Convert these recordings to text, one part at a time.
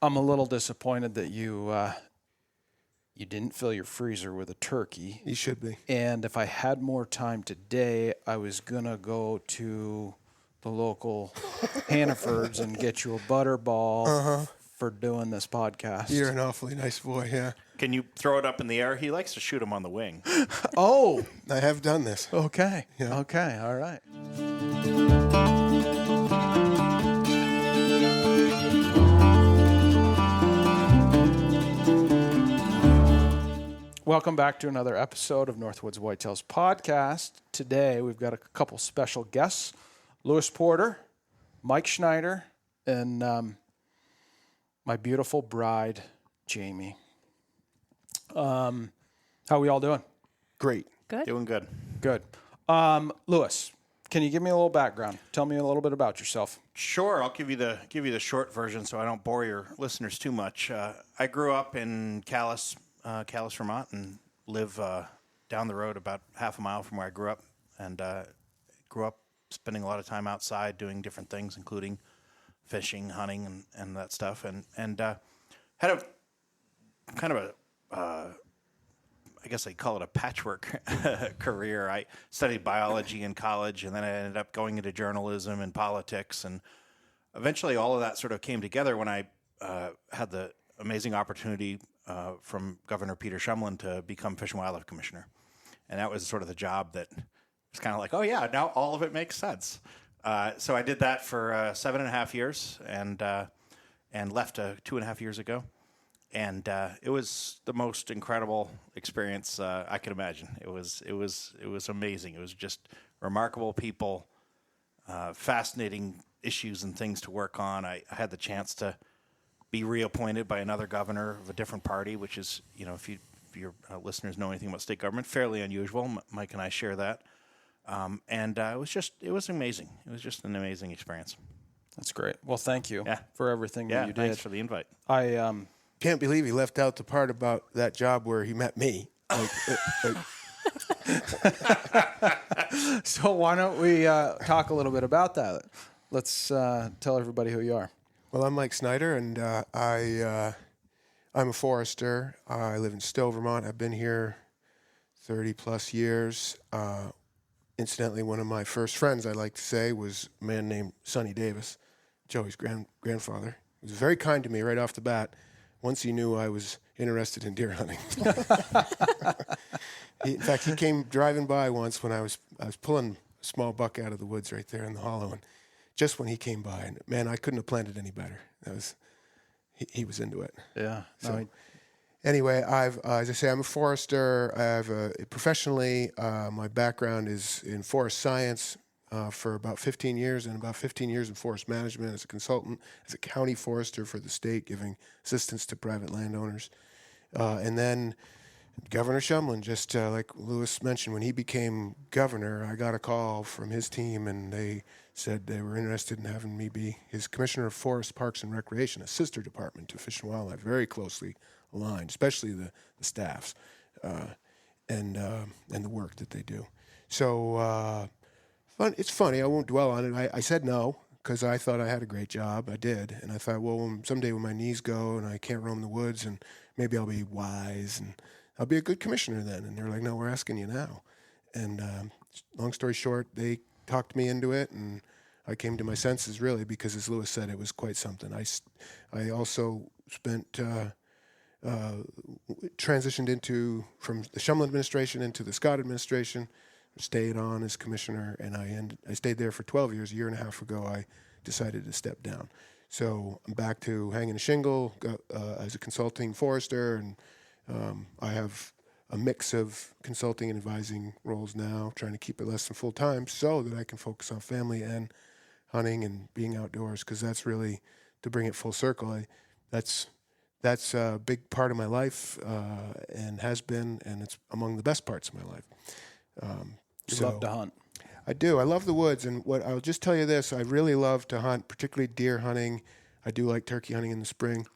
I'm a little disappointed that you didn't fill your freezer with a turkey. You should be. And if I had more time today, I was going to go to the local Hannaford's and get you a butterball for doing this podcast. You're an awfully nice boy, yeah. Can you throw it up in the air? He likes to shoot them on the wing. Oh, I have done this. okay. Yeah. Okay, all right. Welcome back to another episode of Northwoods Whitetails podcast. Today we've got a couple special guests, Lewis Porter, Mike Snyder, and my beautiful bride, Jamie. How are we all doing? Great. Good. Doing good. Good. Lewis, can you give me a little background? Tell me a little bit about yourself. Sure, I'll give you the short version so I don't bore your listeners too much. I grew up in Calais, Vermont, and live down the road about half a mile from where I grew up, and grew up spending a lot of time outside doing different things, including fishing, hunting, and that stuff, and had a kind of a I guess they call it a patchwork career. I studied biology in college, and then I ended up going into journalism and politics, and eventually all of that sort of came together when I had the amazing opportunity from Governor Peter Shumlin to become Fish and Wildlife Commissioner. And that was sort of the job that was kind of like, oh yeah, now all of it makes sense. So I did that for 7.5 years and left 2.5 years ago. And it was the most incredible experience I could imagine. It was amazing. It was just remarkable people, fascinating issues and things to work on. I had the chance to be reappointed by another governor of a different party, which is, if your listeners know anything about state government, fairly unusual. Mike and I share that. And it was amazing. It was just an amazing experience. That's great. Well, thank you for everything that you did. Thanks for the invite. I Can't believe he left out the part about that job where he met me. So why don't we talk a little bit about that? Let's tell everybody who you are. Well, I'm Mike Snyder, and I'm a forester. I live in Stowe, Vermont. I've been here 30-plus years. Incidentally, one of my first friends, I like to say, was a man named Sonny Davis, Joey's grandfather. He was very kind to me right off the bat, once he knew I was interested in deer hunting. In fact, he came driving by once when I was pulling a small buck out of the woods right there in the hollow, and just when he came by, and man, I couldn't have planned it any better. He was into it. Yeah. So, anyway, as I say, I'm a forester. I have professionally, my background is in forest science for about 15 years, and about 15 years in forest management as a consultant, as a county forester for the state, giving assistance to private landowners. And then Governor Shumlin, just like Lewis mentioned, when he became governor, I got a call from his team, and they said they were interested in having me be his Commissioner of Forests, Parks, and Recreation, a sister department to Fish and Wildlife, very closely aligned, especially the staffs and the work that they do. So it's funny. I won't dwell on it. I said no because I thought I had a great job. I did. And I thought, well, someday when my knees go and I can't roam the woods, and maybe I'll be wise and I'll be a good commissioner then. And they're like, no, we're asking you now. And long story short, they talked me into it, and I came to my senses, really, because as Lewis said, it was quite something. I also spent transitioned from the Shumlin Administration into the Scott Administration, stayed on as commissioner, and I stayed there for 12 years. A year and a half ago, I decided to step down. So I'm back to hanging a shingle as a consulting forester, and I have a mix of consulting and advising roles now, trying to keep it less than full time so that I can focus on family and hunting and being outdoors, because that's really, to bring it full circle, that's a big part of my life and has been, and it's among the best parts of my life. You love to hunt. I do. I love the woods, and I'll just tell you this, I really love to hunt, particularly deer hunting. I do like turkey hunting in the spring.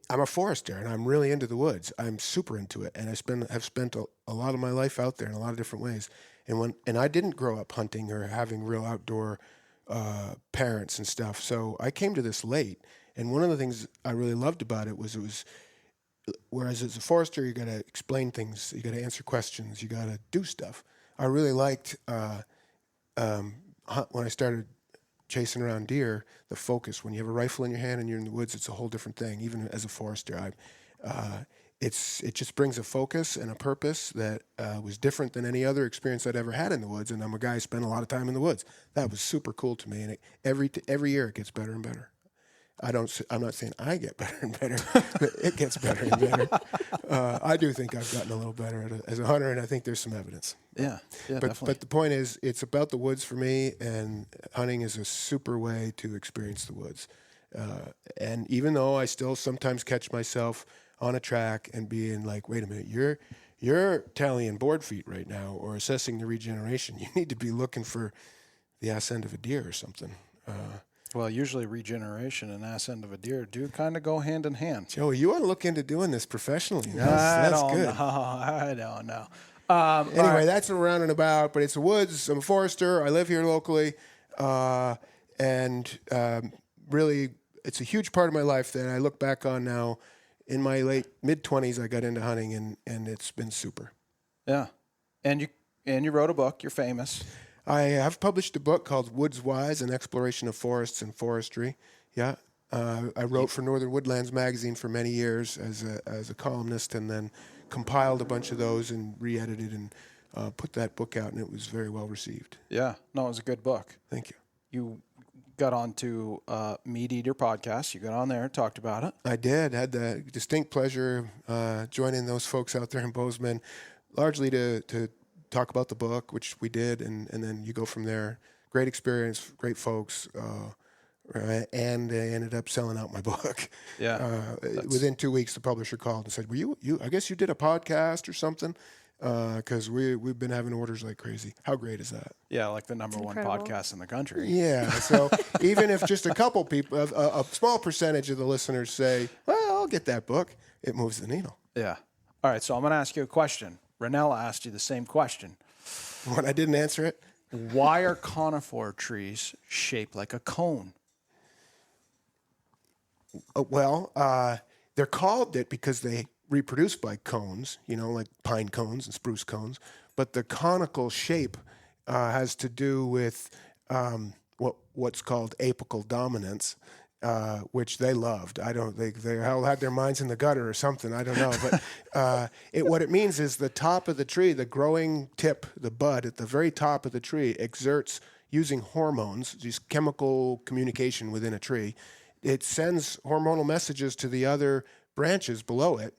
I'm a forester, and I'm really into the woods. I'm super into it, and have spent a lot of my life out there in a lot of different ways. And I didn't grow up hunting or having real outdoor parents and stuff. So I came to this late, and one of the things I really loved about it was whereas as a forester you got to explain things, you got to answer questions, you got to do stuff. I really liked when I started chasing around deer, the focus. When you have a rifle in your hand and you're in the woods, it's a whole different thing. Even as a forester, it just brings a focus and a purpose that was different than any other experience I'd ever had in the woods. And I'm a guy who spent a lot of time in the woods. That was super cool to me. And every year it gets better and better. I'm not saying I get better and better, but it gets better and better. I do think I've gotten a little better as a hunter, and I think there's some evidence. Yeah, definitely. But the point is, it's about the woods for me, and hunting is a super way to experience the woods. And even though I still sometimes catch myself on a track and being like, wait a minute, you're tallying board feet right now or assessing the regeneration. You need to be looking for the ass end of a deer or something. Well, usually regeneration and ass end of a deer do kind of go hand in hand. Joey, you want to look into doing this professionally. I don't know. Anyway, that's around and about, but it's the woods. I'm a forester. I live here locally. And really, it's a huge part of my life that I look back on now. In my mid-20s, I got into hunting, and it's been super. Yeah. And you wrote a book. You're famous. I have published a book called Woods Wise, An Exploration of Forests and Forestry. Yeah. I wrote for Northern Woodlands magazine for many years as a columnist, and then compiled a bunch of those and re-edited and put that book out, and it was very well received. Yeah. No, it was a good book. Thank you. You got on to Meat Eater podcast. You got on there and talked about it. I did. Had the distinct pleasure joining those folks out there in Bozeman, largely to talk about the book, which we did, and then you go from there. Great experience, great folks, and they ended up selling out my book. Yeah. Within 2 weeks, the publisher called and said, "Were you? I guess you did a podcast or something." Because we've been having orders like crazy. How great is that? Yeah, like the number one podcast in the country. Yeah. So even if just a couple people, a small percentage of the listeners say, "Well, I'll get that book," it moves the needle. Yeah. All right. So I'm going to ask you a question. Ranella asked you the same question. When I didn't answer it, why are conifer trees shaped like a cone? They're called it because they reproduce by cones, like pine cones and spruce cones. But the conical shape has to do with what's called apical dominance, which they loved. They all had their minds in the gutter or something. I don't know. But what it means is the top of the tree, the growing tip, the bud at the very top of the tree exerts using hormones, these chemical communication within a tree. It sends hormonal messages to the other branches below it,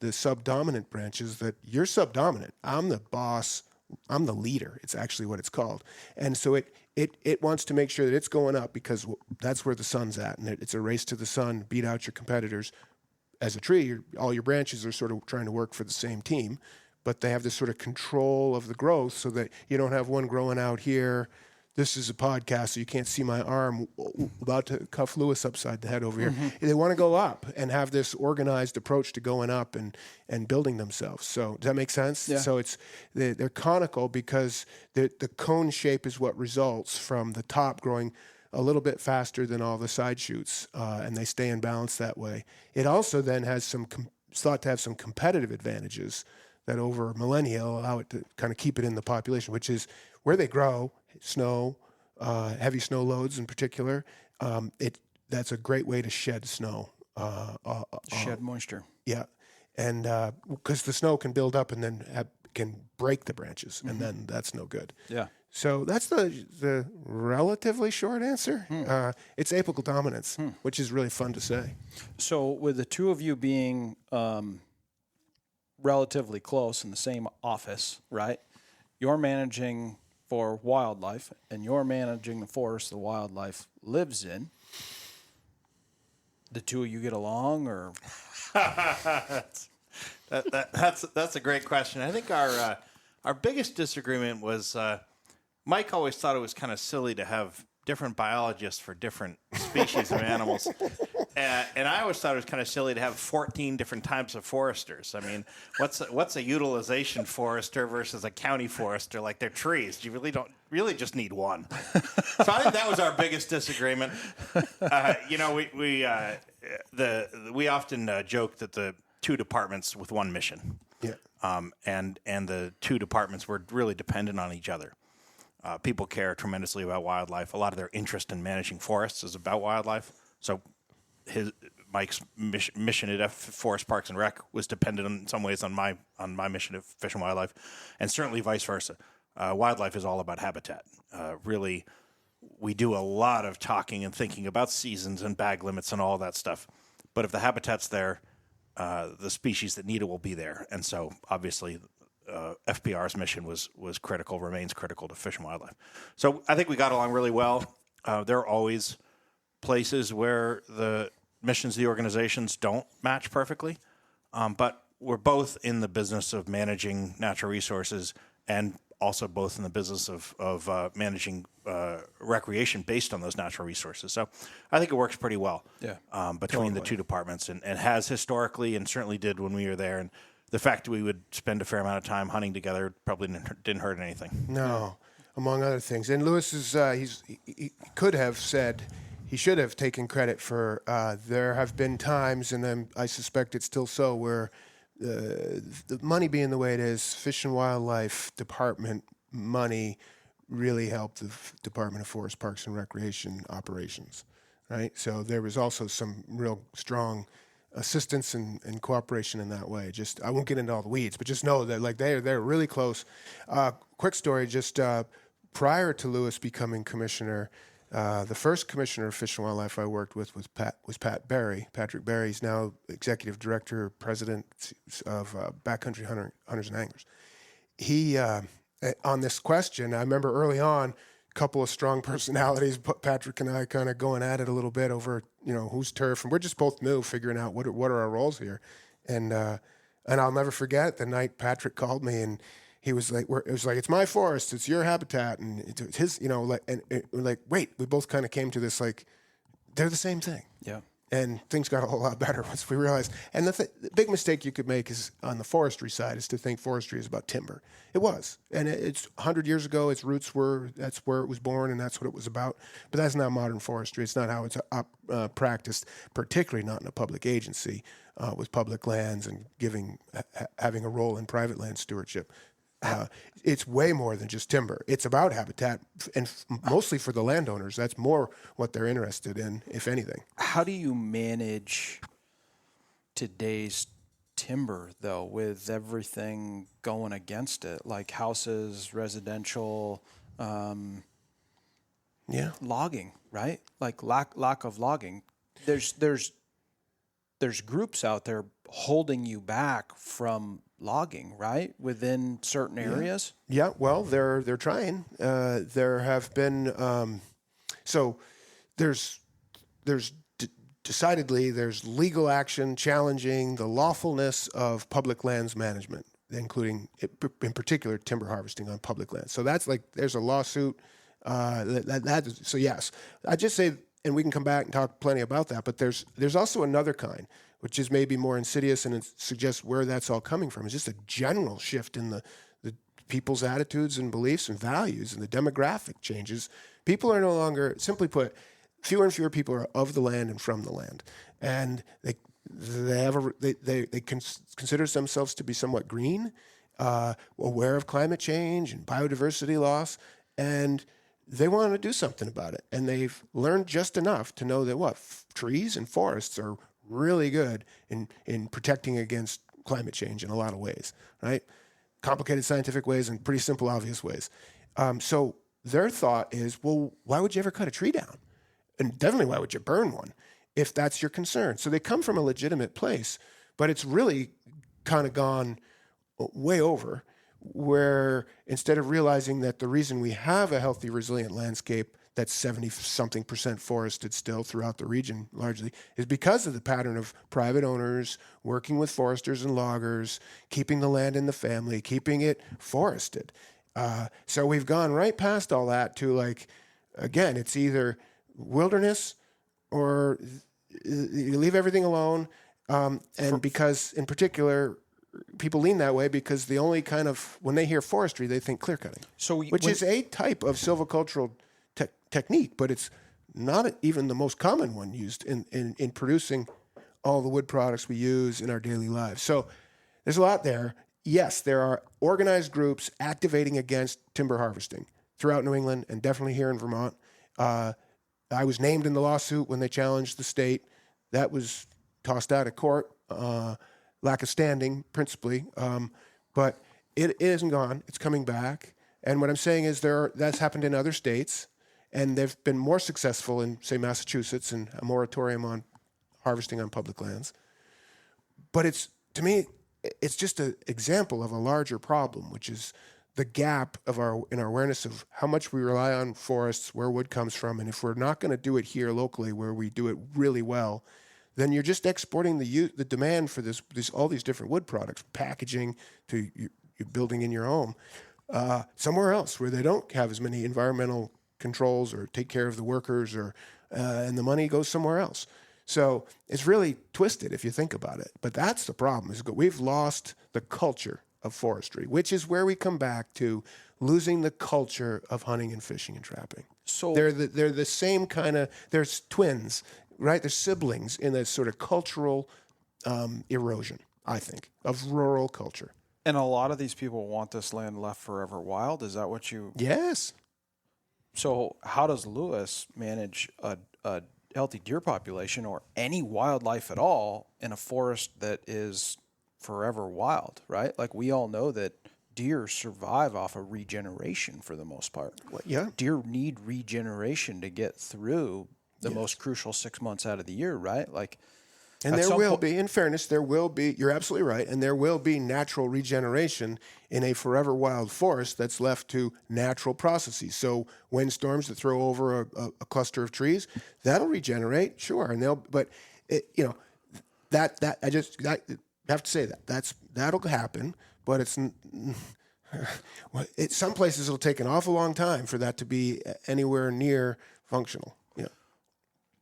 the subdominant branches, that you're subdominant. I'm the boss. I'm the leader. It's actually what it's called. And so it wants to make sure that it's going up because that's where the sun's at. And it's a race to the sun, beat out your competitors. As a tree, all your branches are sort of trying to work for the same team, but they have this sort of control of the growth so that you don't have one growing out here. This is a podcast, so you can't see my arm about to cuff Lewis upside the head over here. Mm-hmm. They want to go up and have this organized approach to going up and building themselves. So does that make sense? Yeah. So they're conical because the cone shape is what results from the top growing a little bit faster than all the side shoots, and they stay in balance that way. It also then has it's thought to have some competitive advantages that over millennia allow it to kind of keep it in the population, which is where they grow. Snow, heavy snow loads in particular, that's a great way to shed snow. Shed moisture. Yeah, and because the snow can build up and then can break the branches, and then that's no good. Yeah. So that's the relatively short answer. It's apical dominance, which is really fun to say. So with the two of you being relatively close in the same office, right? You're managing for wildlife, and you're managing the forest the wildlife lives in. The two of you get along, or that's a great question. I think our biggest disagreement was Mike always thought it was kind of silly to have different biologists for different species of animals. And I always thought it was kind of silly to have 14 different types of foresters. I mean, what's a utilization forester versus a county forester? Like, they're trees. You really just need one. So I think that was our biggest disagreement. We often joke that the two departments with one mission. Yeah. And the two departments were really dependent on each other. People care tremendously about wildlife. A lot of their interest in managing forests is about wildlife. So Mike's mission at Forest Parks and Rec was dependent in some ways on my mission of Fish and Wildlife, and certainly vice versa. Wildlife is all about habitat. Really, we do a lot of talking and thinking about seasons and bag limits and all that stuff. But if the habitat's there, the species that need it will be there. And so, obviously, FPR's mission was critical, remains critical to Fish and Wildlife. So I think we got along really well. There are always places where the missions of the organizations don't match perfectly, but we're both in the business of managing natural resources and also both in the business of managing recreation based on those natural resources. So I think it works pretty well between the two departments and has historically and certainly did when we were there. And the fact that we would spend a fair amount of time hunting together probably didn't hurt anything. No, among other things. And Lewis he could have said, he should have taken credit for, there have been times, and I suspect it's still so, where the money being the way it is, Fish and Wildlife Department money really helped the Department of Forest, Parks, and Recreation operations, right? So there was also some real strong assistance and cooperation in that way. Just, I won't get into all the weeds, but just know that they're really close. Quick story, just prior to Lewis becoming commissioner, the first commissioner of Fish and Wildlife I worked with was Pat Berry. Patrick Berry is now executive director, president of Backcountry Hunters and Anglers. He, on this question, I remember early on, a couple of strong personalities, Patrick and I kind of going at it a little bit over, whose turf, and we're just both new, figuring out what are our roles here. And I'll never forget the night Patrick called me, and he was like, it was like, it's my forest, it's your habitat, and it's his, we're like, wait, we both kind of came to this, like, they're the same thing. Yeah. And things got a whole lot better once we realized. And the big mistake you could make is on the forestry side is to think forestry is about timber. It was. And it's 100 years ago, its roots that's where it was born, and that's what it was about. But that's not modern forestry. It's not how it's practiced, particularly not in a public agency with public lands and having a role in private land stewardship. It's way more than just timber. It's about habitat, and mostly for the landowners. That's more what they're interested in, if anything. How do you manage today's timber, though, with everything going against it, like houses, residential, logging, right? Like lack of logging. There's groups out there holding you back from logging, right, within certain areas. Yeah, well, they're trying. There have been so there's decidedly there's legal action challenging the lawfulness of public lands management, including in particular timber harvesting on public lands. So that's like there's a lawsuit. So yes, I just say, and we can come back and talk plenty about that. But there's also another kind, which is maybe more insidious, and it suggests where that's all coming from. It's just a general shift in the people's attitudes and beliefs and values and the demographic changes. People are no longer, simply put, fewer and fewer people are of the land and from the land, and they consider themselves to be somewhat green, aware of climate change and biodiversity loss, and they want to do something about it. And they've learned just enough to know that trees and forests are really good in protecting against climate change in a lot of ways, right? Complicated scientific ways and pretty simple, obvious ways. So their thought is, well, why would you ever cut a tree down? And definitely, why would you burn one if that's your concern? So they come from a legitimate place, but it's really kind of gone way over, where instead of realizing that the reason we have a healthy, resilient landscape that's 70-something% forested still throughout the region largely is because of the pattern of private owners working with foresters and loggers, keeping the land in the family, keeping it forested. So we've gone right past all that to, like, again, it's either wilderness or you leave everything alone. And because, in particular, people lean that way because the only kind of, when they hear forestry, they think clear cutting, which is a type of silvicultural technique, but it's not even the most common one used in producing all the wood products we use in our daily lives. So there's a lot there. Yes, there are organized groups activating against timber harvesting throughout New England and definitely here in Vermont. I was named in the lawsuit when they challenged the state. That was tossed out of court, lack of standing principally. But it isn't gone. It's coming back. And what I'm saying is that's happened in other states, and they've been more successful in, say, Massachusetts and a moratorium on harvesting on public lands. But to me, it's just an example of a larger problem, which is the gap in our awareness of how much we rely on forests, where wood comes from, and if we're not going to do it here locally, where we do it really well, then you're just exporting the demand for all these different wood products, packaging to you building in your home, somewhere else where they don't have as many environmental controls or take care of the workers, and the money goes somewhere else. So it's really twisted if you think about it. But that's the problem, is we've lost the culture of forestry, which is where we come back to losing the culture of hunting and fishing and trapping. So they're the same kind of, they're twins, right? They're siblings in a sort of cultural erosion, I think, of rural culture. And a lot of these people want this land left forever wild. Is that what you... Yes. So how does Lewis manage a healthy deer population or any wildlife at all in a forest that is forever wild, right? Like, we all know that deer survive off of regeneration for the most part. Well, yeah. Deer need regeneration to get through the most crucial 6 months out of the year, right? Like, and there will be, in fairness, there will be, you're absolutely right, and there will be natural regeneration in a forever wild forest that's left to natural processes. So windstorms that throw over a cluster of trees, that'll regenerate, sure, and I have to say that'll happen, but some places it'll take an awful long time for that to be anywhere near functional.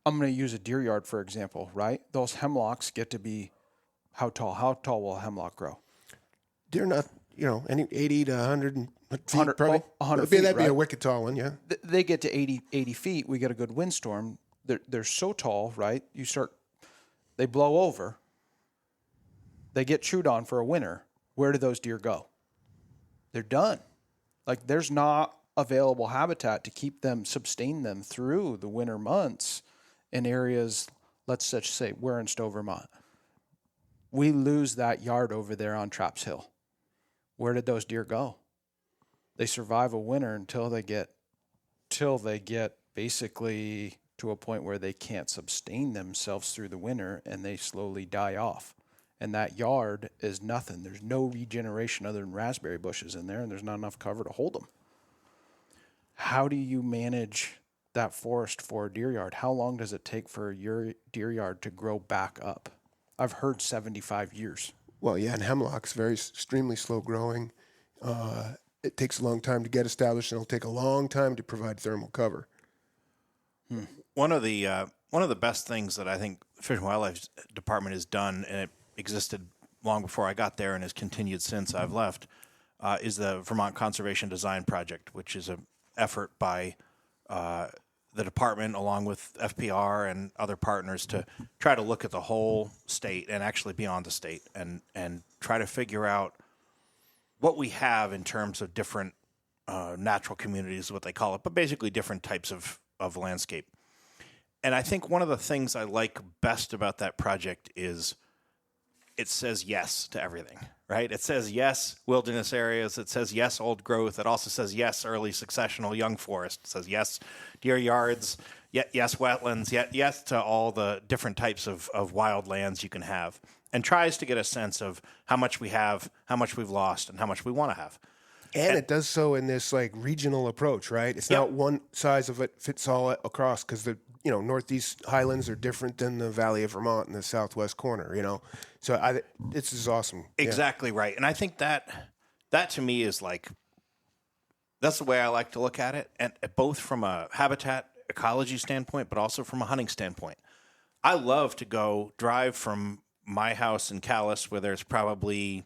I'm going to use a deer yard, for example, right? Those hemlocks get to be how tall? How tall will a hemlock grow? They're not, any 80 to 100 feet, probably. 100 feet, that'd be right? a wicked tall one, yeah. They get to 80 feet. We get a good windstorm. They're so tall, right? They blow over. They get chewed on for a winter. Where do those deer go? They're done. Like, there's not available habitat to sustain them through the winter months in areas, let's just say we're in Stowe, Vermont. We lose that yard over there on Traps Hill. Where did those deer go? They survive a winter until they get basically to a point where they can't sustain themselves through the winter, and they slowly die off. And that yard is nothing. There's no regeneration other than raspberry bushes in there, and there's not enough cover to hold them. How do you manage that forest for a deer yard? How long does it take for your deer yard to grow back up? I've heard 75 years. Well, yeah, and hemlock's extremely slow growing. It takes a long time to get established, and it'll take a long time to provide thermal cover. One of the best things that I think the Fish and Wildlife Department has done, and it existed long before I got there and has continued since I've left, is the Vermont Conservation Design Project, which is an effort by the department along with FPR and other partners to try to look at the whole state and actually beyond the state and try to figure out what we have in terms of different natural communities, what they call it, but basically different types of landscape. And I think one of the things I like best about that project is it says yes to everything, right? It says yes, wilderness areas. It says yes, old growth. It also says yes, early successional young forest. It says yes, deer yards. Yes, wetlands. Yes to all the different types of wild lands you can have, and tries to get a sense of how much we have, how much we've lost, and how much we want to have. And it does so in this regional approach, right? It's not one size of it fits all across, because the Northeast Highlands are different than the Valley of Vermont and the Southwest corner, So this is awesome. Exactly right. And I think that to me is that's the way I like to look at it, and both from a habitat ecology standpoint, but also from a hunting standpoint. I love to go drive from my house in Calais, where there's probably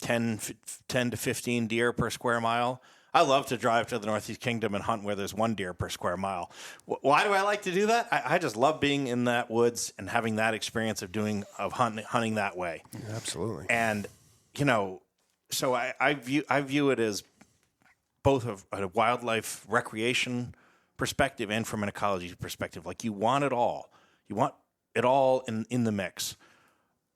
10 to 15 deer per square mile. I love to drive to the Northeast Kingdom and hunt where there's 1 deer per square mile. Why do I like to do that? I just love being in that woods and having that experience of hunting that way. Absolutely. And, so I view it as both a wildlife recreation perspective and from an ecology perspective. Like, you want it all. You want it all in the mix.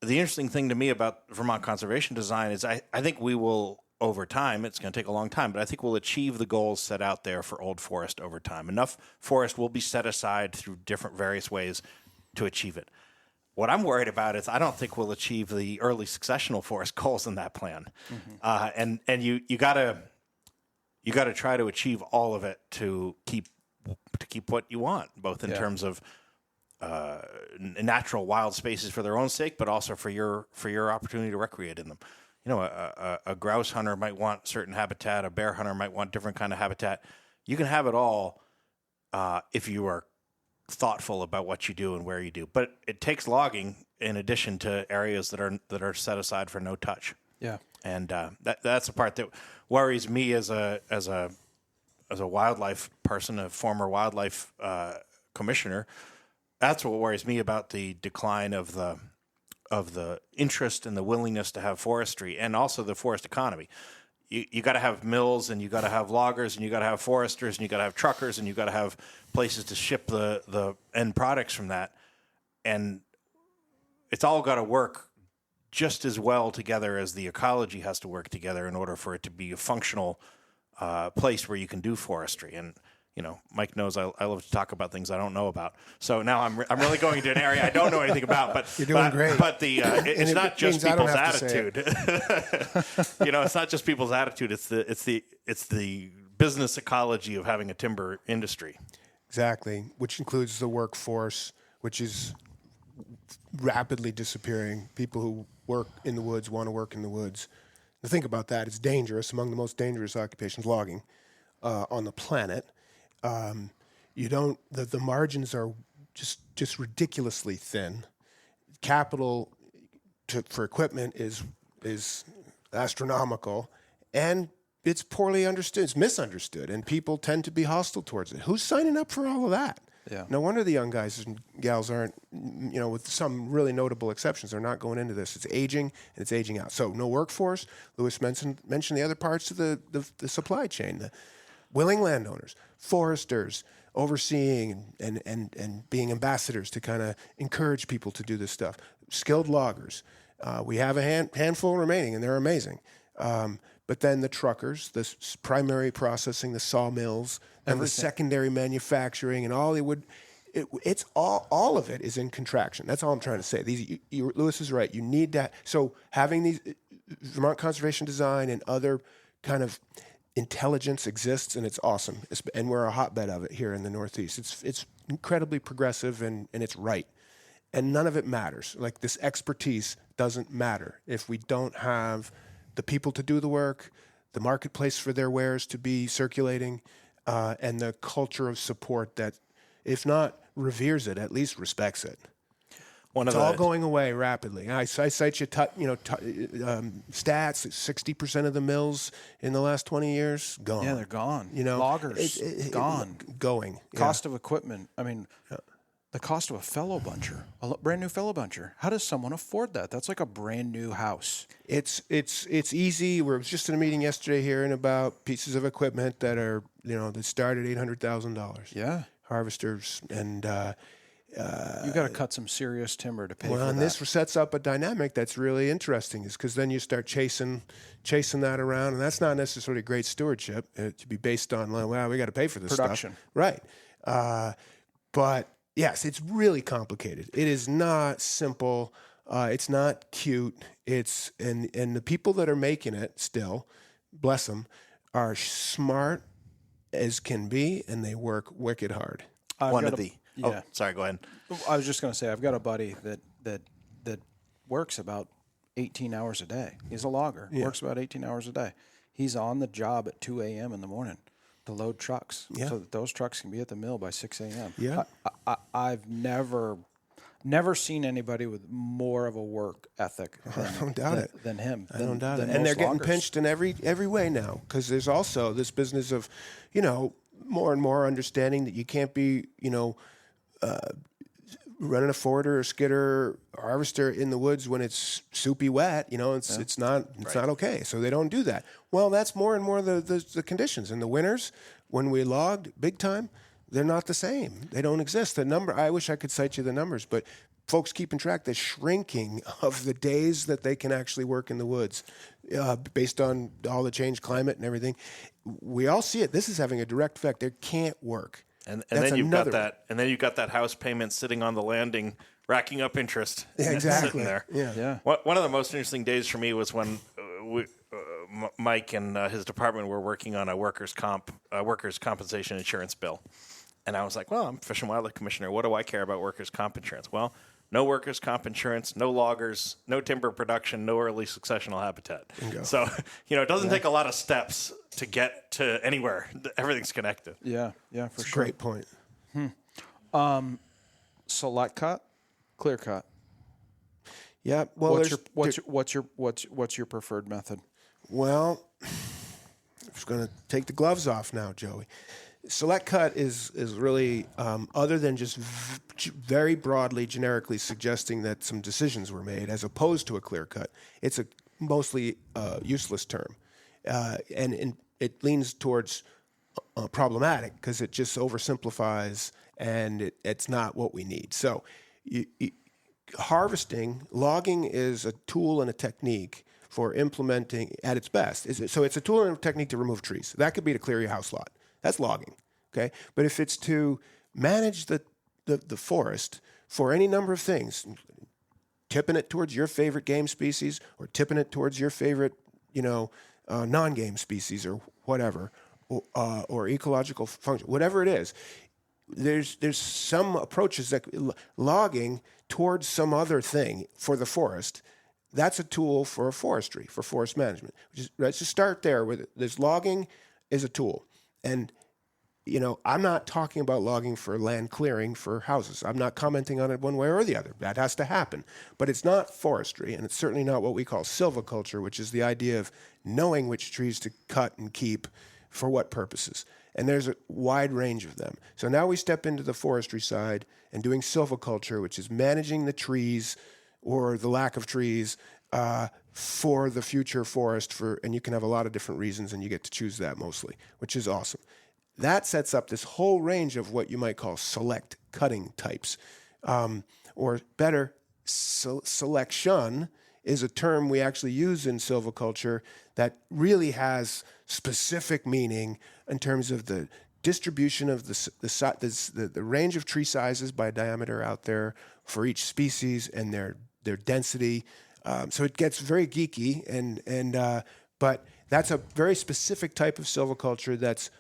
The interesting thing to me about Vermont conservation design is I think we will, over time, it's going to take a long time, but I think we'll achieve the goals set out there for old forest over time. Enough forest will be set aside through different various ways to achieve it. What I'm worried about is I don't think we'll achieve the early successional forest goals in that plan. Mm-hmm. And you gotta try to achieve all of it to keep what you want, both in terms of natural wild spaces for their own sake, but also for your opportunity to recreate in them. A grouse hunter might want certain habitat, a bear hunter might want different kind of habitat. You can have it all if you are thoughtful about what you do and where you do. But it takes logging in addition to areas that are set aside for no touch. Yeah, and that's the part that worries me as a wildlife person, a former wildlife commissioner. That's what worries me about the decline of the interest and the willingness to have forestry, and also the forest economy. You got to have mills, and you got to have loggers, and you got to have foresters, and you got to have truckers, and you got to have places to ship the end products from that, and it's all got to work just as well together as the ecology has to work together in order for it to be a functional place where you can do forestry. And Mike knows I love to talk about things I don't know about. So now I'm really going into an area I don't know anything about. But you're doing great. But it's not just people's attitude. It's not just people's attitude. It's the business ecology of having a timber industry. Exactly, which includes the workforce, which is rapidly disappearing. People who work in the woods want to work in the woods. Now think about that. It's dangerous. Among the most dangerous occupations, logging on the planet. The margins are just ridiculously thin. Capital for equipment is astronomical, and it's poorly understood. It's misunderstood, and people tend to be hostile towards it. Who's signing up for all of that? Yeah. No wonder the young guys and gals aren't, with some really notable exceptions, they're not going into this. It's aging, and it's aging out. So no workforce. Lewis mentioned the other parts of the supply chain, the willing landowners, foresters, overseeing and being ambassadors to kind of encourage people to do this stuff. Skilled loggers. We have a handful remaining, and they're amazing. But then the truckers, the primary processing, the sawmills, and the secondary manufacturing, and all it's all of it is in contraction. That's all I'm trying to say. Lewis is right. You need that. So having these Vermont conservation design and other kind of intelligence exists, and it's awesome. And we're a hotbed of it here in the Northeast. It's incredibly progressive, and it's right. And none of it matters. Like, this expertise doesn't matter if we don't have the people to do the work, the marketplace for their wares to be circulating, and the culture of support that, if not reveres it, at least respects it. It's all going away rapidly. I cite you, stats. 60% of the mills in the last 20 years gone. Yeah, they're gone. Loggers gone. Going. Cost of equipment. I mean, the cost of a fellow buncher, a brand new fellow buncher. How does someone afford that? That's like a brand new house. It's easy. We were just in a meeting yesterday hearing about pieces of equipment that are that start at $800,000. Yeah, harvesters and. You got to cut some serious timber to pay for that. And this sets up a dynamic that's really interesting, is because then you start chasing that around, and that's not necessarily great stewardship. To be based on, we got to pay for this production, stuff. Right? But yes, it's really complicated. It is not simple. It's not cute. It's and the people that are making it still, bless them, are smart as can be, and they work wicked hard. Yeah. Oh, sorry, go ahead. I was just going to say, I've got a buddy that works about 18 hours a day. He's a logger, works about 18 hours a day. He's on the job at 2 a.m. in the morning to load trucks so that those trucks can be at the mill by 6 a.m. Yeah. I've never never seen anybody with more of a work ethic than him. I don't doubt it. And they're getting pinched in every way now, because there's also this business of, more and more understanding that you can't be, running a forwarder or skidder or harvester in the woods when it's soupy wet. It's not okay. So they don't do that. Well, that's more and more the conditions. In the winters, when we logged big time, they're not the same. They don't exist. I wish I could cite you the numbers, but folks keeping track, the shrinking of the days that they can actually work in the woods based on all the changed climate and everything. We all see it. This is having a direct effect. They can't work. And then you've got that house payment sitting on the landing, racking up interest. Yeah, exactly. Sitting there. Yeah. One of the most interesting days for me was when Mike and his department were working on a workers' compensation insurance bill. And I was like, well, I'm Fish and Wildlife Commissioner. What do I care about workers' comp insurance? Well, no workers' comp insurance, no loggers, no timber production, no early successional habitat. Bingo. So, it doesn't take a lot of steps to get to anywhere. Everything's connected. Yeah, for sure. Great point. Select cut, clear cut. Yeah. Well, what's your preferred method? Well, I'm just going to take the gloves off now, Joey. Select cut is really, other than just very broadly, generically suggesting that some decisions were made as opposed to a clear cut, it's a mostly useless term. And it leans towards problematic because it just oversimplifies and it's not what we need. So logging is a tool and a technique for implementing at its best. So it's a tool and a technique to remove trees. That could be to clear your house lot. That's logging, okay? But if it's to manage the forest for any number of things, tipping it towards your favorite game species or tipping it towards your favorite, non-game species or whatever, or ecological function, whatever it is, there's some approaches that logging towards some other thing for the forest. That's a tool for forestry, for forest management. Let's just start there with it. This logging is a tool. And, I'm not talking about logging for land clearing for houses. I'm not commenting on it one way or the other. That has to happen. But it's not forestry, and it's certainly not what we call silviculture, which is the idea of knowing which trees to cut and keep for what purposes. And there's a wide range of them. So now we step into the forestry side and doing silviculture, which is managing the trees or the lack of trees for the future forest, and you can have a lot of different reasons, and you get to choose that mostly, which is awesome. That sets up this whole range of what you might call select cutting types, or better, selection is a term we actually use in silviculture that really has specific meaning in terms of the distribution of the range of tree sizes by diameter out there for each species and their density. So it gets very geeky, but that's a very specific type of silviculture that's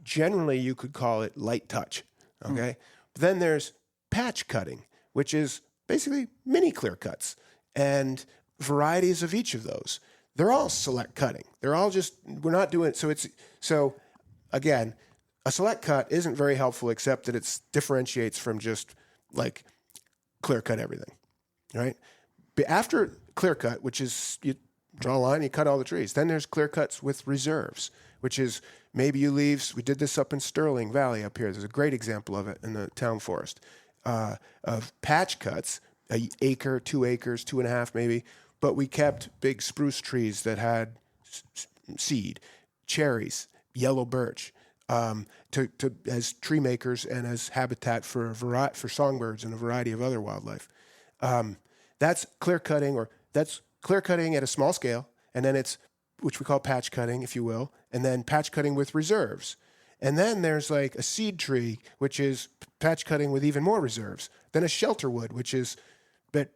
generally you could call it light touch. Okay, But then there's patch cutting, which is basically mini clear cuts and varieties of each of those. They're all select cutting. They're all we're not doing it. So again, a select cut isn't very helpful except that it differentiates from just like clear cut everything, right? But after clear cut, which is you draw a line, you cut all the trees. Then there's clear cuts with reserves, which is maybe you leave. We did this up in Sterling Valley up here. There's a great example of it in the town forest of patch cuts, an acre, 2 acres, 2.5 maybe. But we kept big spruce trees that had seed, cherries, yellow birch, as tree makers and as habitat for songbirds and a variety of other wildlife. That's clear cutting, or that's clear cutting at a small scale, and then it's which we call patch cutting, if you will, and then patch cutting with reserves. And then there's like a seed tree, which is patch cutting with even more reserves. Then a shelter wood, which is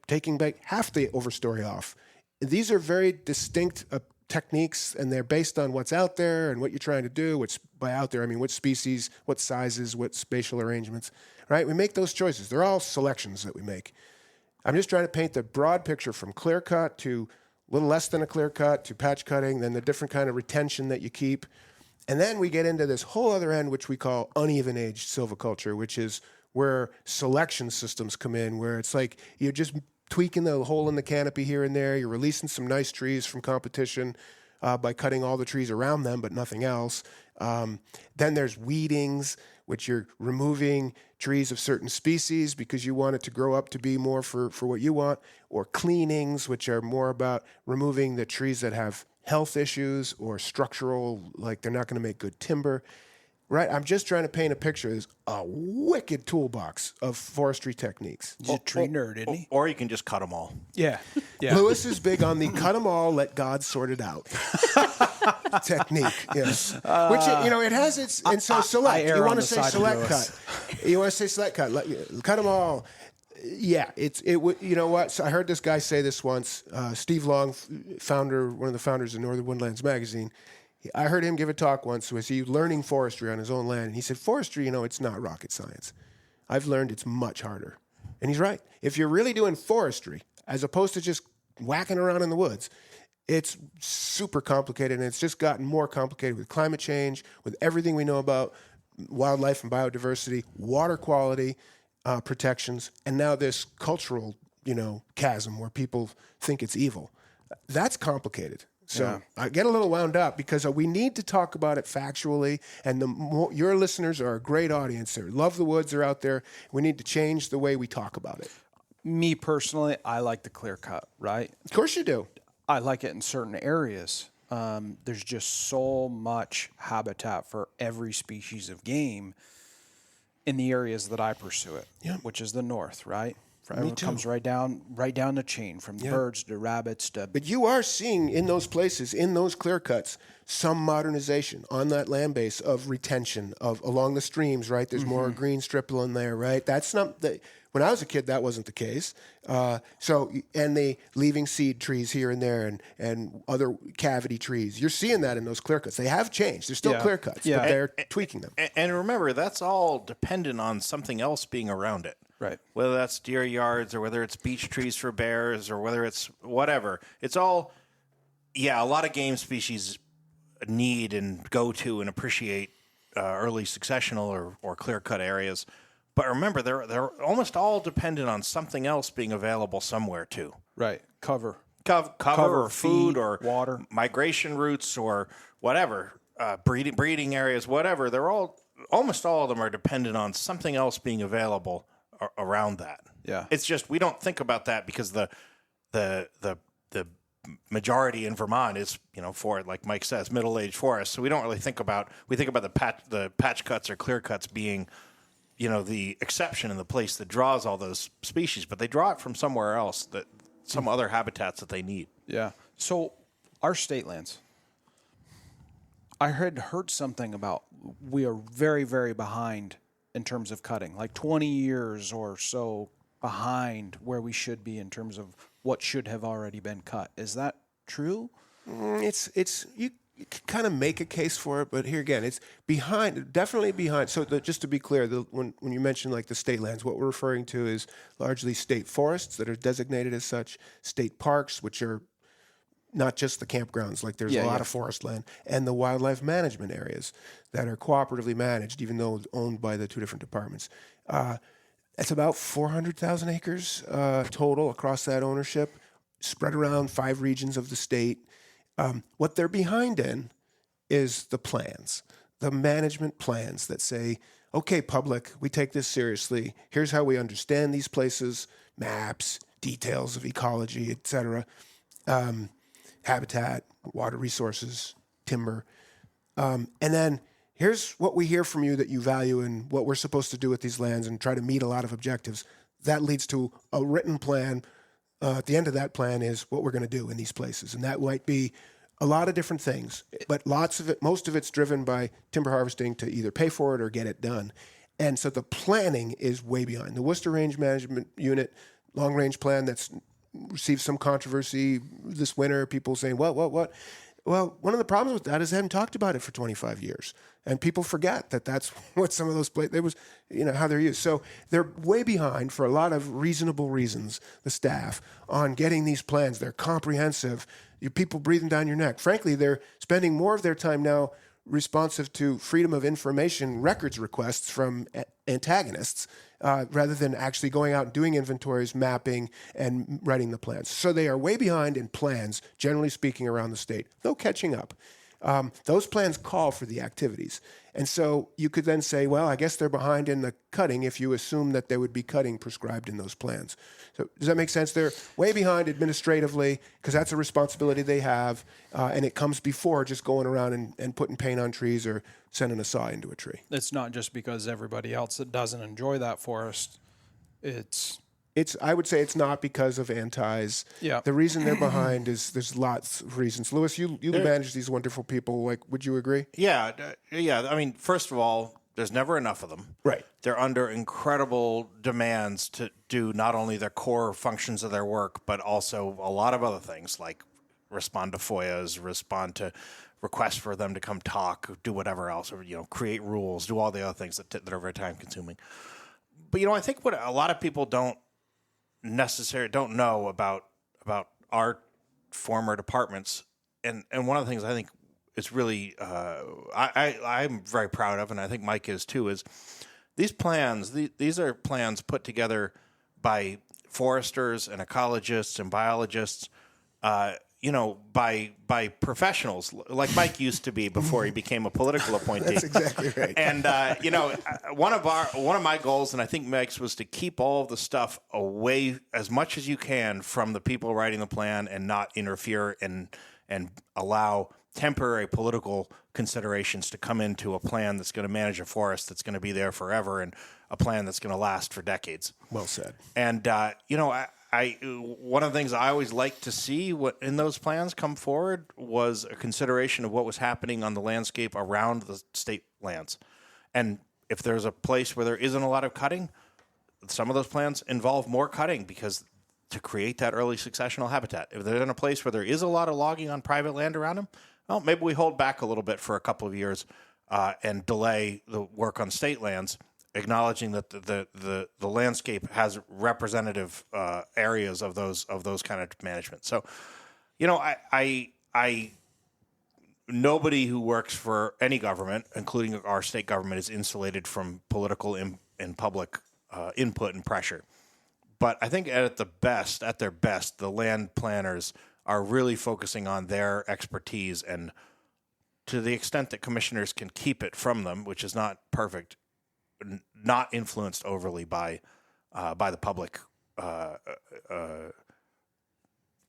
taking back half the overstory off. These are very distinct techniques, and they're based on what's out there and what you're trying to do. Which by out there, I mean what species, what sizes, what spatial arrangements, right? We make those choices. They're all selections that we make. I'm just trying to paint the broad picture from clear cut to a little less than a clear cut to patch cutting, then the different kind of retention that you keep. And then we get into this whole other end, which we call uneven age silviculture, which is where selection systems come in, where it's like you're just tweaking the hole in the canopy here and there. You're releasing some nice trees from competition by cutting all the trees around them, but nothing else. Then there's weedings, which you're removing trees of certain species because you want it to grow up to be more for what you want, or cleanings, which are more about removing the trees that have health issues or structural, like they're not going to make good timber. Right? I'm just trying to paint a picture. There's a wicked toolbox of forestry techniques. He's a tree nerd, isn't he? Or you can just cut them all. Yeah. Yeah. Lewis is big on the cut them all, let God sort it out technique. Yes. Which, it has its, and so select. You want to say select cut. You want to say select cut. Cut them all. Yeah, you know what? So I heard this guy say this once. Steve Long, one of the founders of Northern Woodlands magazine. I heard him give a talk once. Was he learning forestry on his own land? And he said, forestry, it's not rocket science. I've learned it's much harder. And he's right. If you're really doing forestry, as opposed to just whacking around in the woods, it's super complicated, and it's just gotten more complicated with climate change, with everything we know about wildlife and biodiversity, water quality protections, and now this cultural, chasm where people think it's evil. That's complicated. So I get a little wound up because we need to talk about it factually, and your listeners are a great audience. They love the woods. They're out there. We need to change the way we talk about it. Me personally, I like the clear cut, right? Of course you do. I like it in certain areas. There's just so much habitat for every species of game in the areas that I pursue it, which is the north, right? It comes right down the chain, from birds to rabbits to. But you are seeing in those places, in those clear cuts, some modernization on that land base of retention of along the streams. Right, there's more green stripple in there. Right, that's not the. When I was a kid, that wasn't the case. And they leaving seed trees here and there, and other cavity trees. You're seeing that in those clear cuts. They have changed. They're still clear cuts, but they're tweaking them. And remember, that's all dependent on something else being around it. Right. Whether that's deer yards or whether it's beech trees for bears or whether it's whatever. It's all, a lot of game species need and go to and appreciate early successional or clear-cut areas. But remember, they're almost all dependent on something else being available somewhere too. Right. Cover Or food feed, or water, migration routes or whatever, breeding areas, whatever. They're almost all of them are dependent on something else being available around that. Yeah. It's just we don't think about that because the majority in Vermont is, for like Mike says, middle-aged forest. So we don't really think about the patch cuts or clear cuts being, the exception in the place that draws all those species, but they draw it from somewhere else, some other habitats that they need. Yeah. So our state lands, I had heard something about we are very, very behind in terms of cutting, like 20 years or so behind where we should be in terms of what should have already been cut. Is that true? It's you can kind of make a case for it, but here again, it's definitely behind. So just to be clear, when you mention like the state lands, what we're referring to is largely state forests that are designated as such, state parks, which are not just the campgrounds, like there's a lot of forest land, and the wildlife management areas that are cooperatively managed, even though owned by the two different departments. It's about 400,000 acres total across that ownership, spread around 5 regions of the state. What they're behind in is the plans, the management plans that say, okay, public, we take this seriously. Here's how we understand these places, maps, details of ecology, et cetera. Habitat, water resources, timber. And then here's what we hear from you that you value and what we're supposed to do with these lands and try to meet a lot of objectives. That leads to a written plan. At the end of that plan is what we're going to do in these places. And that might be a lot of different things, but most of it's driven by timber harvesting to either pay for it or get it done. And so the planning is way behind. The Worcester Range Management Unit long-range plan that's received some controversy this winter, people saying, what? Well, one of the problems with that is they haven't talked about it for 25 years. And people forget that that's what some of those places, how they're used. So they're way behind for a lot of reasonable reasons, the staff, on getting these plans. They're comprehensive. You people breathing down your neck. Frankly, they're spending more of their time now responsive to freedom of information records requests from antagonists rather than actually going out and doing inventories, mapping, and writing the plans. So they are way behind in plans, generally speaking, around the state, though catching up. Those plans call for the activities. And so you could then say, well, I guess they're behind in the cutting if you assume that there would be cutting prescribed in those plans. So does that make sense? They're way behind administratively because that's a responsibility they have, and it comes before just going around and putting paint on trees or sending a saw into a tree. It's not just because everybody else that doesn't enjoy that forest. I would say it's not because of antis. Yeah. The reason they're behind is there's lots of reasons. Lewis, you manage these wonderful people. Like, would you agree? Yeah. I mean, first of all, there's never enough of them. Right. They're under incredible demands to do not only the core functions of their work, but also a lot of other things like respond to FOIAs, respond to requests for them to come talk, do whatever else, or create rules, do all the other things that are very time consuming. But I think what a lot of people don't know about our former departments, and one of the things I think is really I'm very proud of, and I think Mike is too, is these plans. These are plans put together by foresters and ecologists and biologists, by professionals like Mike used to be before he became a political appointee. That's exactly right. And one of my goals, and I think Mike's, was to keep all of the stuff away as much as you can from the people writing the plan and not interfere and allow temporary political considerations to come into a plan that's going to manage a forest that's going to be there forever and a plan that's going to last for decades. Well said. And one of the things I always like to see what in those plans come forward was a consideration of what was happening on the landscape around the state lands. And if there's a place where there isn't a lot of cutting, some of those plans involve more cutting because to create that early successional habitat. If they're in a place where there is a lot of logging on private land around them, well, maybe we hold back a little bit for a couple of years and delay the work on state lands, acknowledging that the landscape has representative areas of those kind of management. So, I nobody who works for any government, including our state government, is insulated from political and public input and pressure. But I think at their best, the land planners are really focusing on their expertise, and to the extent that commissioners can keep it from them, which is not perfect, not influenced overly by the public,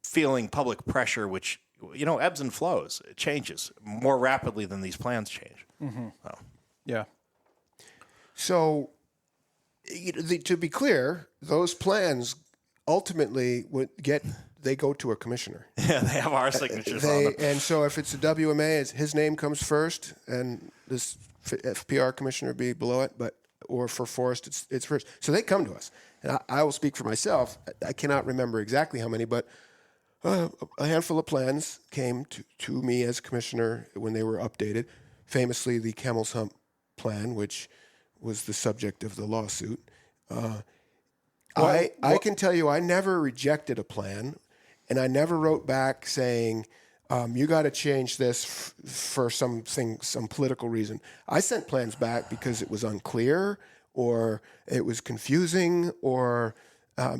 feeling public pressure, which ebbs and flows. It changes more rapidly than these plans change. Mm-hmm. So. Yeah. So, to be clear, those plans ultimately they go to a commissioner. Yeah, they have our signatures on them. And so if it's a WMA, his name comes first, and this FPR commissioner be below it, or for forest, it's first. So they come to us. And I will speak for myself. I cannot remember exactly how many, but a handful of plans came to me as commissioner when they were updated. Famously, the Camel's Hump plan, which was the subject of the lawsuit. I can tell you I never rejected a plan, and I never wrote back saying, you got to change this for some political reason. I sent plans back because it was unclear or it was confusing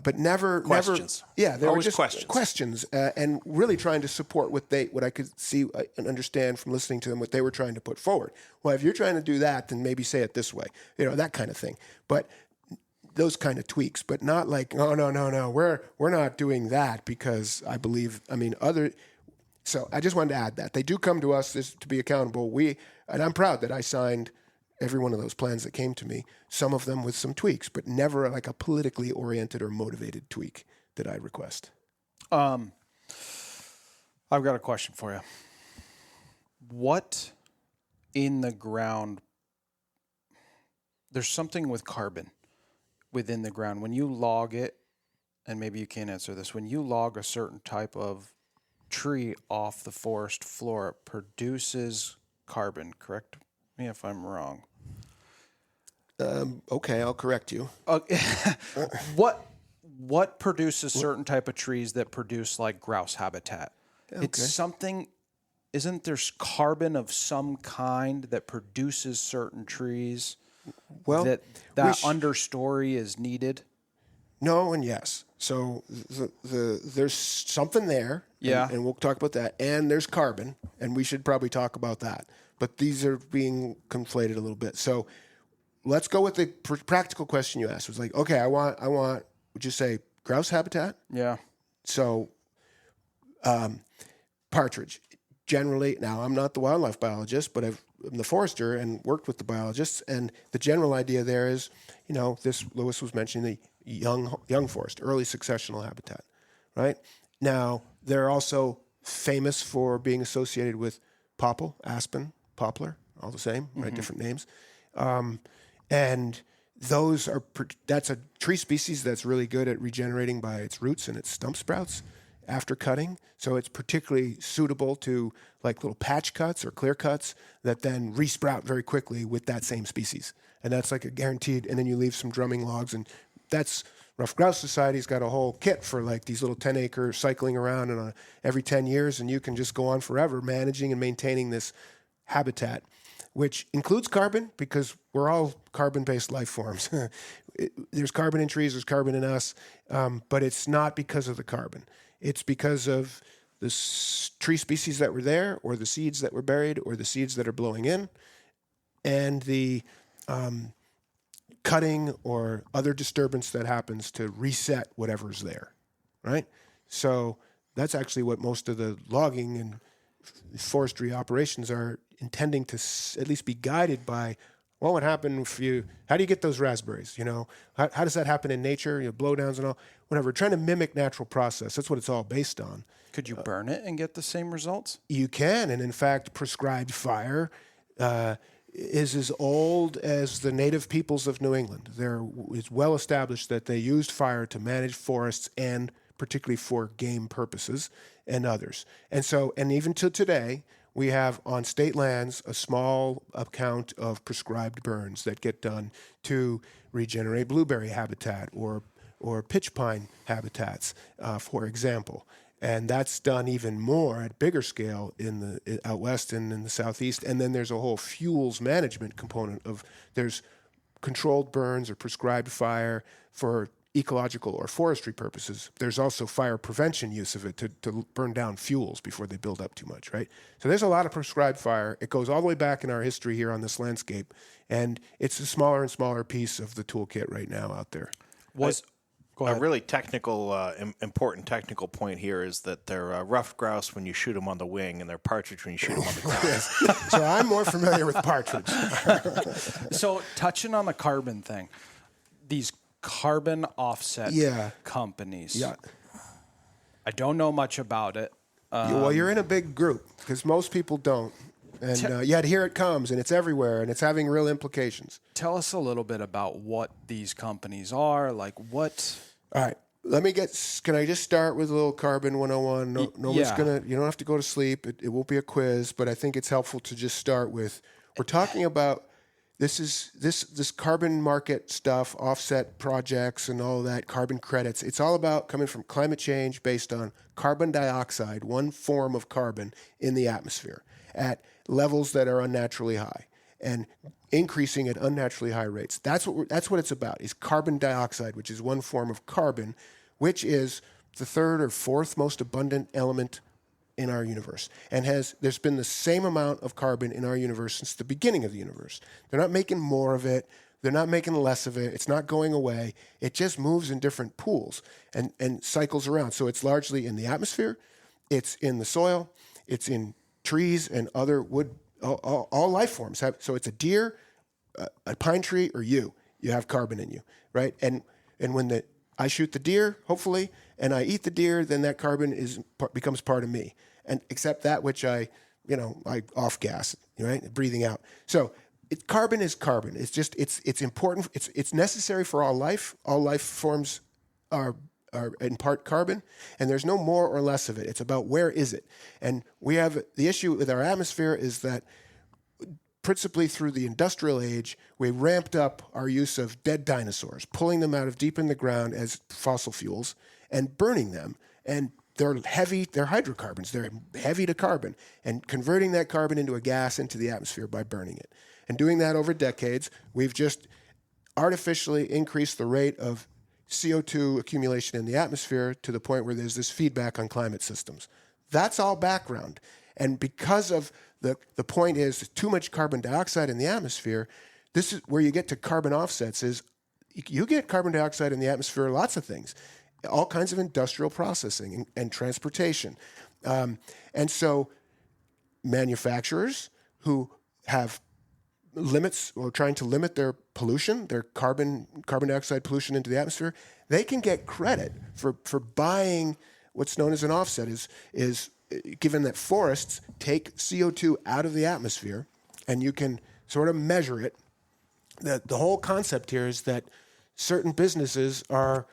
but never questions. There always were just questions, and really trying to support what I could see and understand from listening to them, what they were trying to put forward. Well, if you're trying to do that, then maybe say it this way, that kind of thing. But those kind of tweaks, but not like, no, we're not doing that because I believe. So I just wanted to add that they do come to us to be accountable. And I'm proud that I signed every one of those plans that came to me, some of them with some tweaks, but never like a politically oriented or motivated tweak that I request. I've got a question for you. What in the ground, there's something with carbon within the ground. When you log it, and maybe you can't answer this, when you log a certain type of tree off the forest floor, it produces carbon, correct me if I'm wrong. Okay, I'll correct you. What produces certain type of trees that produce like grouse habitat? Okay. It's something. isn't there carbon of some kind that produces certain trees? Well, that understory is needed. No and yes. So there's something there, and we'll talk about that. And there's carbon, and we should probably talk about that. But these are being conflated a little bit. So let's go with the practical question you asked. It was like, okay, I want. Would you say grouse habitat? Yeah. So partridge. Generally, now I'm not the wildlife biologist, but I'm the forester and worked with the biologists. And the general idea there is, this Lewis was mentioning the young forest, early successional habitat, right? Now, they're also famous for being associated with popple, aspen, poplar, all the same, right? Different names. And that's a tree species that's really good at regenerating by its roots and its stump sprouts after cutting. So it's particularly suitable to like little patch cuts or clear cuts that then resprout very quickly with that same species. And that's like a guaranteed, and then you leave some drumming logs, and that's Rough Grouse Society's got a whole kit for like these little 10-acre cycling around and every 10 years, and you can just go on forever managing and maintaining this habitat, which includes carbon because we're all carbon-based life forms. There's carbon in trees, there's carbon in us, but it's not because of the carbon. It's because of the tree species that were there, or the seeds that were buried, or the seeds that are blowing in, and the cutting or other disturbance that happens to reset whatever's there, right? So that's actually what most of the logging and forestry operations are intending to at least be guided by. What would happen how do you get those raspberries? How does that happen in nature? Blowdowns and all, whatever. Trying to mimic natural process. That's what it's all based on. Could you burn it and get the same results? You can, and in fact, prescribed fire is as old as the native peoples of New England. It's well established that they used fire to manage forests and particularly for game purposes and others. And even to today, we have on state lands a small account of prescribed burns that get done to regenerate blueberry habitat or pitch pine habitats, for example. And that's done even more at bigger scale out west and in the southeast. And then there's a whole fuels management component there's controlled burns or prescribed fire for ecological or forestry purposes. There's also fire prevention use of it to burn down fuels before they build up too much, right? So there's a lot of prescribed fire. It goes all the way back in our history here on this landscape, and it's a smaller and smaller piece of the toolkit right now out there. A really technical, important technical point here is that they're rough grouse when you shoot them on the wing, and they're partridge when you shoot them on the ground. So I'm more familiar with partridge. So touching on the carbon thing, these carbon offset companies. Yeah. I don't know much about it. Well, you're in a big group because most people don't. And yet here it comes, and it's everywhere, and it's having real implications. Tell us a little bit about what these companies are, like what... All right. Can I just start with a little carbon 101? Nobody's you don't have to go to sleep. It won't be a quiz, but I think it's helpful to just start with, we're talking about this carbon market stuff, offset projects and all that, carbon credits. It's all about coming from climate change based on carbon dioxide, one form of carbon in the atmosphere at levels that are unnaturally high and increasing at unnaturally high rates. That's what it's about, is carbon dioxide, which is one form of carbon, which is the third or fourth most abundant element in our universe. And there's been the same amount of carbon in our universe since the beginning of the universe. They're not making more of it. They're not making less of it. It's not going away. It just moves in different pools and cycles around. So it's largely in the atmosphere. It's in the soil. It's in trees and other wood. All life forms have. So it's a deer, a pine tree, or you have carbon in you, right? And when I shoot the deer, hopefully, and I eat the deer, then that carbon becomes part of me. And except that which I off gas, right? Breathing out. So carbon is carbon. It's just, it's important. It's necessary for all life. All life forms are in part carbon, and there's no more or less of it. It's about where is it. And we have the issue with our atmosphere is that principally through the industrial age, we ramped up our use of dead dinosaurs, pulling them out of deep in the ground as fossil fuels and burning them and they're heavy. They're hydrocarbons. They're heavy to carbon, and converting that carbon into a gas into the atmosphere by burning it, and doing that over decades, we've just artificially increased the rate of CO2 accumulation in the atmosphere to the point where there's this feedback on climate systems. That's all background. And because of the point is too much carbon dioxide in the atmosphere, this is where you get to carbon offsets is you get carbon dioxide in the atmosphere, lots of things, all kinds of industrial processing and transportation. And so manufacturers who have limits or trying to limit their pollution, their carbon dioxide pollution into the atmosphere, they can get credit for buying what's known as an offset. Is given that forests take CO2 out of the atmosphere, and you can sort of measure it. The whole concept here is that certain businesses are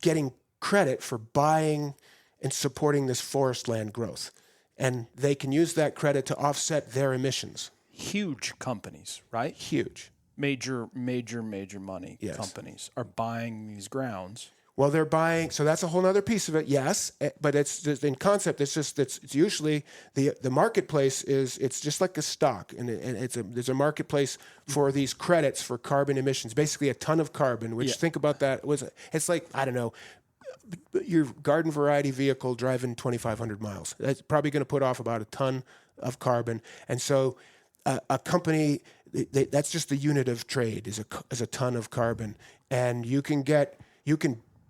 getting credit for buying and supporting this forest land growth, and they can use that credit to offset their emissions. Huge companies, right? Huge. Major money Yes. companies are buying these grounds. Well, they're buying, so that's a whole other piece of it, yes. But it's just, in concept, it's usually the marketplace it's just like a stock, and there's a marketplace for these credits for carbon emissions, basically a ton of carbon. Which think about that it's like, I don't know, your garden variety vehicle driving 2,500 miles. That's probably going to put off about a ton of carbon, and so a company that's just the unit of trade is a ton of carbon, and you can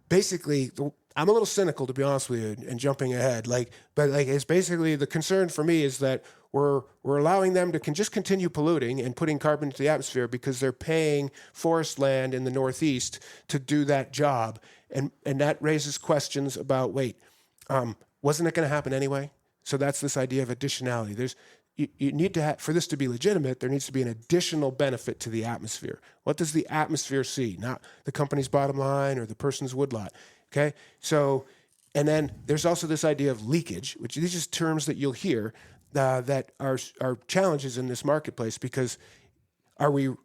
basically, I'm a little cynical, to be honest with you, and jumping ahead. But it's basically the concern for me is that we're allowing them to just continue polluting and putting carbon into the atmosphere because they're paying forest land in the Northeast to do that job, and that raises questions about wasn't it going to happen anyway? So that's this idea of additionality. You need to have, for this to be legitimate, there needs to be an additional benefit to the atmosphere. What does the atmosphere see? Not the company's bottom line or the person's woodlot. Okay? So, and then there's also this idea of leakage, which these are just terms that you'll hear that are challenges in this marketplace, because you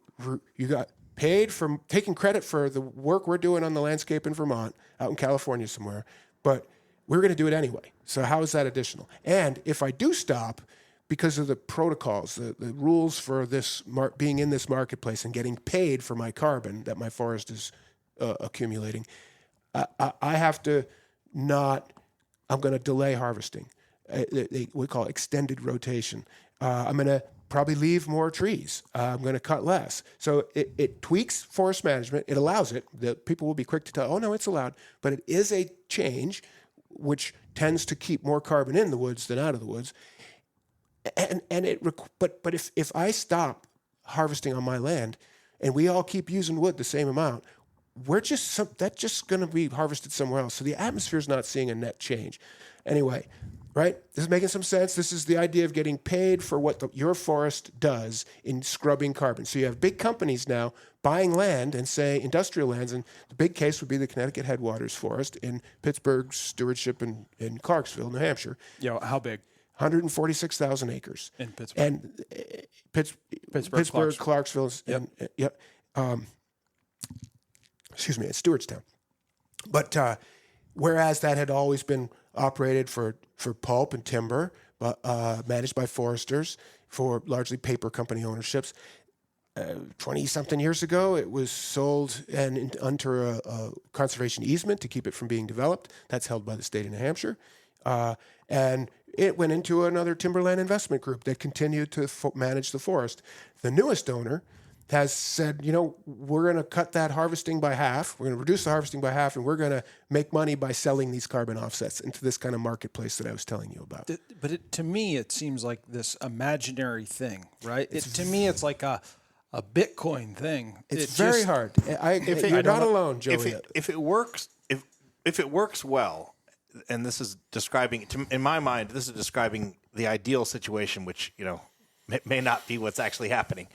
got paid for taking credit for the work we're doing on the landscape in Vermont, out in California somewhere, but we're going to do it anyway. So how is that additional? And if I do stop, because of the protocols, the rules for this being in this marketplace and getting paid for my carbon that my forest is accumulating, I have to I'm going to delay harvesting. We call it extended rotation. I'm going to probably leave more trees. I'm going to cut less. So it tweaks forest management. It allows it. The people will be quick to tell, oh, no, it's allowed. But it is a change which tends to keep more carbon in the woods than out of the woods. But if I stop harvesting on my land and we all keep using wood the same amount, that's just going to be harvested somewhere else. So the atmosphere is not seeing a net change. Anyway, right? This is making some sense. This is the idea of getting paid for what your forest does in scrubbing carbon. So you have big companies now buying land and say industrial lands, and the big case would be the Connecticut Headwaters Forest in Pittsburgh's stewardship in Clarksville, New Hampshire. Yeah, how big? 146,000 acres in Pittsburgh. And Pittsburgh, Clarksville, and excuse me, it's Stewartstown. But whereas that had always been operated for pulp and timber, managed by foresters for largely paper company ownerships, 20-something years ago, it was sold and under a conservation easement to keep it from being developed. That's held by the state of New Hampshire. And it went into another timberland investment group that continued to manage the forest. The newest owner has said, we're going to cut that harvesting by half. We're going to reduce the harvesting by half, and we're going to make money by selling these carbon offsets into this kind of marketplace that I was telling you about. But to me, it seems like this imaginary thing, right? To me, it's like a Bitcoin thing. It's very hard. You're not alone, Joey. If it works well, and this is describing, in my mind, this is describing the ideal situation, which may not be what's actually happening.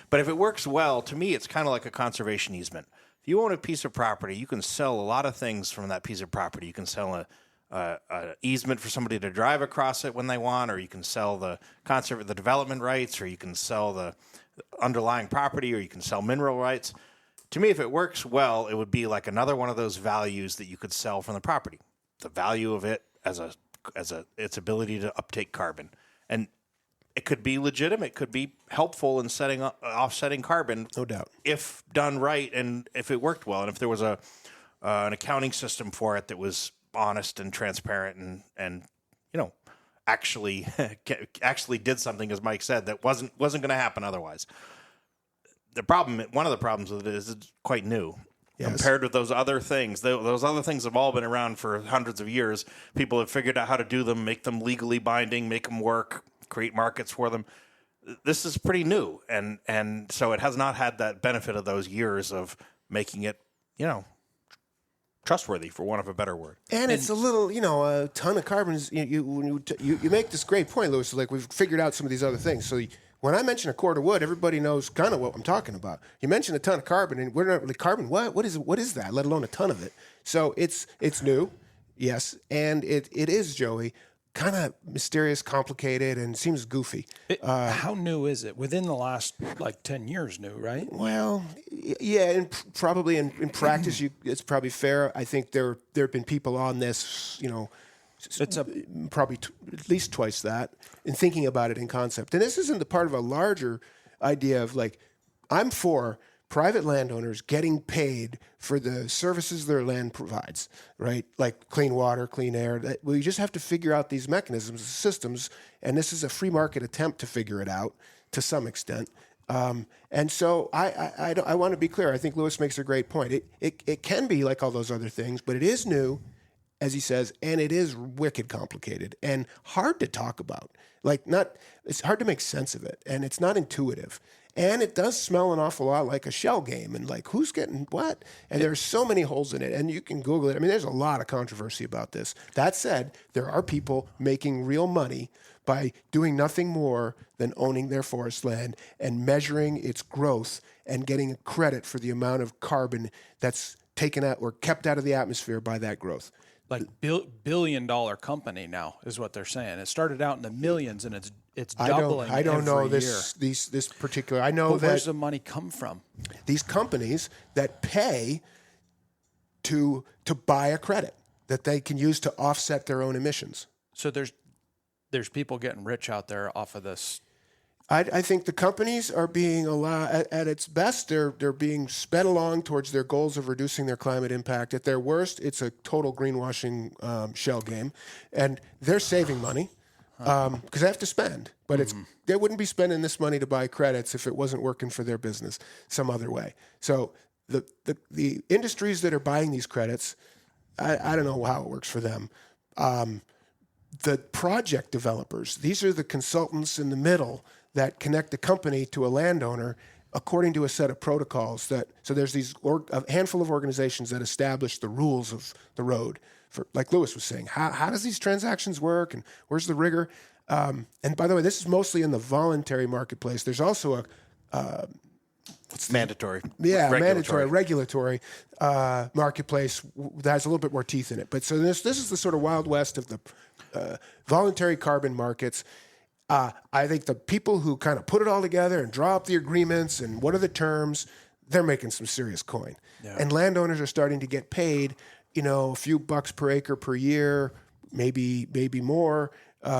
But if it works well, to me, it's kind of like a conservation easement. If you own a piece of property, you can sell a lot of things from that piece of property. You can sell an easement for somebody to drive across it when they want, or you can sell the development rights, or you can sell the underlying property, or you can sell mineral rights. To me, if it works well, it would be like another one of those values that you could sell from the property. the value of it as its ability to uptake carbon. And it could be legitimate, could be helpful in offsetting carbon. No doubt. If done right and if it worked well, and if there was an accounting system for it that was honest and transparent and actually did something, as Mike said, that wasn't going to happen otherwise. One of the problems with it is it's quite new. Yes. Compared with those other things. Those other things have all been around for hundreds of years. People have figured out how to do them, make them legally binding, make them work, create markets for them. This is pretty new, and so it has not had that benefit of those years of making it, trustworthy, for want of a better word. And it's a little, a ton of carbon. You make this great point, Lewis. Like, we've figured out some of these other things. So when I mention a cord of wood, everybody knows kind of what I'm talking about. You mention a ton of carbon, and we're not really carbon. What is that? Let alone a ton of it. So it's new, yes, and it is, Joey, kind of mysterious, complicated, and seems goofy. How new is it? Within the last 10 years, new, right? Well, yeah, and probably in practice, it's probably fair. I think there have been people on this, it's probably at least twice that, in thinking about it in concept. And this isn't the part of a larger idea of I'm for private landowners getting paid for the services their land provides, right? Like clean water, clean air. We just have to figure out these mechanisms, systems, and this is a free market attempt to figure it out to some extent. And so I want to be clear. I think Lewis makes a great point. It can be like all those other things, but it is new, as he says, and it is wicked complicated and hard to talk about. It's hard to make sense of it, and it's not intuitive. And it does smell an awful lot like a shell game, and who's getting what? And there's so many holes in it, and you can Google it. I mean, there's a lot of controversy about this. That said, there are people making real money by doing nothing more than owning their forest land and measuring its growth and getting a credit for the amount of carbon that's taken out or kept out of the atmosphere by that growth. Billion-dollar company now is what they're saying. It started out in the millions, and it's doubling. I don't know every this particular. I know where's the money come from? These companies that pay to buy a credit that they can use to offset their own emissions. So there's people getting rich out there off of this. I think the companies are being allowed, at its best, they're being sped along towards their goals of reducing their climate impact. At their worst, it's a total greenwashing shell game, and they're saving money because they have to spend. But they wouldn't be spending this money to buy credits if it wasn't working for their business some other way. So the industries that are buying these credits, I don't know how it works for them. The project developers, these are the consultants in the middle that connect the company to a landowner according to a set of protocols. So there's a handful of organizations that establish the rules of the road. For, like Lewis was saying, how does these transactions work, and where's the rigor? And by the way, this is mostly in the voluntary marketplace. There's also mandatory regulatory marketplace that has a little bit more teeth in it. But so this is the sort of Wild West of the voluntary carbon markets. I think the people who kind of put it all together and draw up the agreements and what are the terms, they're making some serious coin. Yeah. And landowners are starting to get paid, a few bucks per acre per year, maybe more,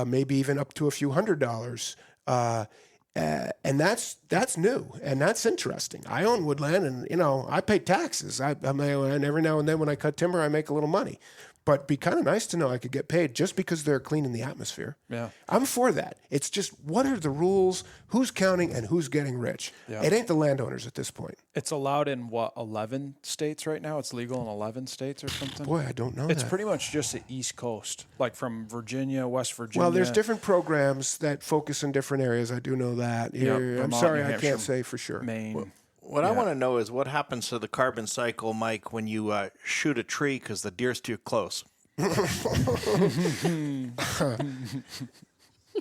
maybe even up to a few $100s. And that's new, and that's interesting. I own woodland, and I pay taxes. And every now and then when I cut timber, I make a little money. But it'd be kind of nice to know I could get paid just because they're cleaning the atmosphere. Yeah, I'm for that. It's just, what are the rules? Who's counting and who's getting rich? Yeah. It ain't the landowners at this point. It's allowed in 11 states right now? It's legal in 11 states or something? Boy, I don't know. It's pretty much just the East Coast, like from Virginia, West Virginia. Well, there's different programs that focus in different areas. I do know that. Yep, I'm sorry, I can't say for sure. Maine. What I want to know is what happens to the carbon cycle, Mike, when you shoot a tree because the deer's too close.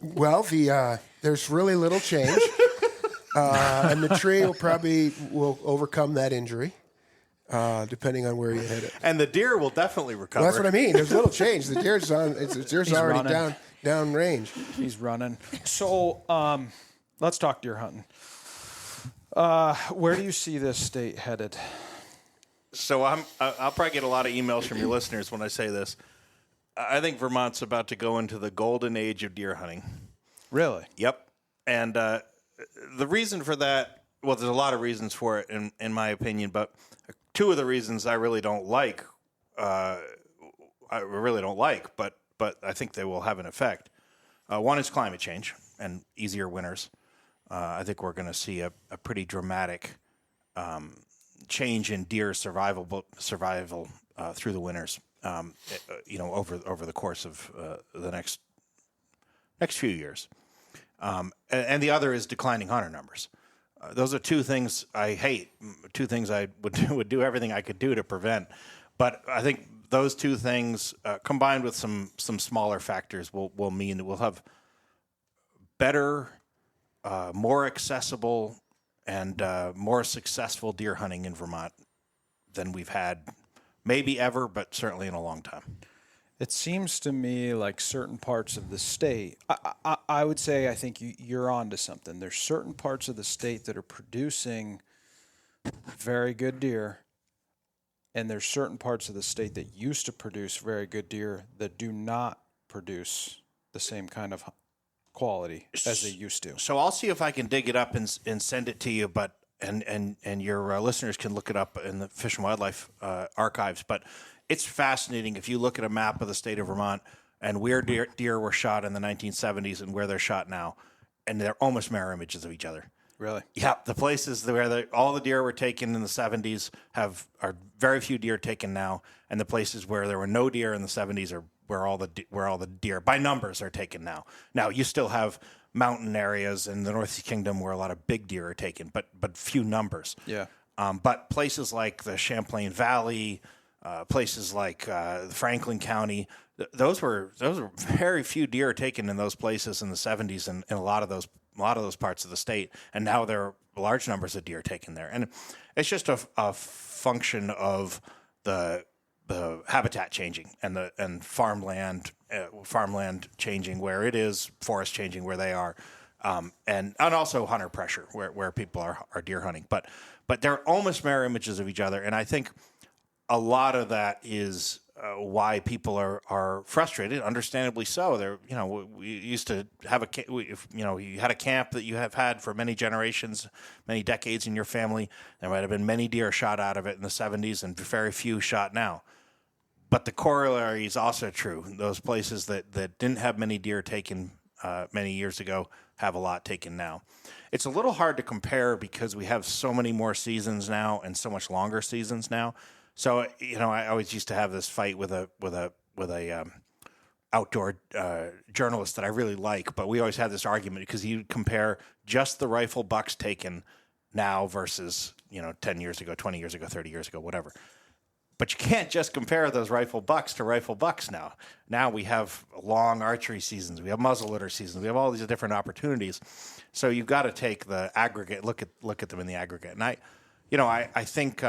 Well, there's really little change, and the tree will overcome that injury, depending on where you hit it. And the deer will definitely recover. Well, that's what I mean. There's little change. The deer's already down range. He's running. So let's talk deer hunting. Where do you see this state headed? So I'll probably get a lot of emails from your listeners when I say this. I think Vermont's about to go into the golden age of deer hunting. Really? Yep. And the reason for that, well, there's a lot of reasons for it, in my opinion, but two of the reasons I really don't like, but I think they will have an effect. One is climate change and easier winters. I think we're going to see a pretty dramatic change in deer survival through the winters. Over the course of the next few years. And the other is declining hunter numbers. Those are two things I hate, two things I would do everything I could do to prevent. But I think those two things, combined with some smaller factors, will mean that we'll have better, more accessible, and more successful deer hunting in Vermont than we've had maybe ever, but certainly in a long time. It seems to me like certain parts of the state, I would say I think you're on to something. There's certain parts of the state that are producing very good deer, and there's certain parts of the state that used to produce very good deer that do not produce the same kind of quality as they used to. So I'll see if I can dig it up and send it to you, but and your listeners can look it up in the Fish and Wildlife archives. But it's fascinating if you look at a map of the state of Vermont and where deer were shot in the 1970s and where they're shot now, and they're almost mirror images of each other. Really? Yeah, the places where all the deer were taken in the 70s are very few deer taken now, and the places where there were no deer in the 70s are where all the deer by numbers are taken now. Now you still have mountain areas in the Northeast Kingdom where a lot of big deer are taken, but few numbers. Yeah. But places like the Champlain Valley, places like Franklin County, those were very few deer taken in those places in the 70s and in a lot of those parts of the state, and now there are large numbers of deer taken there, and it's just a function of the habitat changing and farmland changing where it is, forest changing where they are, and also hunter pressure where people are deer hunting, but they're almost mirror images of each other, and I think a lot of that is why people are frustrated, understandably so. We used to have you had a camp that you have had for many generations, many decades in your family. There might have been many deer shot out of it in the 70s and very few shot now. But the corollary is also true. Those places that didn't have many deer taken many years ago have a lot taken now. It's a little hard to compare because we have so many more seasons now and so much longer seasons now. So I always used to have this fight with a outdoor journalist that I really like, but we always had this argument because you compare just the rifle bucks taken now versus 10 years ago, 20 years ago, 30 years ago, whatever. But you can't just compare those rifle bucks to rifle bucks now. Now we have long archery seasons, we have muzzleloader seasons, we have all these different opportunities. So you've got to take the aggregate, look at them in the aggregate. And I think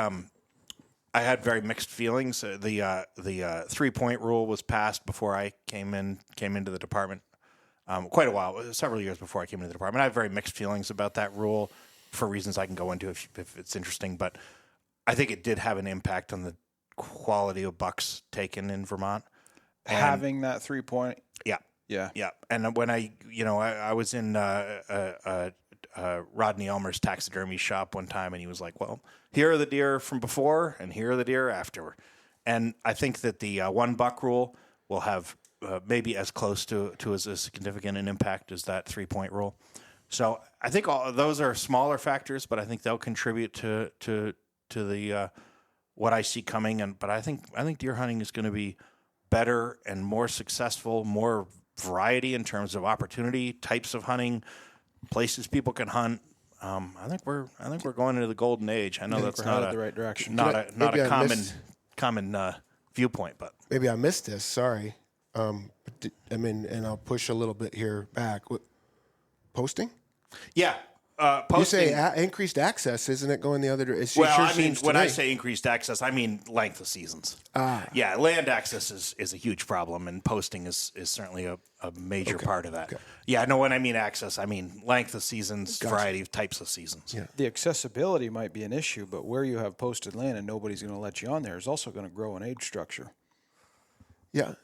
I had very mixed feelings. The 3-point rule was passed before I came into the department. Quite a while, several years before I came into the department. I have very mixed feelings about that rule for reasons I can go into if it's interesting. But I think it did have an impact on the quality of bucks taken in Vermont. Having that 3-point. Yeah. And when I was in Rodney Elmer's taxidermy shop one time, and he was like, "Well, here are the deer from before, and here are the deer after." And I think that the 1 buck rule will have maybe as close to as significant an impact as that 3-point rule. So I think all those are smaller factors, but I think they'll contribute to the what I see coming. But I think deer hunting is going to be better and more successful, more variety in terms of opportunity, types of hunting, places people can hunt. I think we're going into the golden age. I know that's not the right direction. Not a common viewpoint, but Maybe I missed this. Sorry. And I'll push a little bit here back. Posting? yeah. You Posting. say increased access, isn't it going the other direction? Well, I mean, when I say increased access, I mean length of seasons. Yeah, land access is a huge problem, and posting is certainly a major part of that. Okay. Yeah, no, when I mean access, I mean length of seasons, variety of types of seasons. Yeah. The accessibility might be an issue, but where you have posted land and nobody's going to let you on there is also going to grow an age structure. Yeah.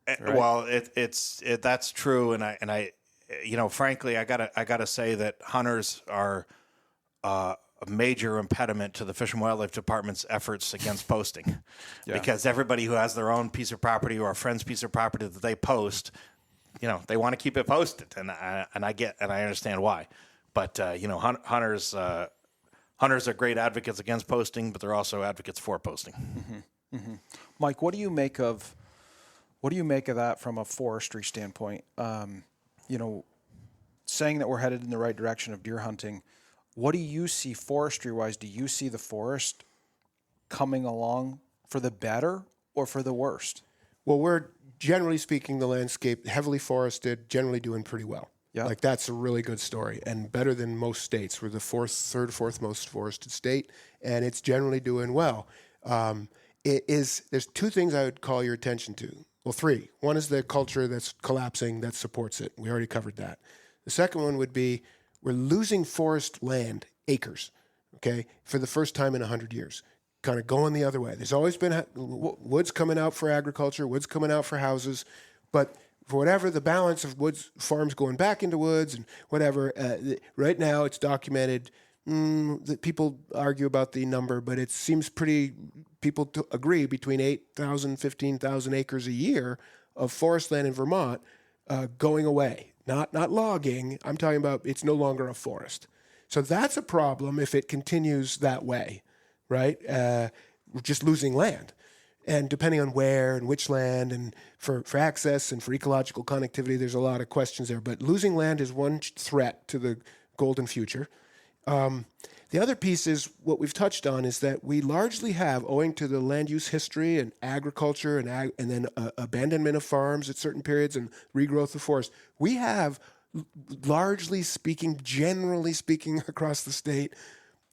Right? Well, that's true, and I, frankly, I gotta say that hunters are a major impediment to the Fish and Wildlife Department's efforts against posting, because everybody who has their own piece of property or a friend's piece of property that they post, they want to keep it posted, and I understand why, but hunters are great advocates against posting, but they're also advocates for posting. Mm-hmm. Mm-hmm. Mike, what do you make of that from a forestry standpoint? Saying that we're headed in the right direction of deer hunting, what do you see forestry-wise? Do you see the forest coming along for the better or for the worst? Well, we're generally speaking, the landscape heavily forested, generally doing pretty well. Yeah. Like that's a really good story and better than most states. We're the third, fourth most forested state, and it's generally doing well. There's two things I would call your attention to. Well, three. One is the culture that's collapsing that supports it. We already covered that. The second one would be we're losing forest land, acres, okay, for the first time in 100 years. Kind of going the other way. There's always been woods coming out for agriculture, woods coming out for houses, but for whatever the balance of woods farms going back into woods and whatever, right now it's documented that people argue about the number, but it seems people to agree between 8,000, 15,000 acres a year of forest land in Vermont going away. Not logging. I'm talking about it's no longer a forest. So that's a problem if it continues that way, right? We're just losing land. And depending on where and which land and for access and for ecological connectivity, there's a lot of questions there. But losing land is one threat to the golden future. The other piece is what we've touched on is that we largely have, owing to the land use history and agriculture and then abandonment of farms at certain periods and regrowth of forest, we have largely speaking, generally speaking across the state,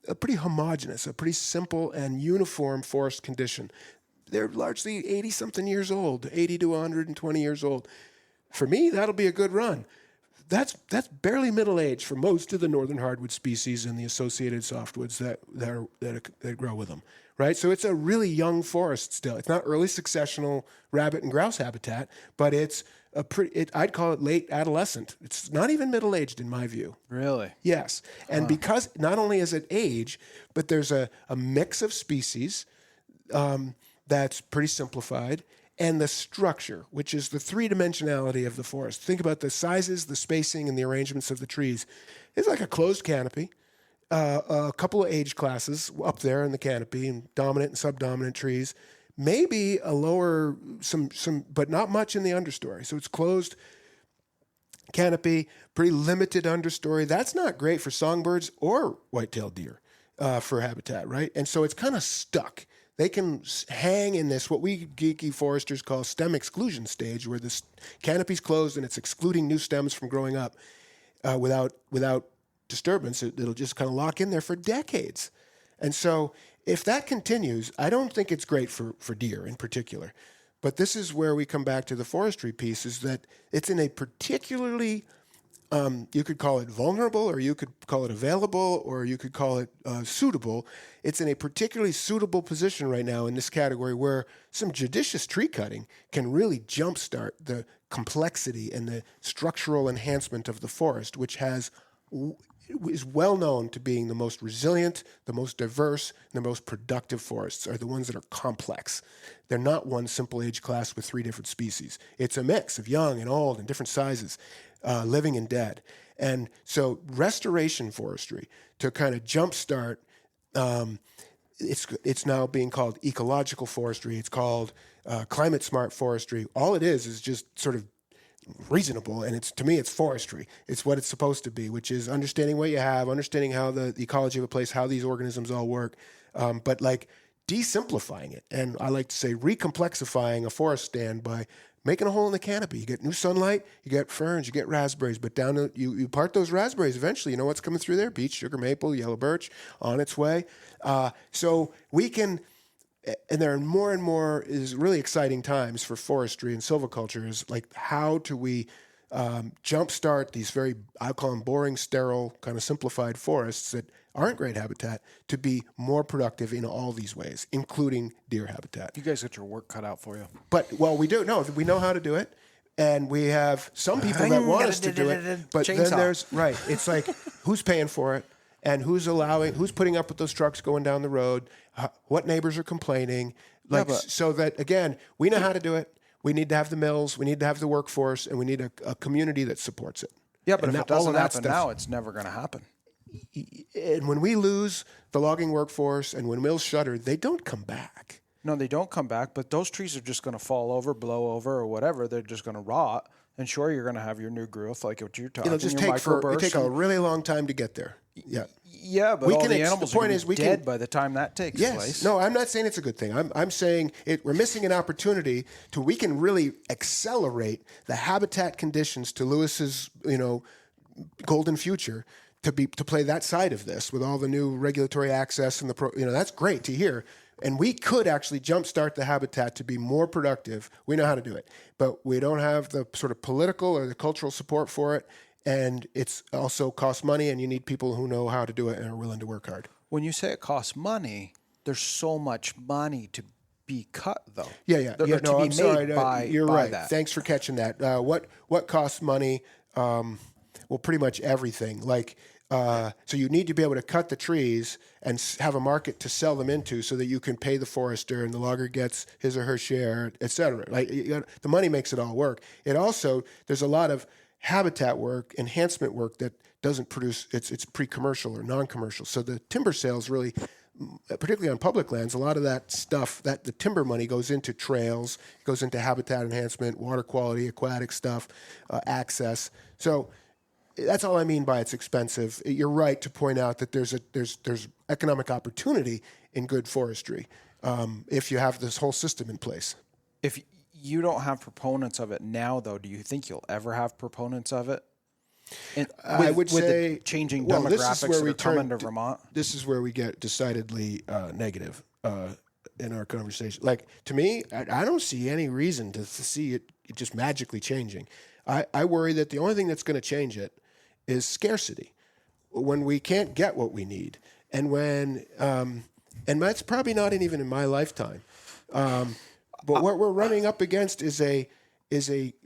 a pretty homogeneous, a pretty simple and uniform forest condition. They're largely 80-something years old, 80 to 120 years old. For me, that'll be a good run. That's barely middle age for most of the northern hardwood species and the associated softwoods that grow with them, right? So it's a really young forest still. It's not early successional rabbit and grouse habitat, but it's I'd call it late adolescent. It's not even middle aged in my view. Really? Yes, and because not only is it age, but there's a mix of species that's pretty simplified. And the structure, which is the three-dimensionality of the forest. Think about the sizes, the spacing, and the arrangements of the trees. It's like a closed canopy, a couple of age classes up there in the canopy, and dominant and subdominant trees. Maybe a lower, some, but not much in the understory. So it's closed canopy, pretty limited understory. That's not great for songbirds or white-tailed deer for habitat, right? And so it's kind of stuck. They can hang in this, what we geeky foresters call stem exclusion stage, where the canopy's closed and it's excluding new stems from growing up without disturbance. It'll just kind of lock in there for decades. And so if that continues, I don't think it's great for deer in particular. But this is where we come back to the forestry piece, is that it's in a particularly, you could call it vulnerable, or you could call it available, or you could call it suitable. It's in a particularly suitable position right now in this category where some judicious tree cutting can really jumpstart the complexity and the structural enhancement of the forest, which is well known to being the most resilient, the most diverse, and the most productive forests are the ones that are complex. They're not one simple age class with three different species. It's a mix of young and old and different sizes. Living and dead. And so restoration forestry to kind of jumpstart, it's now being called ecological forestry. It's called climate smart forestry. All it is just sort of reasonable, and to me it's forestry. It's what it's supposed to be, which is understanding what you have, understanding how the ecology of a place, how these organisms all work, but like desimplifying it. And I like to say recomplexifying a forest stand by making a hole in the canopy. You get new sunlight, you get ferns, you get raspberries, but you part those raspberries eventually. You know what's coming through there? Beech, sugar maple, yellow birch on its way. So we can, and there are more and more is really exciting times for forestry and silviculture, is like how do we jumpstart these very, I call them boring, sterile, kind of simplified forests that aren't great habitat to be more productive in all these ways, including deer habitat. You guys got your work cut out for you. But, well, we know how to do it. And we have some people that want us to do it, but then there's, right, it's like, who's paying for it? And who's putting up with those trucks going down the road? What neighbors are complaining? So that, again, we know how to do it. We need to have the mills, we need to have the workforce, and we need a community that supports it. Yeah, but if it doesn't happen now, it's never going to happen. And when we lose the logging workforce and when mills shutter, they don't come back. No, they don't come back, but those trees are just going to fall over, blow over, or whatever. They're just going to rot. And sure, you're going to have your new growth, like what you're talking. It'll just take a really long time to get there. Yeah. Yeah, but all the animals are dead by the time that takes yes. place. No, I'm not saying it's a good thing. I'm saying we're missing an opportunity we can really accelerate the habitat conditions to Lewis's, golden future to play that side of this with all the new regulatory access and that's great to hear. And we could actually jumpstart the habitat to be more productive. We know how to do it, but we don't have the sort of political or the cultural support for it. And it's also costs money, and you need people who know how to do it and are willing to work hard. When you say it costs money, there's so much money to be cut, though. Yeah. I'm sorry. You're right. That. Thanks for catching that. What costs money? Well, pretty much everything. So you need to be able to cut the trees and have a market to sell them into, so that you can pay the forester and the logger gets his or her share, et cetera. The money makes it all work. It also, there's a lot of habitat work, enhancement work that doesn't produce, it's pre-commercial or non-commercial. So the timber sales really, particularly on public lands, a lot of that stuff, that the timber money goes into trails, goes into habitat enhancement, water quality, aquatic stuff, access. So that's all I mean by it's expensive. You're right to point out that there's economic opportunity in good forestry if you have this whole system in place. If you don't have proponents of it now, though, do you think you'll ever have proponents of it? I would say the changing demographics that are coming to Vermont. This is where we get decidedly negative in our conversation. To me, I don't see any reason to see it just magically changing. I worry that the only thing that's going to change it is scarcity. When we can't get what we need, and when and that's probably not even in my lifetime. But what we're running up against is a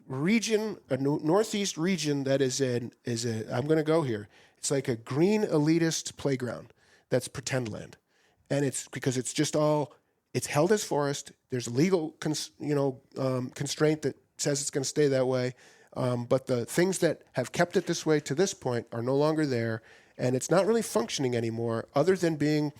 region, a northeast region that is I'm going to go here. It's like a green elitist playground that's pretend land, and it's because it's just it's held as forest. There's a legal constraint that says it's going to stay that way, but the things that have kept it this way to this point are no longer there. And it's not really functioning anymore, other than being,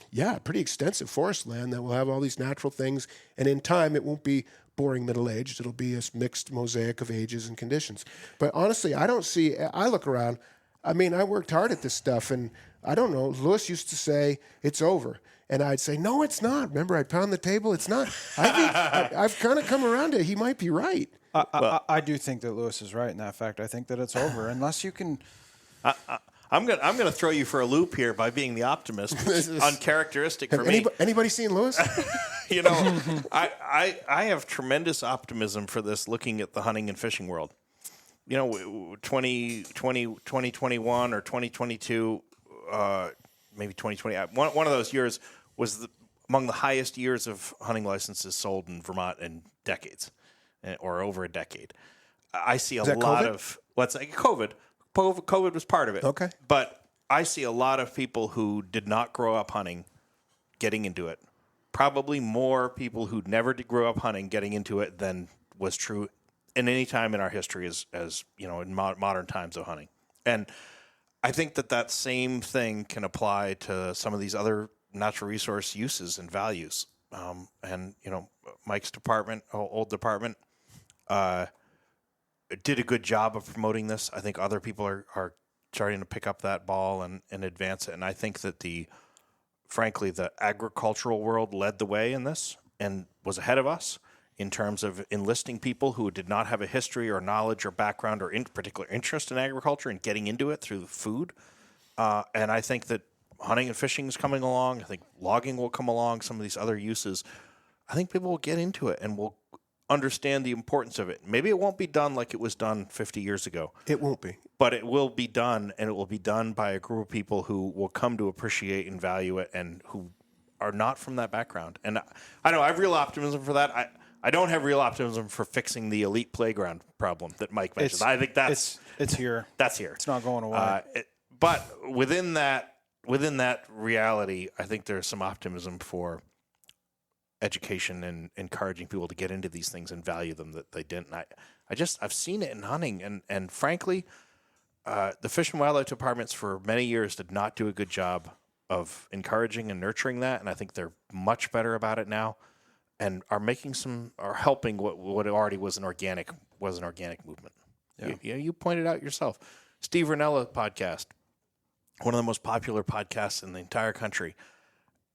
pretty extensive forest land that will have all these natural things. And in time, it won't be boring middle-aged. It'll be a mixed mosaic of ages and conditions. But honestly, I look around. I mean, I worked hard at this stuff, and I don't know. Lewis used to say, it's over. And I'd say, no, it's not. Remember, I'd pound the table. It's not. I think I've kind of come around to it. He might be right. I do think that Lewis is right in that fact. I think that it's over, unless you can... I'm gonna throw you for a loop here by being the optimist. Uncharacteristic for me. Anybody seen Lewis? I have tremendous optimism for this. Looking at the hunting and fishing world, 2021 or 2022, maybe 2020. One of those years was among the highest years of hunting licenses sold in Vermont in decades, or over a decade. I see a lot of, let's say, COVID. COVID was part of it. Okay. But I see a lot of people who did not grow up hunting getting into it. Probably more people who never did grow up hunting getting into it than was true in any time in our history as in modern times of hunting. And I think that same thing can apply to some of these other natural resource uses and values. Mike's department, old department, did a good job of promoting this. I think other people are starting to pick up that ball and advance it. And I think that frankly, the agricultural world led the way in this and was ahead of us in terms of enlisting people who did not have a history or knowledge or background or particular interest in agriculture and getting into it through food. And I think that hunting and fishing is coming along. I think logging will come along, some of these other uses. I think people will get into it and will understand the importance of it. Maybe it won't be done like it was done 50 years ago. It won't be. But it will be done, and it will be done by a group of people who will come to appreciate and value it and who are not from that background. And I know I have real optimism for that. I don't have real optimism for fixing the elite playground problem that Mike mentioned. I think that's it's here. That's here. It's not going away. But within that reality, I think there's some optimism for education and encouraging people to get into these things and value them that they didn't. I've seen it in hunting, and frankly, the Fish and Wildlife Departments for many years did not do a good job of encouraging and nurturing that, and I think they're much better about it now, and are helping what already was an organic movement. Yeah. You pointed out yourself, Steve Rinella podcast, one of the most popular podcasts in the entire country,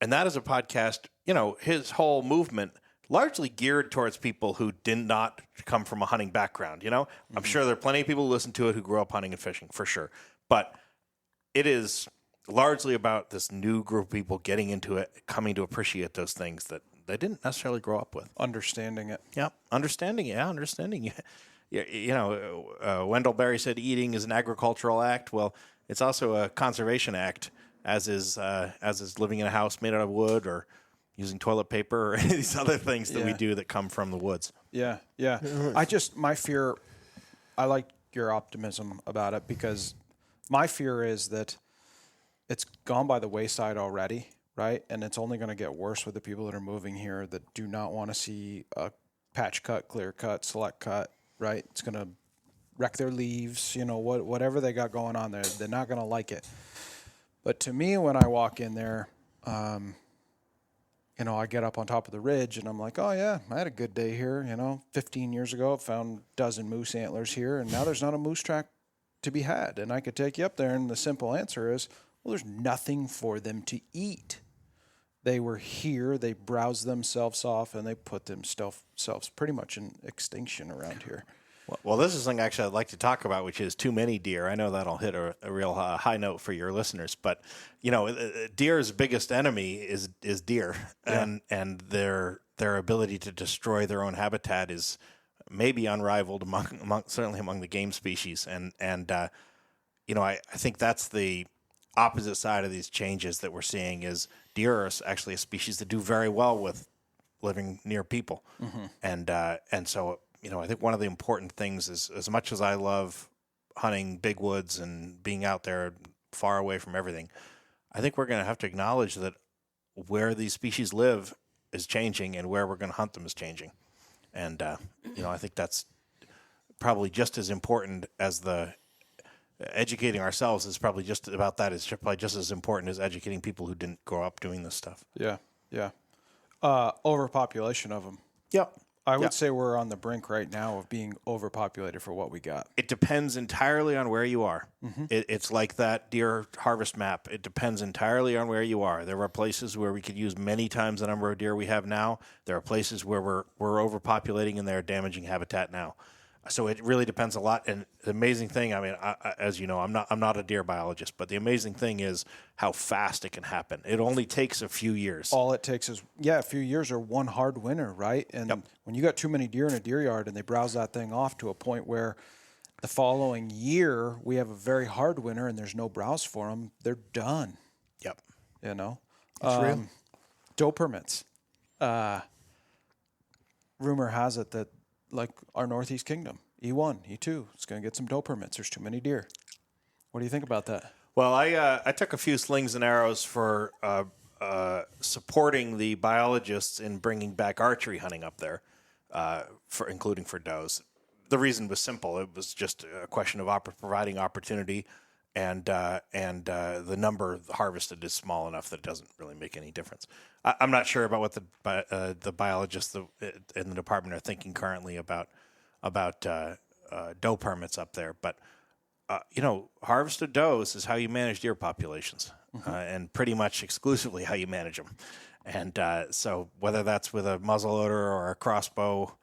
and that is a podcast. His whole movement largely geared towards people who did not come from a hunting background. I'm sure there are plenty of people who listen to it who grew up hunting and fishing, for sure. But it is largely about this new group of people getting into it, coming to appreciate those things that they didn't necessarily grow up with. Understanding it. Yeah, understanding it. Wendell Berry said eating is an agricultural act. Well, it's also a conservation act, as is living in a house made out of wood or using toilet paper or any of these other things that we do that come from the woods. Yeah. My fear, I like your optimism about it, because my fear is that it's gone by the wayside already, right? And it's only going to get worse with the people that are moving here that do not want to see a patch cut, clear cut, select cut, right? It's going to wreck their leaves, whatever they got going on there. They're not going to like it. But to me, when I walk in there, I get up on top of the ridge and I'm like, oh yeah, I had a good day here. 15 years ago, I found a dozen moose antlers here, and now there's not a moose track to be had. And I could take you up there, and the simple answer is, well, there's nothing for them to eat. They were here, they browsed themselves off, and they put themselves pretty much in extinction around here. Well, this is something actually I'd like to talk about, which is too many deer. I know that'll hit a real high note for your listeners, but deer's biggest enemy is deer, and their ability to destroy their own habitat is maybe unrivaled certainly among the game species, and I think that's the opposite side of these changes that we're seeing. Is deer are actually a species that do very well with living near people, and so. I think one of the important things is, as much as I love hunting big woods and being out there far away from everything, I think we're going to have to acknowledge that where these species live is changing, and where we're going to hunt them is changing. And, I think that's probably just as important as the educating ourselves is probably just about that. It's probably just as important as educating people who didn't grow up doing this stuff. Yeah. Overpopulation of them. Yep. I would say we're on the brink right now of being overpopulated for what we got. It depends entirely on where you are. It's like that deer harvest map. It depends entirely on where you are. There are places where we could use many times the number of deer we have now. There are places where we're overpopulating and they're damaging habitat now. So it really depends a lot. And the amazing thing, as you know, I'm not a deer biologist, but the amazing thing is how fast it can happen. It only takes a few years. All it takes is, a few years or one hard winter, right? And when you got too many deer in a deer yard and they browse that thing off to a point where the following year we have a very hard winter and there's no browse for them, they're done. Yep. It's real. Doe permits. Rumor has it that, like our Northeast Kingdom, E1, E2, it's going to get some doe permits. There's too many deer. What do you think about that? Well, I took a few slings and arrows for supporting the biologists in bringing back archery hunting up there, including for does. The reason was simple. It was just a question of providing opportunity, and the number harvested is small enough that it doesn't really make any difference. I'm not sure about what the biologists in the department are thinking currently about doe permits up there, but harvested does is how you manage deer populations, and pretty much exclusively how you manage them. And so whether that's with a muzzleloader or a crossbow,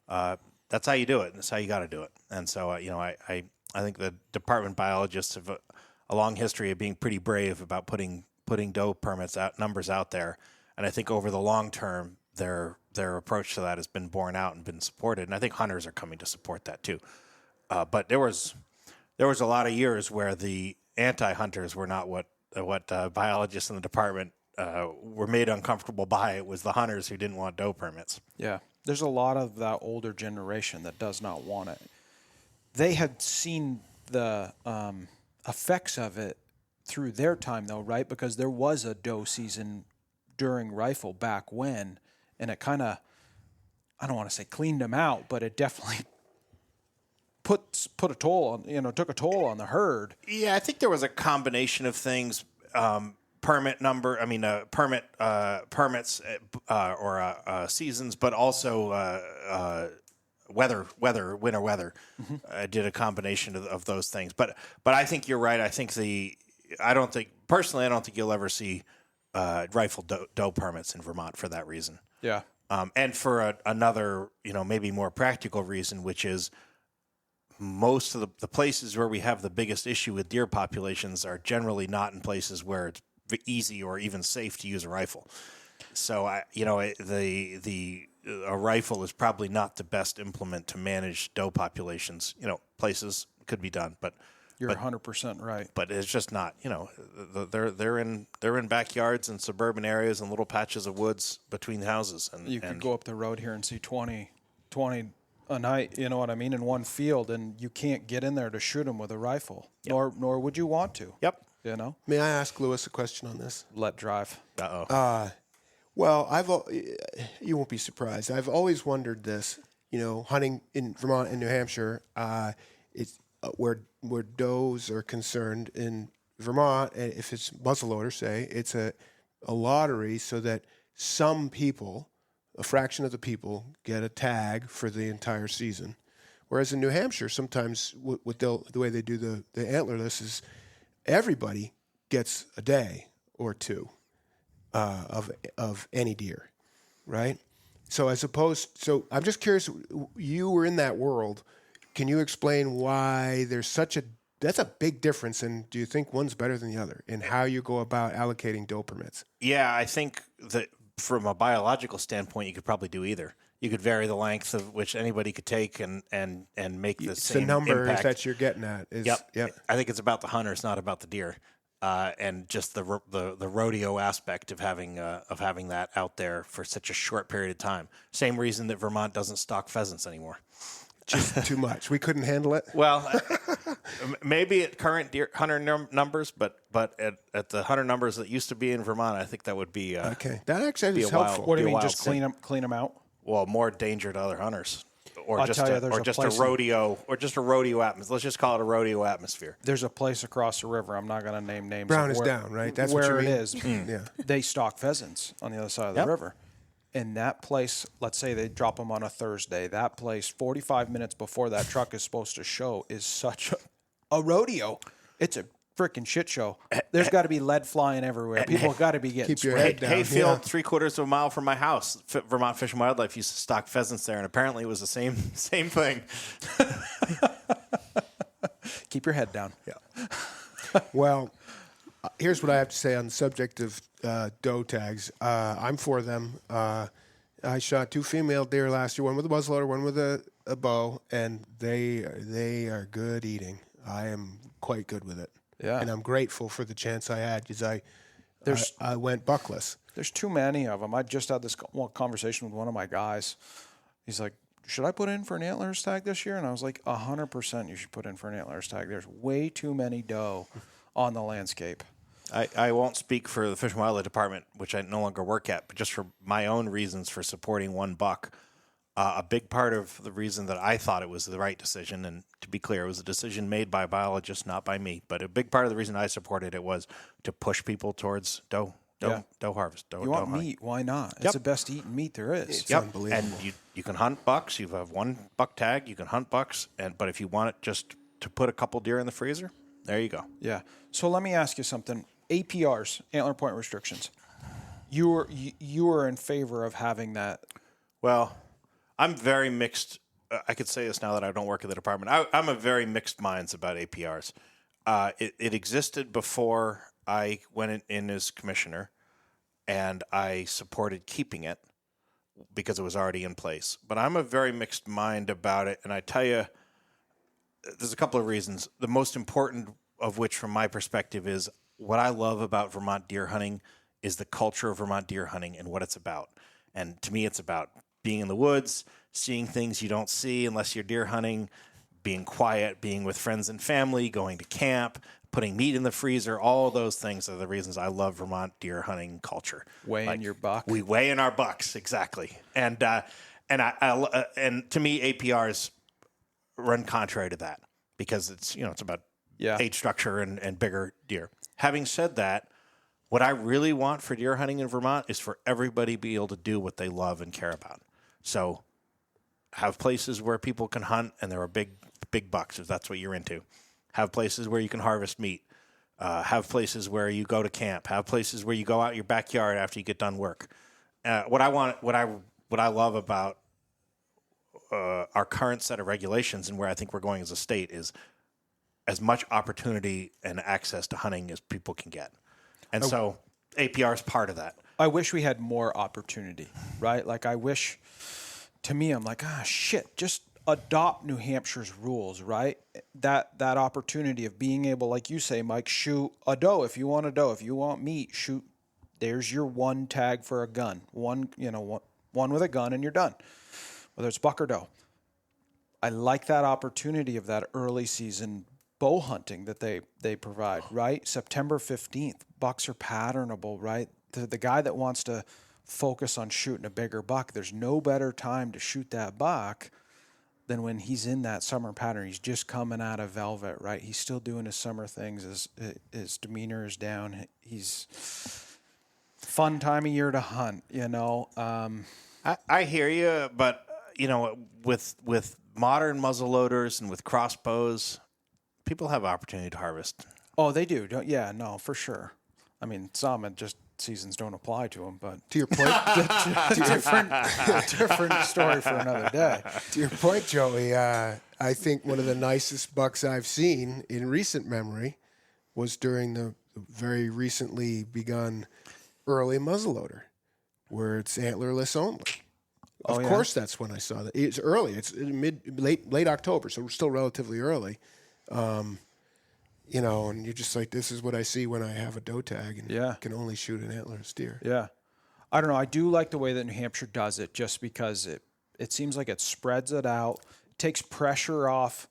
that's how you do it, and that's how you got to do it. And so I think the department biologists have a long history of being pretty brave about putting doe permits numbers out there. And I think over the long term, their approach to that has been borne out and been supported, and I think hunters are coming to support that too. But there was a lot of years where the anti-hunters were not what biologists in the department were made uncomfortable by. It was the hunters who didn't want doe permits. Yeah, there's a lot of that older generation that does not want it. They had seen the effects of it through their time, though, right? Because there was a doe season during rifle back when, and it kind of, I don't want to say cleaned them out, but it definitely put a toll on, took a toll on the herd. Yeah, I think there was a combination of things. Permits, or seasons, but also winter weather. I did a combination of those things. But I think you're right. I think I don't think you'll ever see rifle doe permits in Vermont for that reason. Yeah. And for another, maybe more practical reason, which is most of the places where we have the biggest issue with deer populations are generally not in places where it's easy or even safe to use a rifle. So a rifle is probably not the best implement to manage doe populations. Places could be done, but you're 100% right. But it's just not. They're in backyards and suburban areas and little patches of woods between houses. And you could go up the road here and see 20 a night. You know what I mean? In one field, and you can't get in there to shoot them with a rifle, nor would you want to. Yep. May I ask Lewis a question on this? Let drive. Well, you won't be surprised. I've always wondered this. Hunting in Vermont and New Hampshire, it's where does are concerned in Vermont. If it's muzzleloader, say it's a lottery, so that some people, a fraction of the people, get a tag for the entire season. Whereas in New Hampshire, sometimes the way they do the antlerless is everybody gets a day or two of any deer, right? So I'm just curious, you were in that world. Can you explain why there's that's a big difference, and do you think one's better than the other in how you go about allocating doe permits? Yeah, I think that from a biological standpoint, you could probably do either. You could vary the length of which anybody could take and make the same the numbers impact. that you're getting at. Yep. I think it's about the hunters, not about the deer, and just the rodeo aspect of having that out there for such a short period of time. Same reason that Vermont doesn't stock pheasants anymore. Just too much. We couldn't handle it. Well, maybe at current hunter numbers, but at the hunter numbers that used to be in Vermont, I think that would be okay. That actually is helpful. What do you mean? Just clean them out? Well, more danger to other hunters, or just a rodeo atmosphere. Let's just call it a rodeo atmosphere. There's a place across the river. I'm not going to name names. Brown is down, right? That's where what you mean? it is. Yeah. They stock pheasants on the other side of the river. And that place, let's say they drop them on a Thursday. That place, 45 minutes before that truck is supposed to show, is such a rodeo. It's a freaking shit show. There's got to be lead flying everywhere. People got to be getting keep your head down. Hayfield, 3/4 of a mile from my house. Vermont Fish and Wildlife used to stock pheasants there, and apparently it was the same thing. Keep your head down. Yeah. Well, here's what I have to say on the subject of doe tags. I'm for them. I shot 2 female deer last year, one with a muzzleloader, one with a bow, and they are good eating. I am quite good with it. Yeah. And I'm grateful for the chance I had because I went buckless. There's too many of them. I just had this conversation with one of my guys. He's like, should I put in for an antlers tag this year? And I was like, 100% you should put in for an antlers tag. There's way too many doe on the landscape. I won't speak for the Fish and Wildlife Department, which I no longer work at, but just for my own reasons for supporting one buck. A big part of the reason that I thought it was the right decision, and to be clear, it was a decision made by biologists, not by me, but a big part of the reason I supported it was to push people towards doe harvest. You want meat? Why not? It's the best eating meat there is. It's unbelievable. And you can hunt bucks. You have 1 buck tag. You can hunt bucks, but if you want it just to put a couple deer in the freezer, there you go. Yeah. So let me ask you something. APRs, antler point restrictions. You were in favor of having that. Well, I'm very mixed. I could say this now that I don't work at the department. I'm a very mixed minds about APRs. It existed before I went in as commissioner, and I supported keeping it because it was already in place. But I'm a very mixed mind about it, and I tell you, there's a couple of reasons. The most important of which, from my perspective, is what I love about Vermont deer hunting is the culture of Vermont deer hunting and what it's about. And to me, it's about being in the woods, seeing things you don't see unless you're deer hunting, being quiet, being with friends and family, going to camp, putting meat in the freezer. All those things are the reasons I love Vermont deer hunting culture. Weighing your buck. We weigh in our bucks, exactly. And to me, APRs run contrary to that because it's about age structure and bigger deer. Having said that, what I really want for deer hunting in Vermont is for everybody to be able to do what they love and care about. So have places where people can hunt and there are big bucks if that's what you're into. Have places where you can harvest meat. Have places where you go to camp. Have places where you go out your backyard after you get done work. What I love about our current set of regulations and where I think we're going as a state is as much opportunity and access to hunting as people can get. And so APR is part of that. I wish we had more opportunity, right? Like I'm like, shit, just adopt New Hampshire's rules, right? That opportunity of being able, like you say, Mike, shoot a doe if you want a doe. If you want meat, shoot. There's your one tag for a gun. One with a gun and you're done. Whether it's buck or doe. I like that opportunity of that early season bow hunting that they provide, right? September 15th, bucks are patternable, right? The guy that wants to focus on shooting a bigger buck, there's no better time to shoot that buck than when he's in that summer pattern. He's just coming out of velvet, right? He's still doing his summer things. His demeanor is down. He's fun time of year to hunt, I hear you, but with modern muzzleloaders and with crossbows, people have opportunity to harvest. Oh, they do. For sure. I mean, some seasons don't apply to them, but To your point, different story for another day. to your point, Joey, I think one of the nicest bucks I've seen in recent memory was during the very recently begun early muzzleloader, where it's antlerless only. Of course, that's when I saw that. It's early. It's late October, so we're still relatively early. And you're just like, this is what I see when I have a doe tag and can only shoot an antlerless deer. Yeah. I don't know. I do like the way that New Hampshire does it just because it seems like it spreads it out, takes pressure off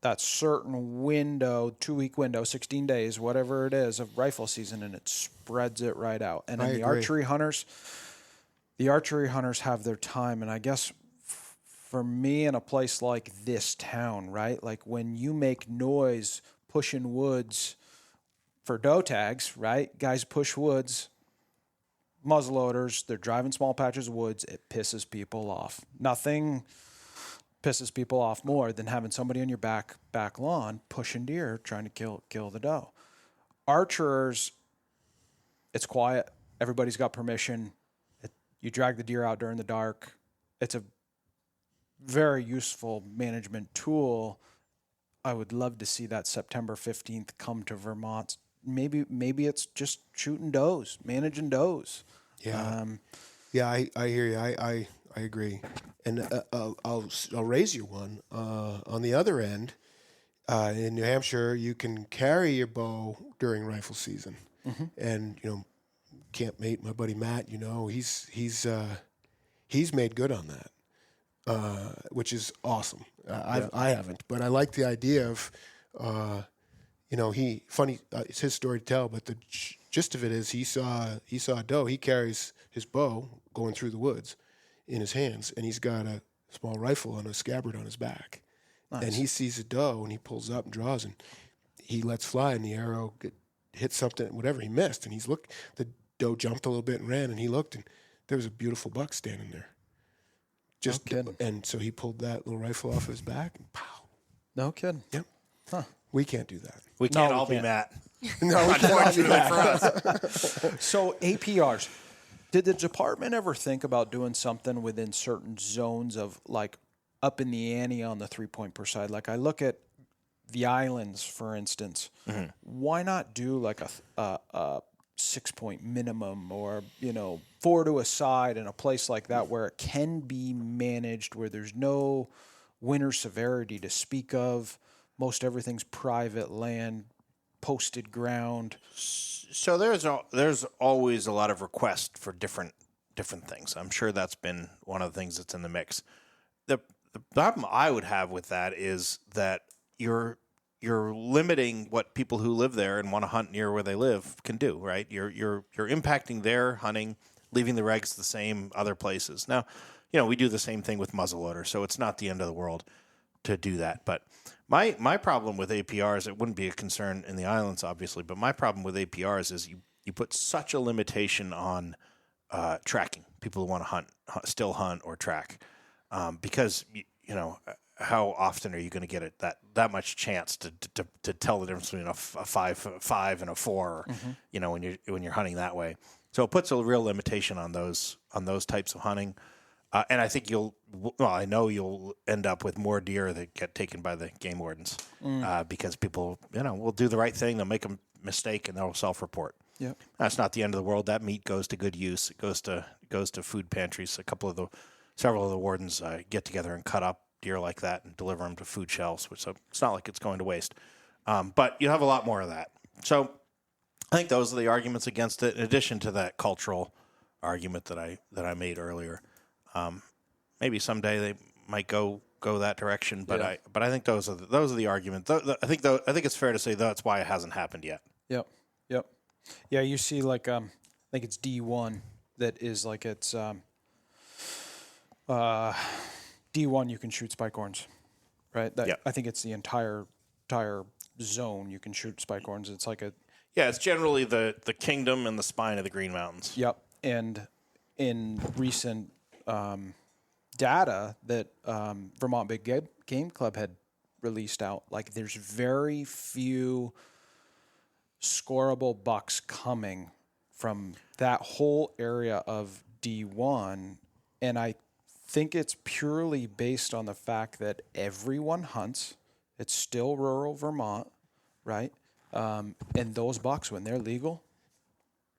that certain window, 2-week window, 16 days, whatever it is of rifle season, and it spreads it right out. And then the archery hunters have their time. And I guess for me in a place like this town, right? Like when you make noise pushing woods for doe tags, right? Guys push woods, muzzleloaders, they're driving small patches of woods. It pisses people off. Nothing pisses people off more than having somebody on your back lawn pushing deer, trying to kill the doe. Archers, it's quiet. Everybody's got permission. You drag the deer out during the dark. It's a very useful management tool. I would love to see that September 15th come to Vermont. Maybe it's just shooting does, managing does. Yeah. I hear you. I agree. And I'll raise you one. On the other end, in New Hampshire, you can carry your bow during rifle season. Mm-hmm. And, campmate, my buddy Matt, he's made good on that, which is awesome. I haven't, but I like the idea of, it's his story to tell, but the gist of it is he saw a doe. He carries his bow going through the woods in his hands, and he's got a small rifle on a scabbard on his back. Nice. And he sees a doe, and he pulls up and draws, and he lets fly, and the arrow hits something, whatever he missed, and the doe jumped a little bit and ran, and he looked, and there was a beautiful buck standing there. Just kidding. And so he pulled that little rifle off his back, and pow. No kidding. Yep. Huh. We can't do that. We can't all be Matt. No, we can't all be Matt. For us. So APRs, did the department ever think about doing something within certain zones of like up in the ante on the 3-point per side? Like I look at the islands, for instance. Mm-hmm. Why not do like a 6-point minimum, or 4 to a side in a place like that where it can be managed, where there's no winter severity to speak of. Most everything's private land, posted ground. So there's always a lot of requests for different things. I'm sure that's been one of the things that's in the mix. The problem I would have with that is that you're limiting what people who live there and want to hunt near where they live can do, right? You're impacting their hunting, leaving the regs the same other places. Now, we do the same thing with muzzleloader, so it's not the end of the world to do that. But my problem with APRs, it wouldn't be a concern in the islands, obviously, but my problem with APRs is you put such a limitation on tracking. People who want to still hunt or track, because how often are you going to get that much chance to tell the difference between a five and a 4, when you're hunting that way? So it puts a real limitation on those types of hunting, and I think I know you'll end up with more deer that get taken by the game wardens because people will do the right thing. They'll make a mistake and they'll self-report. Yep. That's not the end of the world. That meat goes to good use. It goes to food pantries. Several of the wardens get together and cut up deer like that and deliver them to food shelves, which it's not like it's going to waste. But you have a lot more of that. So I think those are the arguments against it, in addition to that cultural argument that I made earlier. Maybe someday they might go that direction, but I think those are the arguments. I think it's fair to say that's why it hasn't happened yet. Yep. Yeah, you see, like I think it's D1 that is like it's D1. You can shoot spike horns, right? I think it's the entire zone you can shoot spike horns. It's like it's generally the kingdom and the spine of the Green Mountains. Yep, and in recent data that Vermont Big Game Club had released out, like there's very few scoreable bucks coming from that whole area of D1, and I think it's purely based on the fact that everyone hunts. It's still rural Vermont, right? And those bucks, when they're legal,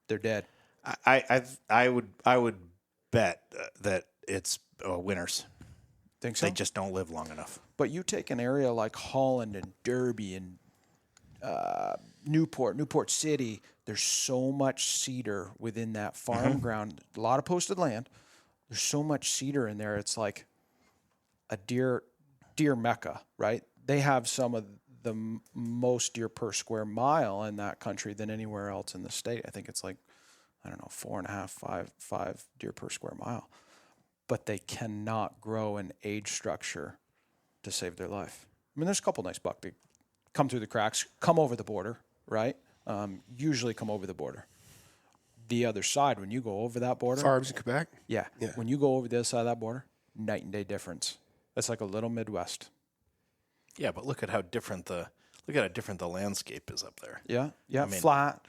they're dead. I would bet that it's winners. Think so? They just don't live long enough. But you take an area like Holland and Derby and Newport City, there's so much cedar within that farm ground, a lot of posted land. There's so much cedar in there. It's like a deer mecca, right? They have some of the most deer per square mile in that country than anywhere else in the state. I think it's like, 4.5, 5 deer per square mile. But they cannot grow an age structure to save their life. I mean, there's a couple nice buck that come through the cracks, come over the border, right? Usually come over the border. The other side, when you go over that border. Farms in Quebec? Yeah. When you go over the other side of that border, night and day difference. That's like a little Midwest. Yeah, but look at how different the landscape is up there. Yeah. I mean,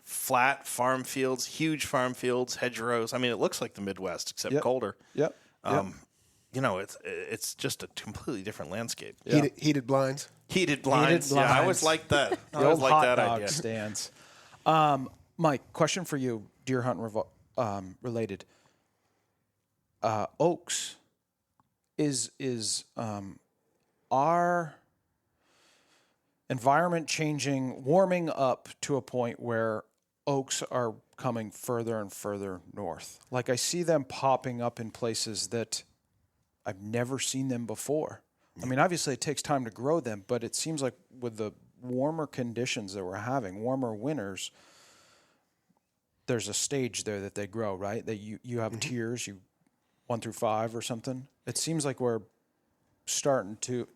flat farm fields, huge farm fields, hedgerows. I mean, it looks like the Midwest except colder. Yep. It's just a completely different landscape. Yeah. Heated blinds. Heated blinds. Yeah, I always liked that. The old hot dog stands. Mike, question for you, deer hunt related. Oaks is our environment changing, warming up to a point where oaks are coming further and further north. Like I see them popping up in places that I've never seen them before. I mean, obviously it takes time to grow them, but it seems like with the warmer conditions that we're having, warmer winters, there's a stage there that they grow, right? That you have tiers, 1 through 5 or something. It seems like we're starting to...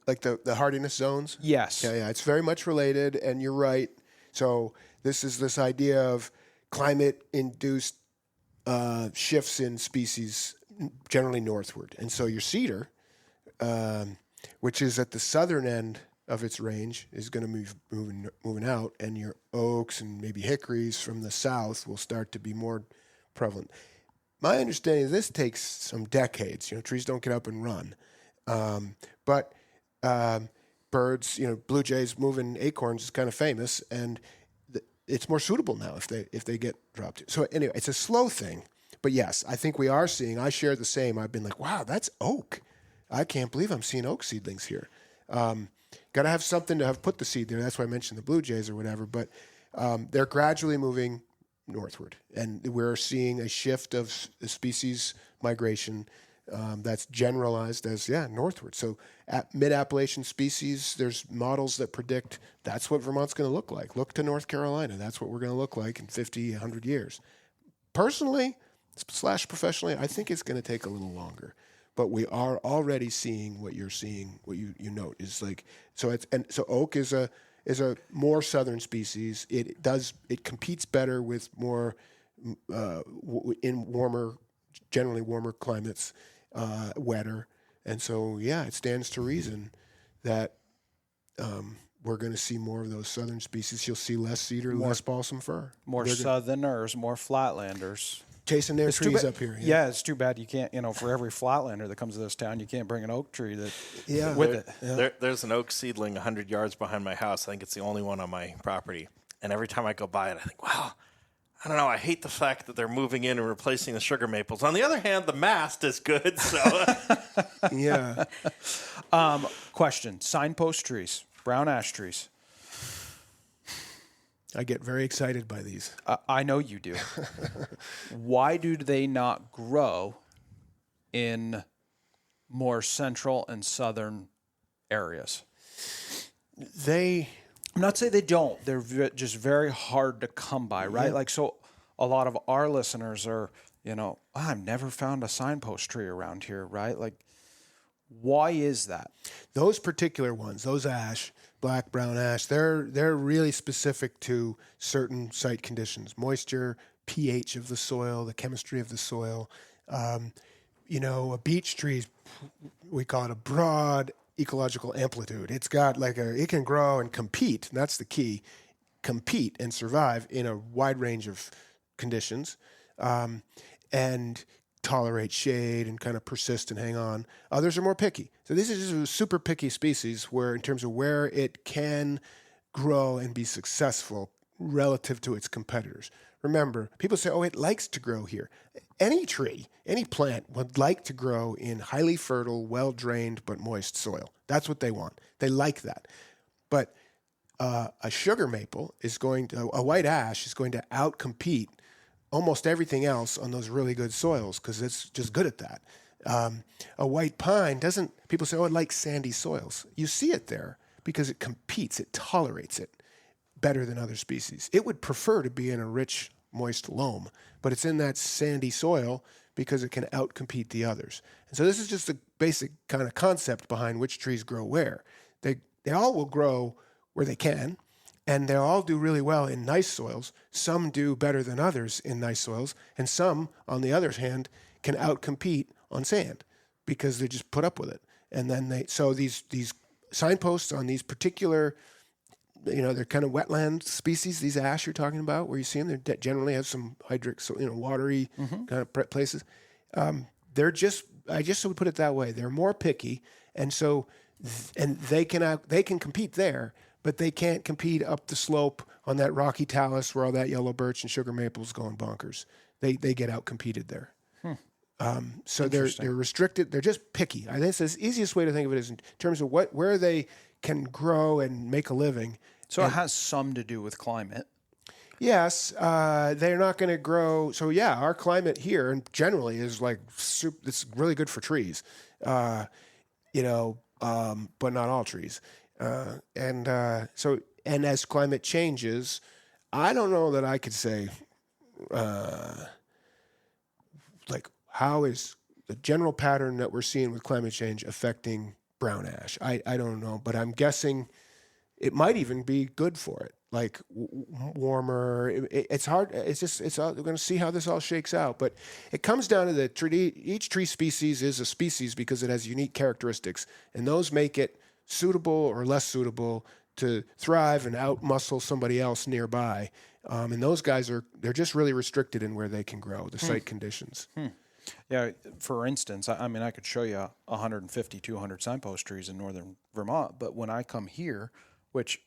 Like the hardiness zones? Yes. Yeah, it's very much related, and you're right. So this idea of climate-induced shifts in species, generally northward. And so your cedar, which is at the southern end of its range, is going to moving out, and your oaks and maybe hickories from the south will start to be more prevalent. My understanding is this takes some decades. Trees don't get up and run. But birds, blue jays moving acorns is kind of famous, and it's more suitable now if they get dropped. So anyway, it's a slow thing. But yes, I think we are seeing, I share the same. I've been like, wow, that's oak. I can't believe I'm seeing oak seedlings here. Got to have something to have put the seed there. That's why I mentioned the blue jays or whatever. But they're gradually moving northward. And we're seeing a shift of species migration that's generalized as, northward. So at mid-Appalachian species, there's models that predict that's what Vermont's going to look like. Look to North Carolina. That's what we're going to look like in 50, 100 years. Personally, / professionally, I think it's going to take a little longer. But we are already seeing what you're seeing, what you note is like, so oak is a more southern species. It competes better with more in generally warmer climates, wetter, and so it stands to reason that we're going to see more of those southern species. You'll see less cedar, less balsam fir, more southerners, more flatlanders. Chasing their trees up here. Yeah, it's too bad you can't, for every flatlander that comes to this town, you can't bring an oak tree with it. Yeah. There's an oak seedling 100 yards behind my house. I think it's the only one on my property. And every time I go by it, I think, wow, I don't know. I hate the fact that they're moving in and replacing the sugar maples. On the other hand, the mast is good. So yeah. Question: signpost trees, brown ash trees. I get very excited by these. I know you do. Why do they not grow in more central and southern areas? I'm not saying they don't. They're just very hard to come by, right? Yeah. Like, so a lot of our listeners are, I've never found a signpost tree around here, right? Like, why is that? Those particular ones, those ash, black, brown ash, they're really specific to certain site conditions, moisture, pH of the soil, the chemistry of the soil. A beech tree, we call it a broad ecological amplitude. It's got it can grow and compete, and that's the key, compete and survive in a wide range of conditions, and tolerate shade and kind of persist and hang on. Others are more picky. So this is just a super picky species where in terms of where it can grow and be successful relative to its competitors. Remember, people say, it likes to grow here. Any tree, any plant would like to grow in highly fertile, well-drained, but moist soil. That's what they want. They like that. But a sugar maple a white ash is going to outcompete almost everything else on those really good soils because it's just good at that. A white pine people say, it likes sandy soils. You see it there because it competes, it tolerates it better than other species. It would prefer to be in a rich, moist loam, but it's in that sandy soil because it can outcompete the others. And so this is just a basic kind of concept behind which trees grow where. They all will grow where they can, and they'll all do really well in nice soils. Some do better than others in nice soils, and some, on the other hand, can outcompete on sand because they just put up with it. And then these signposts on these particular, they're kind of wetland species, these ash you're talking about, where you see them, they generally have some hydric, watery kind of places. I just would put it that way. They're more picky, and so they can compete there, but they can't compete up the slope on that rocky talus where all that yellow birch and sugar maple's going bonkers. They get outcompeted there. So they're restricted. They're just picky. I think the easiest way to think of it is in terms of where they can grow and make a living. So it has some to do with climate. Yes, they're not going to grow. So our climate here and generally is it's really good for trees, but not all trees. And as climate changes, I don't know that I could say, how is the general pattern that we're seeing with climate change affecting brown ash? I don't know, but I'm guessing it might even be good for it. Warmer. It's hard. We're going to see how this all shakes out. But it comes down to each tree species is a species because it has unique characteristics, and those make it suitable or less suitable to thrive and outmuscle somebody else nearby. And those guys they're just really restricted in where they can grow, the site conditions. Yeah, for instance, I could show you 150, 200 signpost trees in northern Vermont, but when I come here, which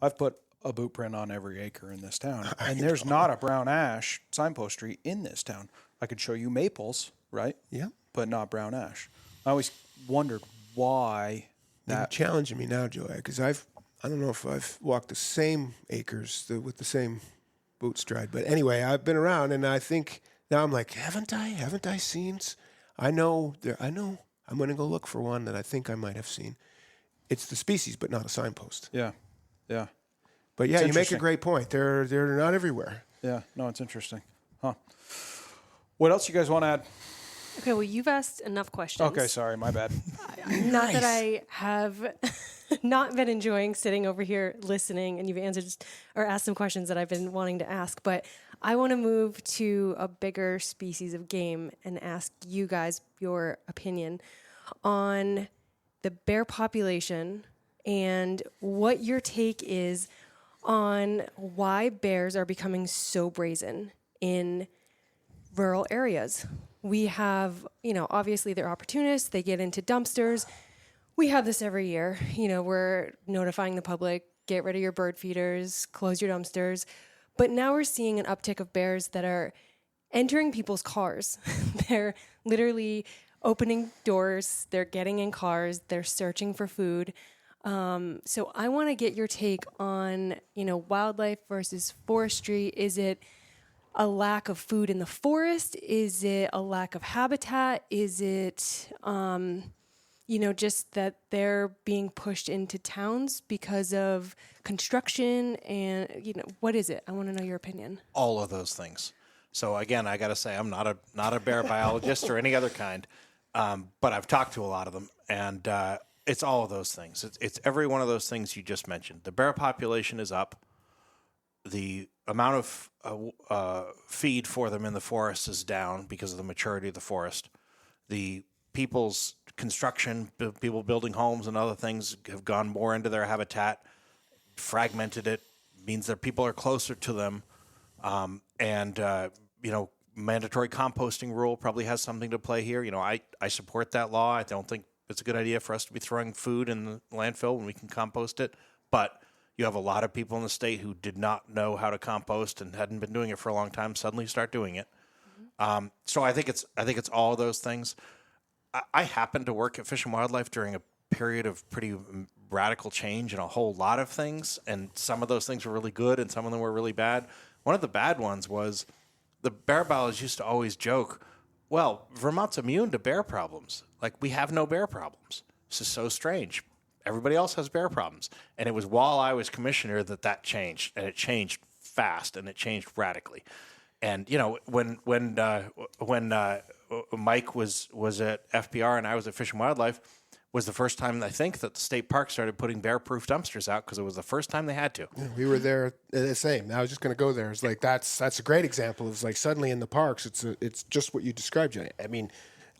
I've put a boot print on every acre in this town. And there's not a brown ash signpost tree in this town. I could show you maples, right? Yeah. But not brown ash. I always wondered why You're that. challenging me now, Joey, because I don't know if I've walked the same acres with the same boot stride. But anyway, I've been around, and I think now I'm like, haven't I seen? I know. I'm going to go look for one that I think I might have seen. It's the species, but not a signpost. Yeah. Yeah. But yeah, It's you make a interesting. great point. They're not everywhere. Yeah. No, it's interesting. Huh. What else you guys want to add? Okay, well, you've asked enough questions. Okay, sorry, my bad. Not that I have not been enjoying sitting over here listening, and you've answered or asked some questions that I've been wanting to ask, but I want to move to a bigger species of game and ask you guys your opinion on the bear population and what your take is on why bears are becoming so brazen in rural areas. We have, obviously they're opportunists. They get into dumpsters. We have this every year. We're notifying the public, get rid of your bird feeders, close your dumpsters. But now we're seeing an uptick of bears that are entering people's cars. They're literally opening doors. They're getting in cars. They're searching for food. So I want to get your take on, wildlife versus forestry. Is it a lack of food in the forest? Is it a lack of habitat? Is it, just that they're being pushed into towns because of construction? And, what is it? I want to know your opinion. All of those things. So again, I got to say, I'm not a bear biologist or any other kind, but I've talked to a lot of them, and it's all of those things. It's every one of those things you just mentioned. The bear population is up. The amount of feed for them in the forest is down because of the maturity of the forest. The people's construction, people building homes and other things have gone more into their habitat, fragmented it, means that people are closer to them. Mandatory composting rule probably has something to play here. I support that law. I don't think it's a good idea for us to be throwing food in the landfill when we can compost it. But you have a lot of people in the state who did not know how to compost and hadn't been doing it for a long time suddenly start doing it. So I think it's all of those things. I happened to work at Fish and Wildlife during a period of pretty radical change in a whole lot of things, and some of those things were really good and some of them were really bad. One of the bad ones was the bear biologists used to always joke, well, Vermont's immune to bear problems. Like, we have no bear problems. This is so strange. Everybody else has bear problems. And it was while I was commissioner that changed, and it changed fast, and it changed radically. And, when Mike was at FPR and I was at Fish and Wildlife, was the first time, I think, that the state park started putting bear-proof dumpsters out because it was the first time they had to. Yeah, we were there the same. I was just going to go there. It's like that's a great example. It's like suddenly in the parks, it's just what you described, Jenny. I mean,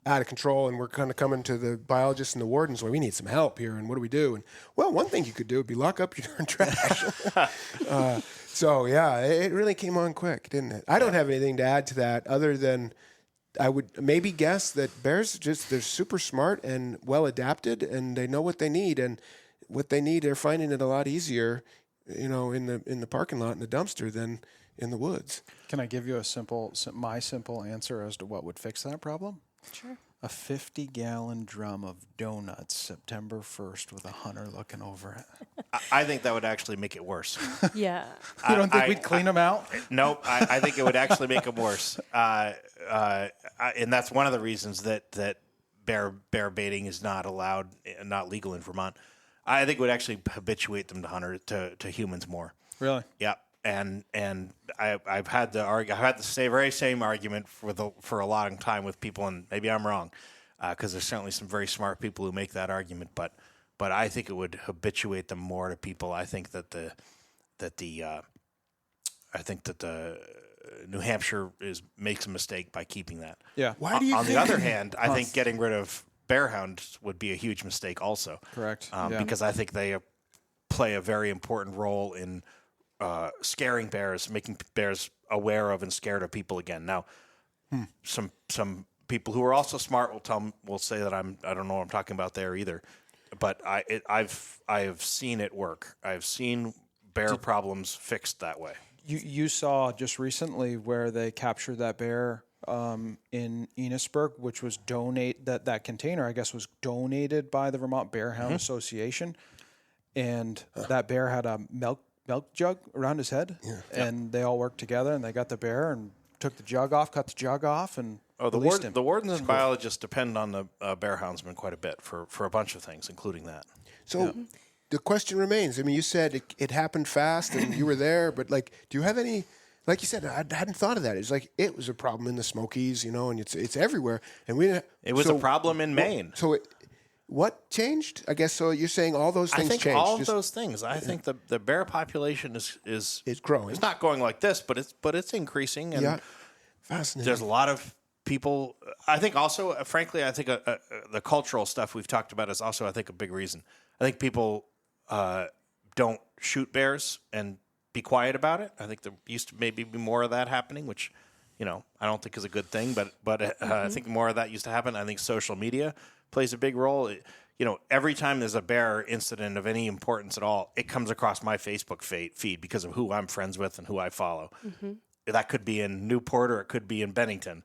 out of control, and we're kind of coming to the biologists and the wardens. Well, we need some help here, and what do we do? And well, one thing you could do would be lock up your darn trash. So yeah, it really came on quick, didn't it? I don't have anything to add to that other than I would maybe guess that bears they're super smart and well adapted, and they know what they need, and what they need, they're finding it a lot easier, in the parking lot in the dumpster than in the woods. Can I give you my simple answer as to what would fix that problem? Sure. A 50-gallon drum of donuts September 1st with a hunter looking over it. I think that would actually make it worse. Yeah. You don't think we'd clean them out? Nope. I think it would actually make them worse. And that's one of the reasons that bear baiting is not allowed, not legal in Vermont. I think it would actually habituate them to humans more. Really? Yeah. And I've had the very same argument for a long time with people, and maybe I'm wrong, because there's certainly some very smart people who make that argument. But I think it would habituate them more to people. I think that the New Hampshire makes a mistake by keeping that. Yeah. Why do you On think? the other hand, I think getting rid of bear hounds would be a huge mistake also. Correct. Yeah. Because I think they play a very important role in scaring bears, making bears aware of and scared of people again. Now, some people who are also smart will say that I don't know what I'm talking about there either. But I have seen it work. I've seen bear problems fixed that way. You saw just recently where they captured that bear in Enosburg, which was that container, I guess, was donated by the Vermont Bear Hound Association. And that bear had a milk jug around his head. Yeah. And they all worked together and they got the bear and took the jug off, cut the jug off, and released him. The wardens and biologists depend on the bear houndsman quite a bit for a bunch of things, including that. So the question remains. I mean, you said it happened fast and you were there, but like, do you have any? Like you said, I hadn't thought of that. It's like it was a problem in the Smokies, you know, and it's everywhere. And it was a problem in Maine. What changed? I guess so. You're saying all those things changed. All those things. I think the bear population is growing. It's not going like this, but it's increasing. And fascinating. There's a lot of people. I think also, frankly, I think the cultural stuff we've talked about is also, I think, a big reason. I think people don't shoot bears and be quiet about it. I think there used to maybe be more of that happening, which, I don't think is a good thing. But I think more of that used to happen. I think social media plays a big role. Every time there's a bear incident of any importance at all, it comes across my Facebook feed because of who I'm friends with and who I follow. Mm-hmm. That could be in Newport or it could be in Bennington.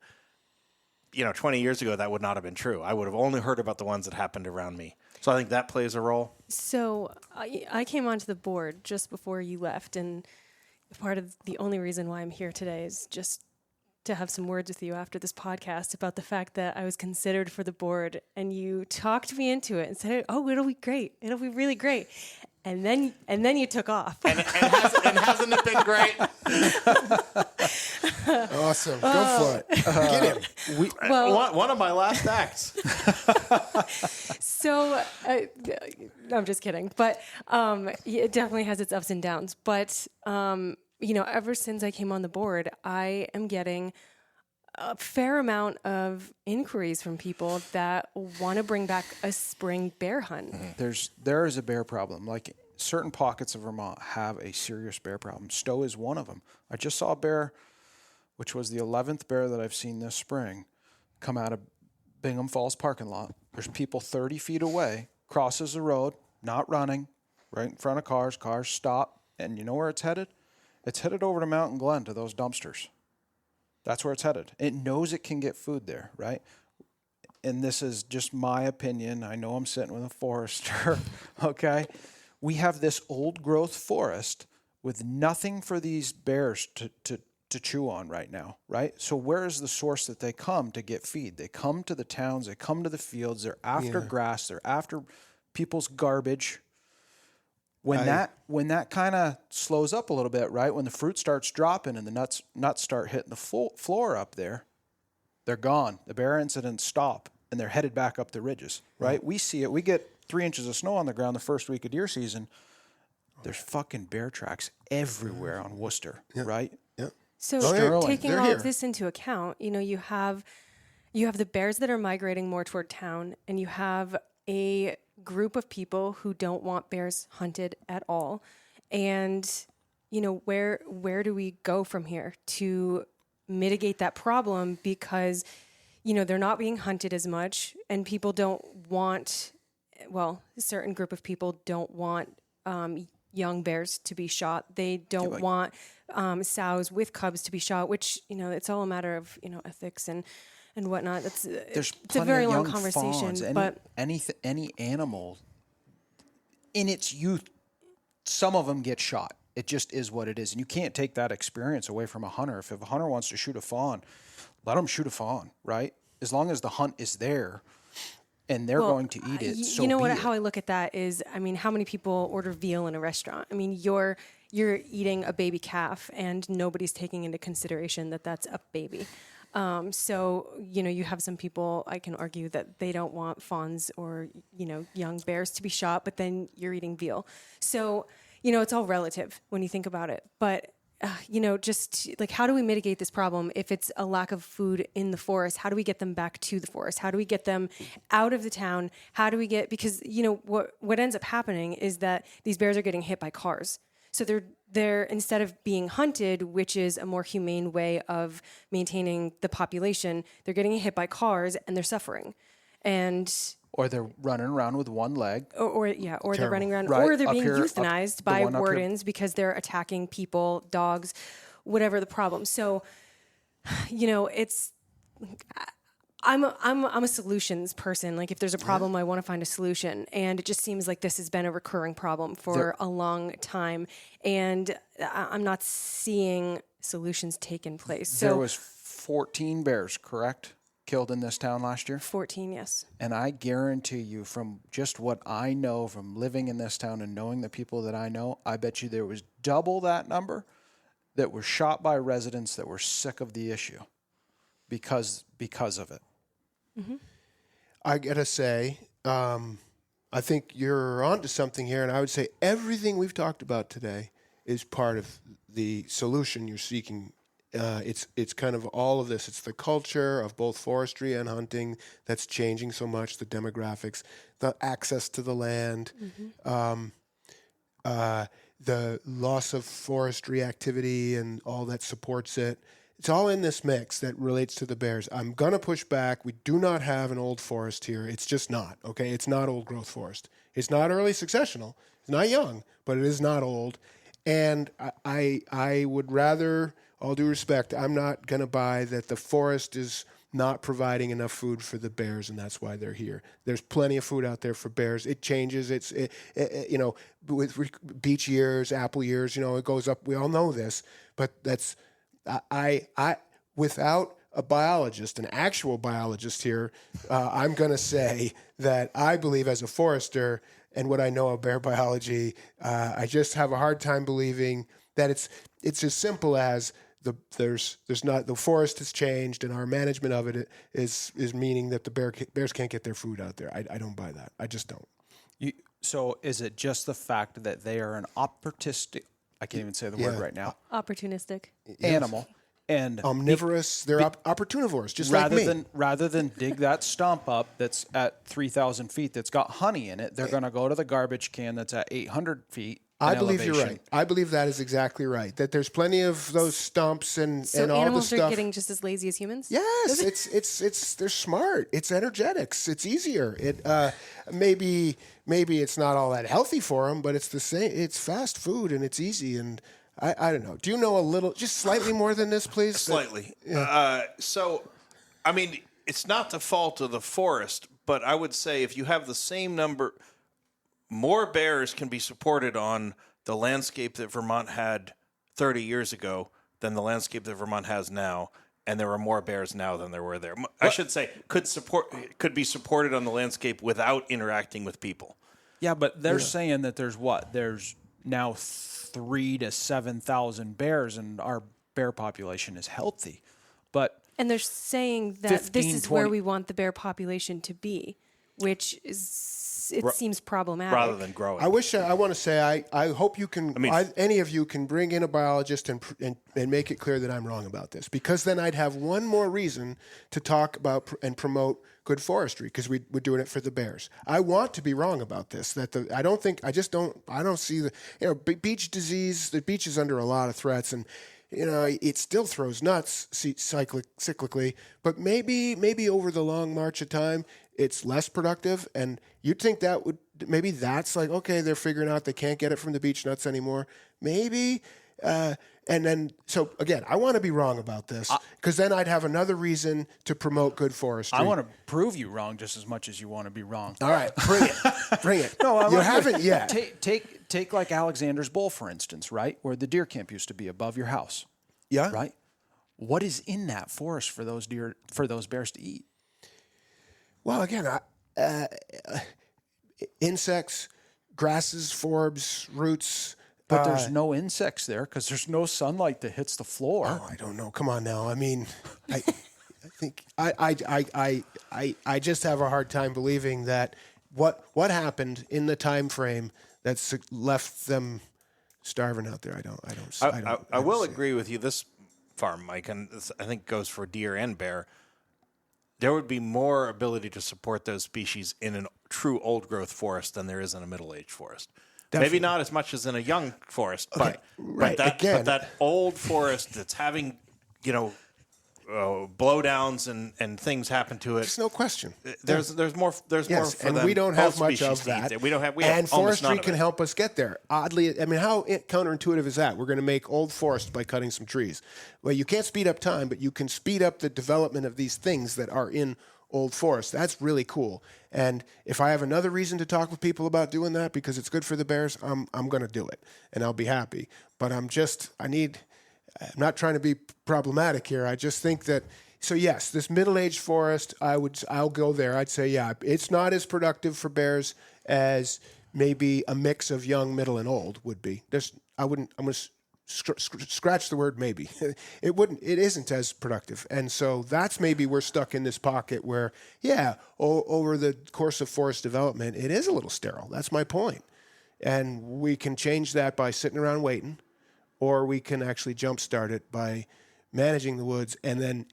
20 years ago, that would not have been true. I would have only heard about the ones that happened around me. So I think that plays a role. So I came onto the board just before you left, and part of the only reason why I'm here today is just to have some words with you after this podcast about the fact that I was considered for the board, and you talked me into it and said, "Oh, it'll be great. It'll be really great." And then you took off. And hasn't it been great? Awesome. Go for it. Get him. One of my last acts. So, I'm just kidding. But it definitely has its ups and downs. But, ever since I came on the board, I am getting a fair amount of inquiries from people that want to bring back a spring bear hunt. There is a bear problem. Like certain pockets of Vermont have a serious bear problem. Stowe is one of them. I just saw a bear, which was the 11th bear that I've seen this spring, come out of Bingham Falls parking lot. There's people 30 feet away, crosses the road, not running, right in front of cars. Cars stop, and you know where it's headed? It's headed over to Mountain Glen to those dumpsters. That's where it's headed. It knows it can get food there, right? And this is just my opinion. I know I'm sitting with a forester, okay? We have this old growth forest with nothing for these bears to chew on right now, right? So where is the source that they come to get feed? They come to the towns, they come to the fields, they're after grass, they're after people's garbage. When that kind of slows up a little bit, right? When the fruit starts dropping and the nuts start hitting the floor up there, they're gone. The bear incidents stop and they're headed back up the ridges, right? We see it. We get 3 inches of snow on the ground the first week of deer season. There's fucking bear tracks everywhere on Worcester, right? Yeah. So taking all of this into account, you have the bears that are migrating more toward town, and you have a group of people who don't want bears hunted at all. And, where do we go from here to mitigate that problem? Because, they're not being hunted as much, and people don't want, a certain group of people don't want young bears to be shot. They don't want sows with cubs to be shot, which, it's all a matter of, ethics and whatnot. It's a very long conversation. Fawns, but any animal in its youth, some of them get shot. It just is what it is. And you can't take that experience away from a hunter. If a hunter wants to shoot a fawn, let them shoot a fawn, right? As long as the hunt is there and they're going to eat it. How I look at that is, how many people order veal in a restaurant? You're eating a baby calf and nobody's taking into consideration that that's a baby. So, you have some people, I can argue that they don't want fawns or, young bears to be shot, but then you're eating veal. So, it's all relative when you think about it. But, just like, how do we mitigate this problem? If it's a lack of food in the forest, how do we get them back to the forest? How do we get them out of the town? How do we because, what ends up happening is that these bears are getting hit by cars. So they're instead of being hunted, which is a more humane way of maintaining the population, they're getting hit by cars and they're suffering. and Or they're running around with one leg. or they're running around, Right, or they're up being here, euthanized by wardens because they're attacking people, dogs, whatever the problem. So, it's. I'm a solutions person. Like if there's a problem, I want to find a solution. And it just seems like this has been a recurring problem for a long time. And I'm not seeing solutions taking place. So There was 14 bears, correct, killed in this town last year? 14, yes. And I guarantee you, from just what I know from living in this town and knowing the people that I know, I bet you there was double that number that were shot by residents that were sick of the issue because of it. Mm-hmm. I gotta say, I think you're onto something here, and I would say everything we've talked about today is part of the solution you're seeking. It's kind of all of this. It's the culture of both forestry and hunting that's changing so much. The demographics, the access to the land, the loss of forestry activity, and all that supports it. It's all in this mix that relates to the bears. I'm going to push back. We do not have an old forest here. It's just not, okay? It's not old growth forest. It's not early successional. It's not young, but it is not old. And I would rather, all due respect, I'm not going to buy that the forest is not providing enough food for the bears, and that's why they're here. There's plenty of food out there for bears. It changes. With beech years, apple years, it goes up. We all know this, but that's... I without a biologist, an actual biologist here, I'm going to say that I believe as a forester and what I know of bear biology, I just have a hard time believing that it's as simple as there's not the forest has changed and our management of it is meaning that the bears can't get their food out there. I don't buy that. I just don't. So is it just the fact that they are an opportunistic? I can't even say the word right now. Opportunistic. Animal. And omnivorous, they're opportunivores, just like me. Rather than dig that stump up that's at 3,000 feet that's got honey in it, they're going to go to the garbage can that's at 800 feet. I believe you're right. I believe that is exactly right. That there's plenty of those stumps and all the stuff. So animals are getting just as lazy as humans? Yes, it's they're smart. It's energetics. It's easier. It maybe it's not all that healthy for them, but it's the same. It's fast food and it's easy. And I don't know. Do you know a little, just slightly more than this, please? Slightly. So, I mean, it's not the fault of the forest, but I would say if you have the same number. More bears can be supported on the landscape that Vermont had 30 years ago than the landscape that Vermont has now, and there are more bears now than there were there. I should say could be supported on the landscape without interacting with people. Yeah, but they're saying that there's now 3,000 to 7,000 bears, and our bear population is healthy. And they're saying that this is where we want the bear population to be, which is... It seems problematic. Rather than growing. I want to say, I hope you can, any of you can bring in a biologist and make it clear that I'm wrong about this, because then I'd have one more reason to talk about and promote good forestry, because we're doing it for the bears. I want to be wrong about this. I don't see beech disease. The beech is under a lot of threats, and it still throws nuts cyclically, but maybe over the long march of time, it's less productive. And you'd think maybe that's like, okay, they're figuring out they can't get it from the beech nuts anymore. Maybe. And then, so again, I want to be wrong about this, because then I'd have another reason to promote good forestry. I want to prove you wrong just as much as you want to be wrong. All right, bring it. No, you haven't yet. Take like Alexander's Bowl, for instance, right? Where the deer camp used to be above your house. Yeah. Right? What is in that forest for those bears to eat? Well, again, insects, grasses, forbs, roots. But there's no insects there because there's no sunlight that hits the floor. Oh, I don't know. Come on now. I mean, I think I just have a hard time believing that what happened in the time frame that's left them starving out there. I will agree with you. This farm, Mike, and this, I think goes for deer and bear. There would be more ability to support those species in a true old growth forest than there is in a middle aged forest. Definitely. Maybe not as much as in a young forest, but that old forest that's having, blowdowns and things happen to it. There's no question. There's more. There's more for and them. we don't have Both much species of need that. it. We have and almost none forestry of can it. help us get there. Oddly, I mean, how counterintuitive is that? We're going to make old forest by cutting some trees. Well, you can't speed up time, but you can speed up the development of these things that are in old forest. That's really cool. And if I have another reason to talk with people about doing that because it's good for the bears, I'm going to do it, and I'll be happy. But I'm not trying to be problematic here. I just think that. So yes, this middle-aged forest, I'll go there. I'd say, yeah, it's not as productive for bears as maybe a mix of young, middle, and old would be. I'm going to scratch the word maybe. It isn't as productive. And so that's maybe we're stuck in this pocket where, yeah, over the course of forest development, it is a little sterile. That's my point. And we can change that by sitting around waiting, or we can actually jumpstart it by managing the woods and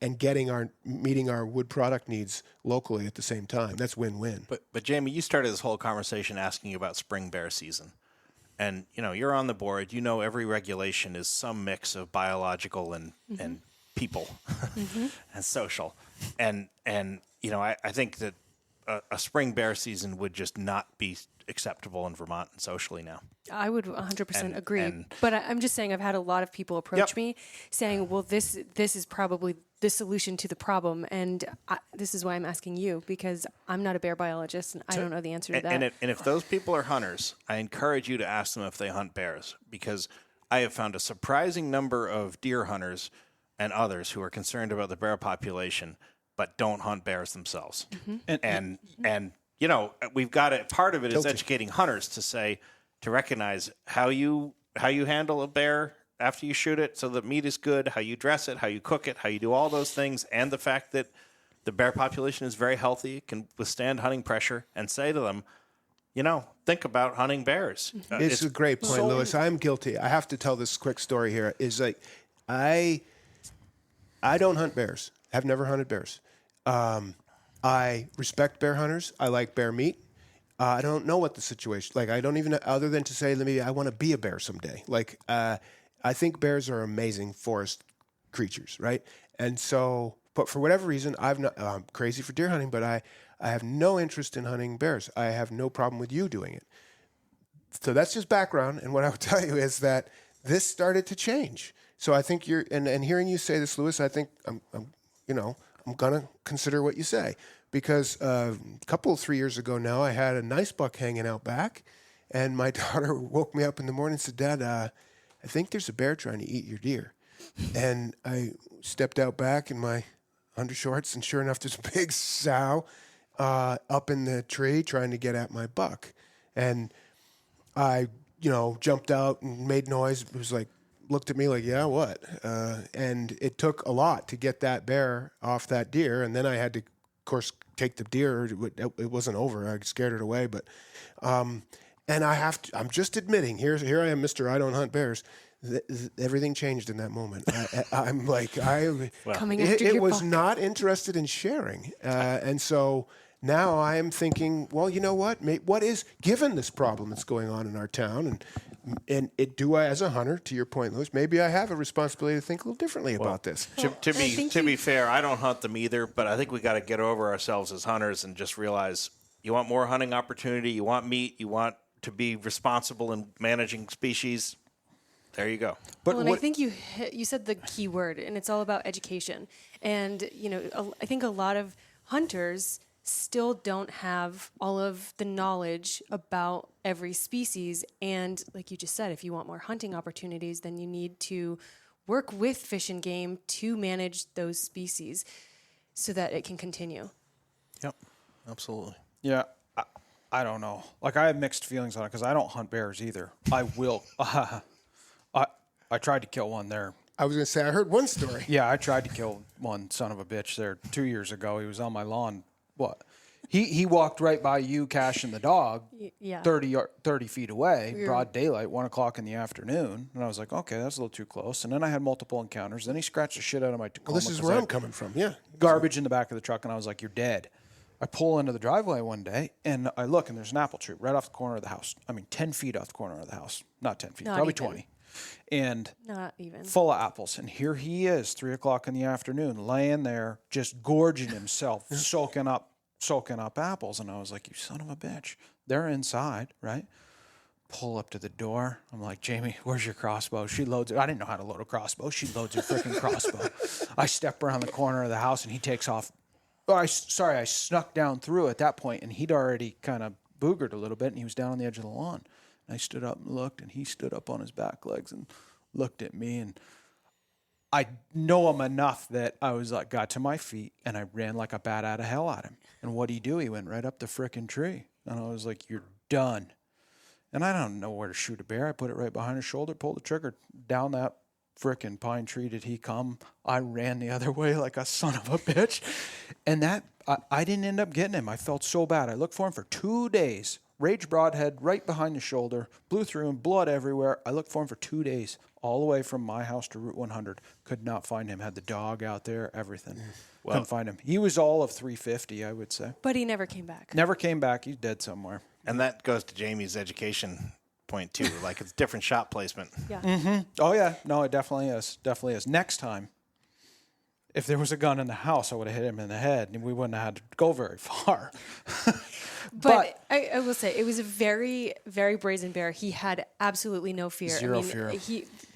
meeting our wood product needs locally at the same time. That's win-win. But Jamie, you started this whole conversation asking about spring bear season. And, you're on the board. Every regulation is some mix of biological and people and social. And I think that a spring bear season would just not be acceptable in Vermont and socially now. I would 100% agree. But I'm just saying I've had a lot of people approach me saying, well, this is probably the solution to the problem. And this is why I'm asking you, because I'm not a bear biologist and I don't know the answer to that. And if those people are hunters, I encourage you to ask them if they hunt bears, because I have found a surprising number of deer hunters and others who are concerned about the bear population but don't hunt bears themselves. Mm-hmm. And we've got it. Part of it is educating hunters to recognize how you handle a bear after you shoot it, so the meat is good, how you dress it, how you cook it, how you do all those things, and the fact that the bear population is very healthy, can withstand hunting pressure, and say to them, think about hunting bears. It's a great point, Lewis. I'm guilty. I have to tell this quick story here. Is like I don't hunt bears. I've never hunted bears. I respect bear hunters. I like bear meat. I don't know what the situation. Like, I don't even, other than to say, I want to be a bear someday. Like, I think bears are amazing forest creatures, right? And so, but for whatever reason, I'm crazy for deer hunting, but I have no interest in hunting bears. I have no problem with you doing it. So that's just background. And what I would tell you is that this started to change. So I think and hearing you say this, Lewis, I think I'm going to consider what you say, because a couple of 3 years ago now, I had a nice buck hanging out back, and my daughter woke me up in the morning and said, Dad, I think there's a bear trying to eat your deer. And I stepped out back in my undershorts, and sure enough, there's a big sow up in the tree trying to get at my buck. And I, jumped out and made noise. It was like, looked at me like, yeah, what? And it took a lot to get that bear off that deer. And then I had to, of course, take the deer. It wasn't over. I scared it away. But, and I'm just admitting, here I am, Mr. I don't hunt bears. Everything changed in that moment. I'm like, Coming after your was buck. not interested in sharing. And so now I am thinking, well, you know what? What is, given this problem that's going on in our town, and do I, as a hunter, to your point, Lewis, maybe I have a responsibility to think a little differently about this. To be fair, I don't hunt them either, but I think we got to get over ourselves as hunters and just realize you want more hunting opportunity, you want meat, you want to be responsible in managing species. There you go. But I think you said the key word, and it's all about education. And I think a lot of hunters still don't have all of the knowledge about every species. And like you just said, if you want more hunting opportunities, then you need to work with Fish and Game to manage those species so that it can continue. Yep, absolutely. Yeah, I don't know. Like, I have mixed feelings on it because I don't hunt bears either. I will. I tried to kill one there. I was going to say, I heard one story. Yeah, I tried to kill one son of a bitch there 2 years ago. He was on my lawn. What? He walked right by you, Cash, and the dog, 30 feet away, broad daylight, 1 o'clock in the afternoon. And I was like, okay, that's a little too close. And then I had multiple encounters. Then he scratched the shit out of my Tacoma. Well, this is where I'm coming from, yeah. Garbage in the back of the truck, and I was like, you're dead. I pull into the driveway one day, and I look, and there's an apple tree right off the corner of the house. I mean, 10 feet off the corner of the house. Not 10 feet, Not probably even. 20. And Not even. full of apples. And here he is, 3:00 in the afternoon, laying there, just gorging himself, soaking up apples. And I was like, you son of a bitch. They're inside, right? Pull up to the door. I'm like, Jamie, where's your crossbow? She loads it. I didn't know how to load a crossbow. She loads her freaking crossbow. I step around the corner of the house and he takes off. Oh, I snuck down through at that point, and he'd already kind of boogered a little bit, and he was down on the edge of the lawn. And I stood up and looked, and he stood up on his back legs and looked at me, and I know him enough that I was like, got to my feet, and I ran like a bat out of hell at him. And what'd he do? He went right up the frickin' tree. And I was like, you're done. And I don't know where to shoot a bear. I put it right behind his shoulder, pulled the trigger. Down that frickin' pine tree did he come. I ran the other way like a son of a bitch. And that, I didn't end up getting him. I felt so bad. I looked for him for 2 days. Rage broadhead right behind the shoulder, blew through him, blood everywhere. I looked for him for 2 days, all the way from my house to Route 100. Could not find him. Had the dog out there, everything. Well, couldn't find him. He was all of 350, I would say. But he never came back. Never came back. He's dead somewhere. And that goes to Jamie's education point, too. Like, it's different shot placement. Yeah. Mm-hmm. Oh, yeah. No, it definitely is. Definitely is. Next time, if there was a gun in the house, I would have hit him in the head, and we wouldn't have had to go very far. But I will say, it was a very, very brazen bear. He had absolutely no fear. Zero fear.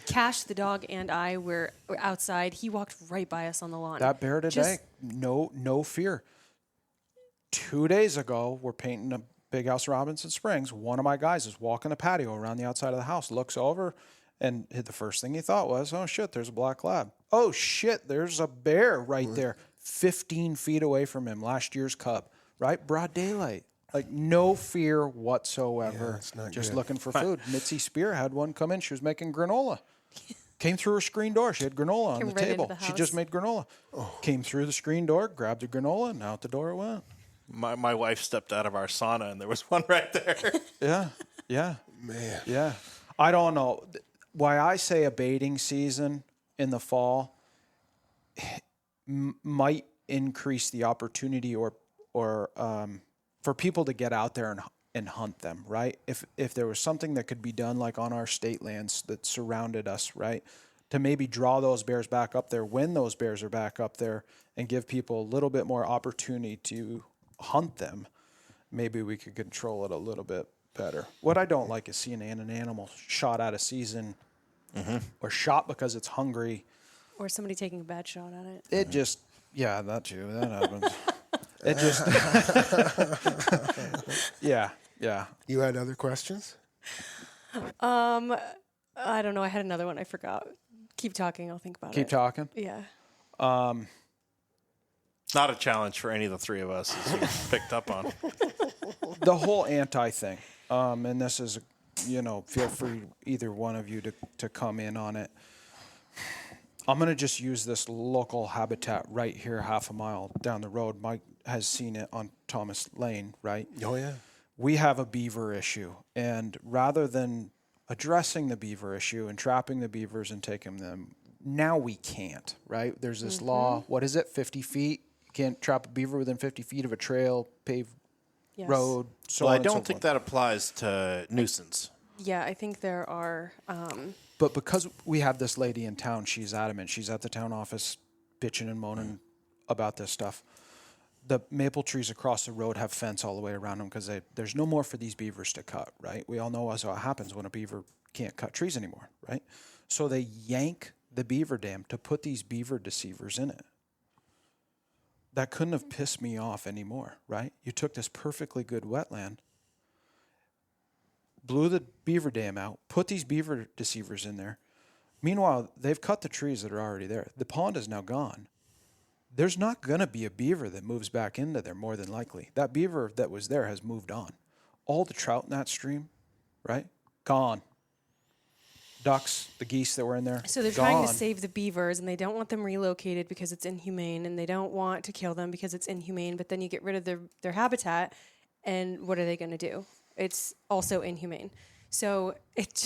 Cash, the dog, and I were outside. He walked right by us on the lawn. That bear today, no fear. 2 days ago, we're painting a big house in Robinson Springs. One of my guys is walking the patio around the outside of the house, looks over, and the first thing he thought was, oh, shit, there's a black lab. Oh, shit, there's a bear right there, 15 feet away from him, last year's cub, right? Broad daylight. Like, no fear whatsoever. Yeah, just good. looking for food. Mitzi Spear had one come in. She was making granola. Came through her screen door. She had granola on Came the right table. into the She just house. made granola. Came through the screen door, grabbed the granola, and out the door it went. My wife stepped out of our sauna, and there was one right there. Yeah. Man. Yeah. I don't know. Why I say a baiting season in the fall might increase the opportunity or for people to get out there and hunt them, right? If there was something that could be done like on our state lands that surrounded us, right? To maybe draw those bears back up there when those bears are back up there and give people a little bit more opportunity to hunt them, maybe we could control it a little bit better. What I don't like is seeing an animal shot out of season or shot because it's hungry. Or somebody taking a bad shot at it. It just, yeah, that too. That happens. It just, yeah. You had other questions? I don't know. I had another one. I forgot. Keep talking. I'll think about it. Keep talking. Yeah. Not a challenge for any of the three of us, as you picked up on. The whole anti thing, and this is, feel free, either one of you, to come in on it. I'm going to just use this local habitat right here, half a mile down the road. Mike has seen it on Thomas Lane, right? Oh, yeah. We have a beaver issue, and rather than addressing the beaver issue and trapping the beavers and taking them, now we can't, right? There's this law, what is it, 50 feet? You can't trap a beaver within 50 feet of a trail, paved Yes. road, so Well, on I and so don't think forth. that applies to nuisance. Yeah, I think there are. But because we have this lady in town, she's adamant. She's at the town office bitching and moaning about this stuff. The maple trees across the road have fence all the way around them because there's no more for these beavers to cut, right? We all know what happens when a beaver can't cut trees anymore, right? So they yank the beaver dam to put these beaver deceivers in it. That couldn't have pissed me off anymore, right? You took this perfectly good wetland, blew the beaver dam out, put these beaver deceivers in there. Meanwhile, they've cut the trees that are already there. The pond is now gone. There's not going to be a beaver that moves back into there, more than likely. That beaver that was there has moved on. All the trout in that stream, right? Gone. Ducks, the geese that were in there, So they're gone. trying to save the beavers, and they don't want them relocated because it's inhumane, and they don't want to kill them because it's inhumane. But then you get rid of their habitat, and what are they going to do? It's also inhumane. So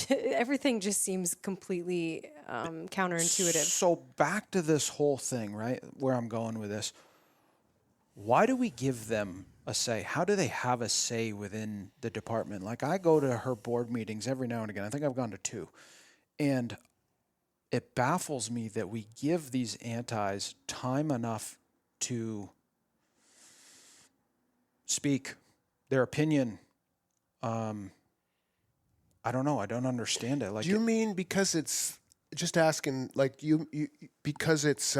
everything just seems completely counterintuitive. So back to this whole thing, right? Where I'm going with this. Why do we give them a say? How do they have a say within the department? Like, I go to her board meetings every now and again. I think I've gone to 2. And it baffles me that we give these antis time enough to speak their opinion. I don't know. I don't understand it. Like, do you mean because it's just asking, like you because it's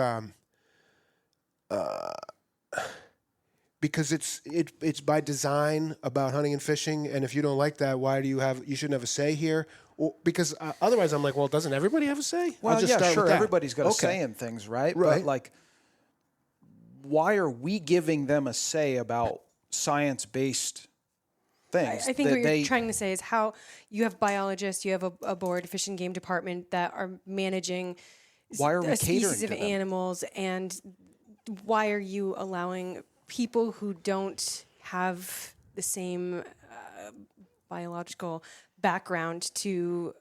because it's by design about hunting and fishing, and if you don't like that, why do you shouldn't have a say here? Or, because otherwise, I'm like, well, doesn't everybody have a say? well, I'll just yeah, start sure. with that. Everybody's got a Okay. say in things, right? Right. But like, why are we giving them a say about science-based things? I think that what they you're trying to say is how you have biologists, you have a board, fish and game department that are managing Why are we a species catering of to them? animals, and why are you allowing people who don't have the same biological background to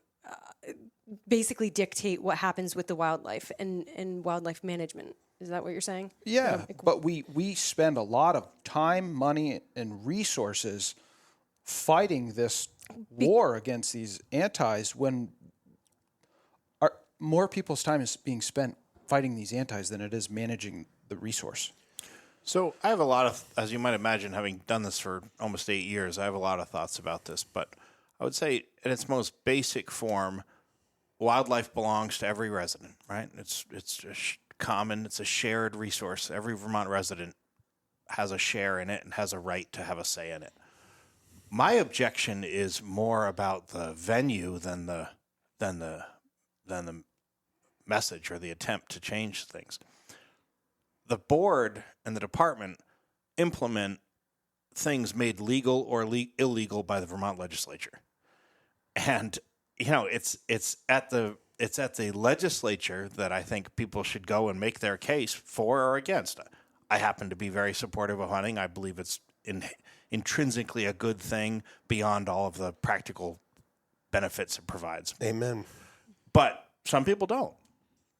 basically dictate what happens with the wildlife and wildlife management? Is that what you're saying? Yeah, but we spend a lot of time, money, and resources fighting this war against these antis when more people's time is being spent fighting these antis than it is managing the resource. So I have a lot of, as you might imagine, having done this for almost 8 years, I have a lot of thoughts about this. But I would say, in its most basic form, wildlife belongs to every resident, right? It's common. It's a shared resource. Every Vermont resident has a share in it and has a right to have a say in it. My objection is more about the venue than the message or the attempt to change things. The board and the department implement things made legal or illegal by the Vermont legislature, and it's at the legislature that I think people should go and make their case for or against. I happen to be very supportive of hunting. I believe it's intrinsically a good thing beyond all of the practical benefits it provides. Amen. But some people don't.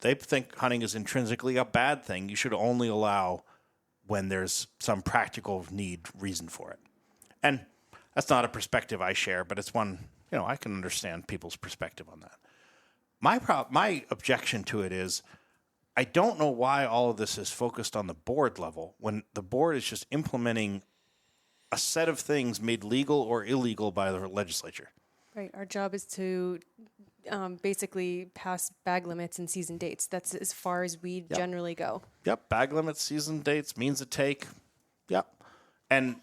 They think hunting is intrinsically a bad thing. You should only allow when there's some practical reason for it. And that's not a perspective I share, but it's one, I can understand people's perspective on that. My objection to it is I don't know why all of this is focused on the board level when the board is just implementing a set of things made legal or illegal by the legislature. Right. Our job is to basically pass bag limits and season dates. That's as far as we generally go. Yep, bag limits, season dates, means of take. Yep, and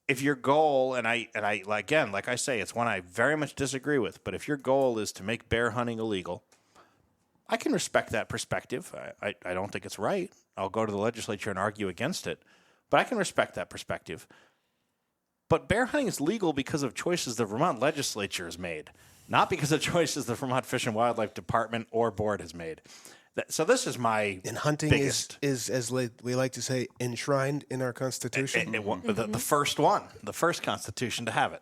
if your goal, and I again, like I say, it's one I very much disagree with. But if your goal is to make bear hunting illegal, I can respect that perspective. I don't think it's right. I'll go to the legislature and argue against it, but I can respect that perspective. But bear hunting is legal because of choices the Vermont legislature has made, not because of choices the Vermont Fish and Wildlife Department or board has made. So this is my And hunting biggest. is as we like to say, enshrined in our Constitution. The first one, the first Constitution to have it,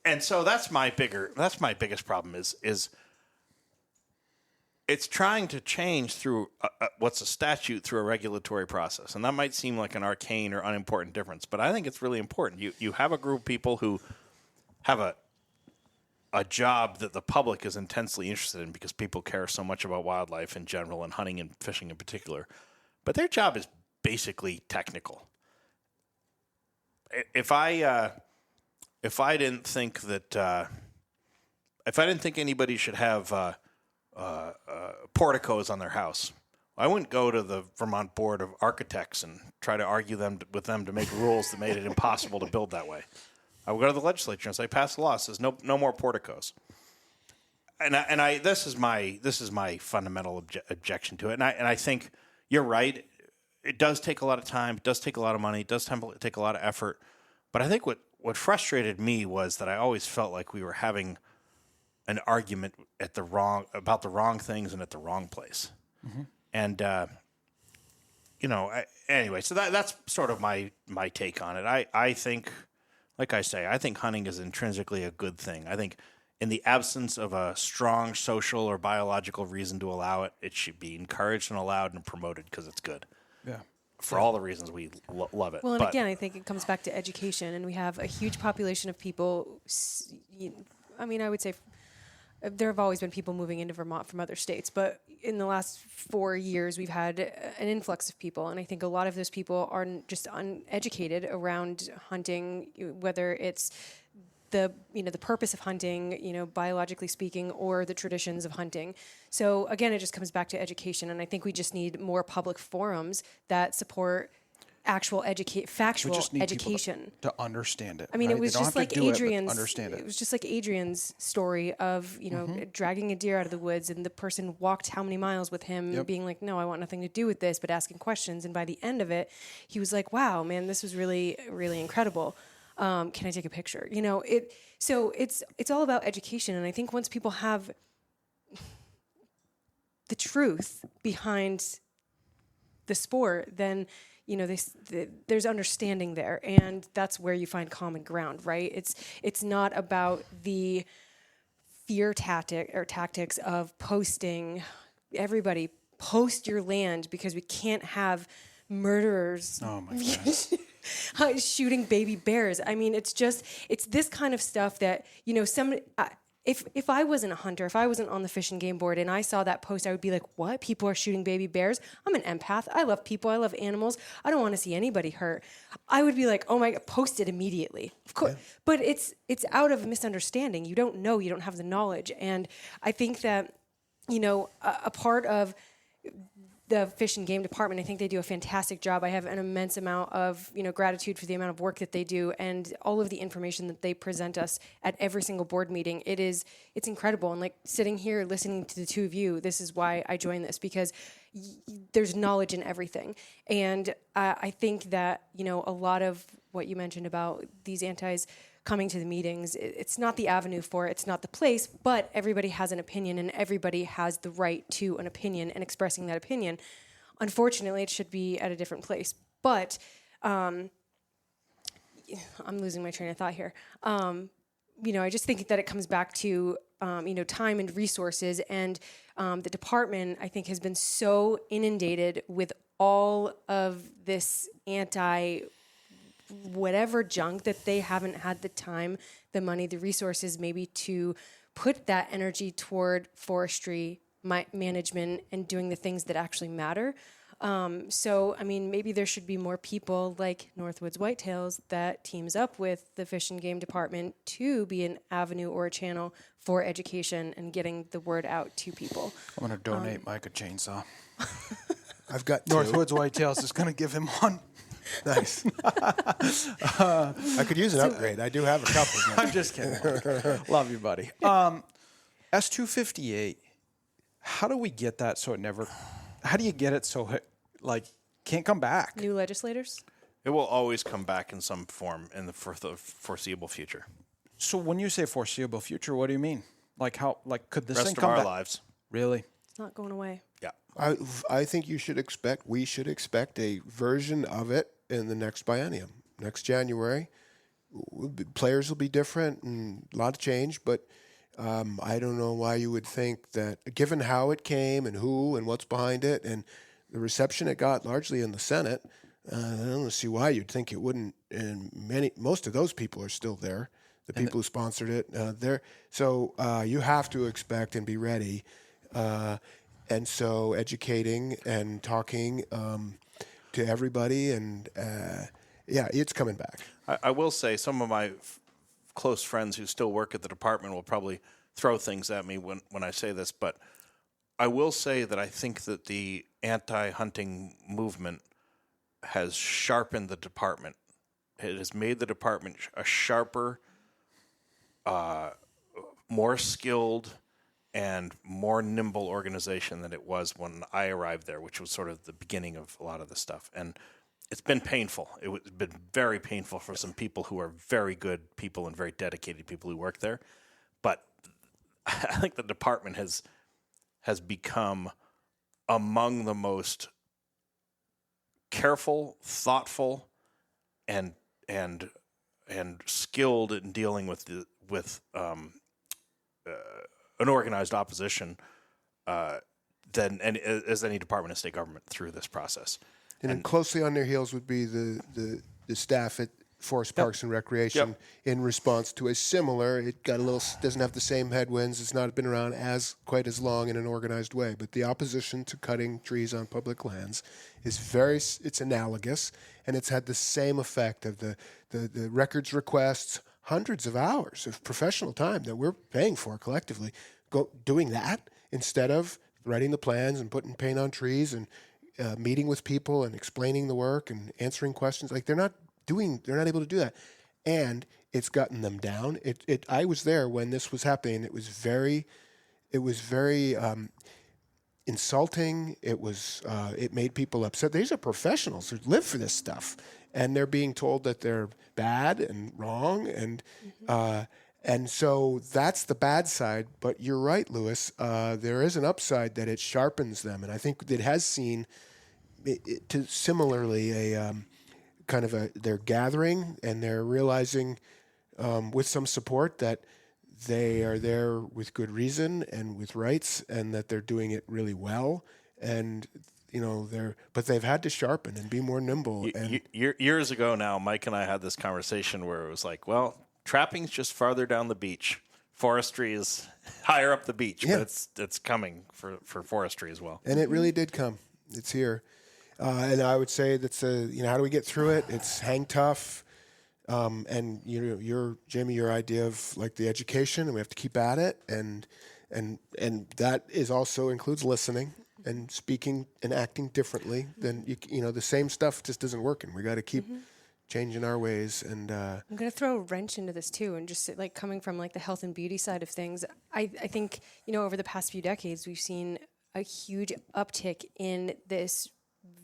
and so that's my biggest problem is it's trying to change through what's a statute through a regulatory process, and that might seem like an arcane or unimportant difference, but I think it's really important. You have a group of people who have a job that the public is intensely interested in because people care so much about wildlife in general and hunting and fishing in particular. But their job is basically technical. If I didn't think anybody should have porticos on their house, I wouldn't go to the Vermont Board of Architects and try to argue with them to make rules that made it impossible to build that way. I would go to the legislature and say, pass a law that says no more porticos. And this is my fundamental objection to it. And I think you're right. It does take a lot of time. It does take a lot of money. It does take a lot of effort. But I think what frustrated me was that I always felt like we were having an argument about the wrong things and at the wrong place. Mm-hmm. And anyway, so that's sort of my take on it. I think. Like I say, I think hunting is intrinsically a good thing. I think in the absence of a strong social or biological reason to allow it, it should be encouraged and allowed and promoted because it's good. Yeah. For all the reasons we love it. Well, and again, I think it comes back to education, and we have a huge population of people. I mean, I would say there have always been people moving into Vermont from other states, but in the last 4 years, we've had an influx of people, and I think a lot of those people are just uneducated around hunting, whether it's the purpose of hunting, biologically speaking, or the traditions of hunting. So again, it just comes back to education, and I think we just need more public forums that support actual factual education to understand it. I mean, right? it was They don't just have like to do it, but Adrian's. understand It was just like Adrian's story of dragging a deer out of the woods, and the person walked how many miles with him, being like, "No, I want nothing to do with this," but asking questions. And by the end of it, he was like, "Wow, man, this was really, really incredible. Can I take a picture?" So it's all about education, and I think once people have the truth behind the sport, then there's understanding there, and that's where you find common ground, right? It's not about the fear tactics of posting. Everybody post your land because we can't have murderers. Oh my gosh. Shooting baby bears. I mean, it's this kind of stuff that If I wasn't a hunter, if I wasn't on the Fish and Game Board and I saw that post, I would be like, what? People are shooting baby bears? I'm an empath. I love people. I love animals. I don't want to see anybody hurt. I would be like, oh my God, post it immediately. Of course. Yeah. But it's out of misunderstanding. You don't know. You don't have the knowledge. And I think that, a part of the Fish and Game Department, I think they do a fantastic job. I have an immense amount of gratitude for the amount of work that they do and all of the information that they present us at every single board meeting. It's incredible. And like sitting here listening to the two of you, this is why I joined this, because there's knowledge in everything. And I think that a lot of what you mentioned about these antis coming to the meetings, it's not the avenue for it, it's not the place, but everybody has an opinion and everybody has the right to an opinion and expressing that opinion. Unfortunately, it should be at a different place. But I'm losing my train of thought here. I just think that it comes back to time and resources, and the department, I think, has been so inundated with all of this whatever junk that they haven't had the time, the money, the resources maybe to put that energy toward forestry management and doing the things that actually matter. So, I mean, maybe there should be more people like Northwoods Whitetails that teams up with the Fish and Game Department to be an avenue or a channel for education and getting the word out to people. I'm going to donate Mike a chainsaw. I've got two. Northwoods Whitetails is going to give him one. Nice. I could use an upgrade. I do have a couple. I'm just kidding. Love you, buddy. S258. How do we get that so it never? How do you get it so it can't come back? New legislators? It will always come back in some form for the foreseeable future. So when you say foreseeable future, what do you mean? Like how? Like could this rest thing of come our back? lives? Really? It's not going away. Yeah. I think we should expect a version of it in the next biennium, next January. Players will be different and a lot of change, but I don't know why you would think that, given how it came and who and what's behind it and the reception it got largely in the Senate, I don't see why you'd think it wouldn't. And most of those people are still there, the people who sponsored it. So you have to expect and be ready. And so educating and talking to everybody, and it's coming back. I will say some of my close friends who still work at the department will probably throw things at me when I say this, but I will say that I think that the anti-hunting movement has sharpened the department. It has made the department a sharper, more skilled, and more nimble organization than it was when I arrived there, which was sort of the beginning of a lot of this stuff. And it's been painful. It's been very painful for some people who are very good people and very dedicated people who work there. But I think the department has become among the most careful, thoughtful, and skilled in dealing with an organized opposition as any department of state government through this process. And closely on their heels would be the staff Forest Parks and Recreation Yep. in response to a similar. It got a little, doesn't have the same headwinds. It's not been around quite as long in an organized way. But the opposition to cutting trees on public lands is it's analogous, and it's had the same effect of the records requests, hundreds of hours of professional time that we're paying for collectively, doing that instead of writing the plans and putting paint on trees and meeting with people and explaining the work and answering questions. Like they're not able to do that, and it's gotten them down. I was there when this was happening. It was very insulting. It made people upset. These are professionals who live for this stuff, and they're being told that they're bad and wrong, and so that's the bad side. But you're right, Louis. There is an upside that it sharpens them, and I think it has seen similarly they're gathering, and they're realizing with some support that they are there with good reason and with rights, and that they're doing it really well. And but they've had to sharpen and be more nimble. Years ago now, Mike and I had this conversation where it was like, well, trapping's just farther down the beach. Forestry is higher up the beach, but it's coming for forestry as well. And it really did come. It's here. And I would say that's how do we get through it? It's hang tough. And Jamie, your idea of like the education, and we have to keep at it. And that is also includes listening and speaking and acting differently than the same stuff just isn't working. We got to keep changing our ways. And I'm going to throw a wrench into this too, and just like coming from like the health and beauty side of things, I think over the past few decades we've seen a huge uptick in this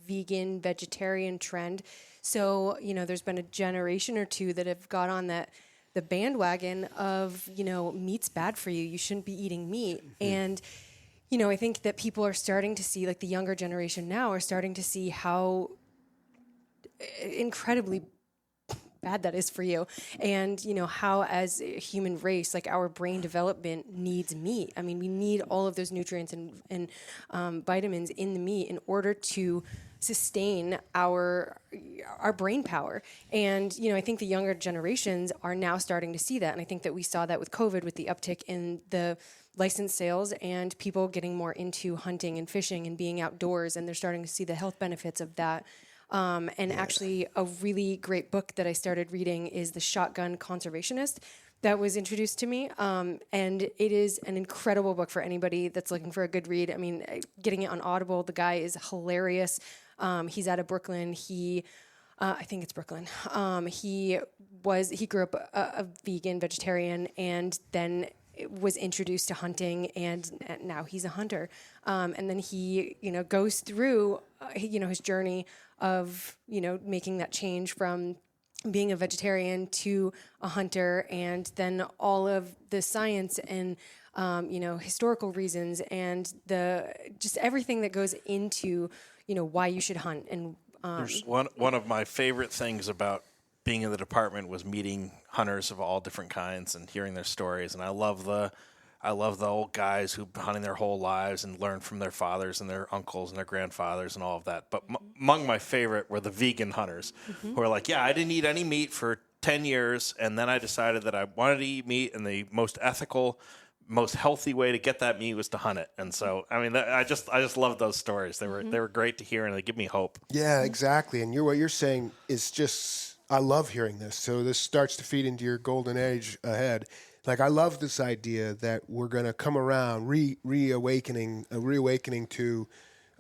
vegan, vegetarian trend. So, there's been a generation or two that have got on the bandwagon of, meat's bad for you. You shouldn't be eating meat. And, I think that people are starting to see, like the younger generation now are starting to see how incredibly bad that is for you. And, how as a human race, like our brain development needs meat. I mean, we need all of those nutrients and vitamins in the meat in order to sustain our brain power. And, I think the younger generations are now starting to see that. And I think that we saw that with COVID, with the uptick in the license sales and people getting more into hunting and fishing and being outdoors. And they're starting to see the health benefits of that. Actually, a really great book that I started reading is The Shotgun Conservationist that was introduced to me. And it is an incredible book for anybody that's looking for a good read. I mean, getting it on Audible, the guy is hilarious. He's out of Brooklyn. I think it's Brooklyn. He grew up a vegan, vegetarian, and then was introduced to hunting, and now he's a hunter. And then he, goes through, his journey of, making that change from being a vegetarian to a hunter, and then all of the science and, historical reasons and just everything that goes into, why you should hunt. And there's one of my favorite things about being in the department was meeting hunters of all different kinds and hearing their stories. And I love the old guys who've been hunting their whole lives and learned from their fathers and their uncles and their grandfathers and all of that. But among my favorite were the vegan hunters who are like, I didn't eat any meat for 10 years. And then I decided that I wanted to eat meat, and the most ethical, most healthy way to get that meat was to hunt it. And so, I mean, I just love those stories. They were great to hear, and they give me hope. Yeah, exactly. And what you're saying is just, I love hearing this. So this starts to feed into your golden age ahead. Like, I love this idea that we're going to come around, reawakening to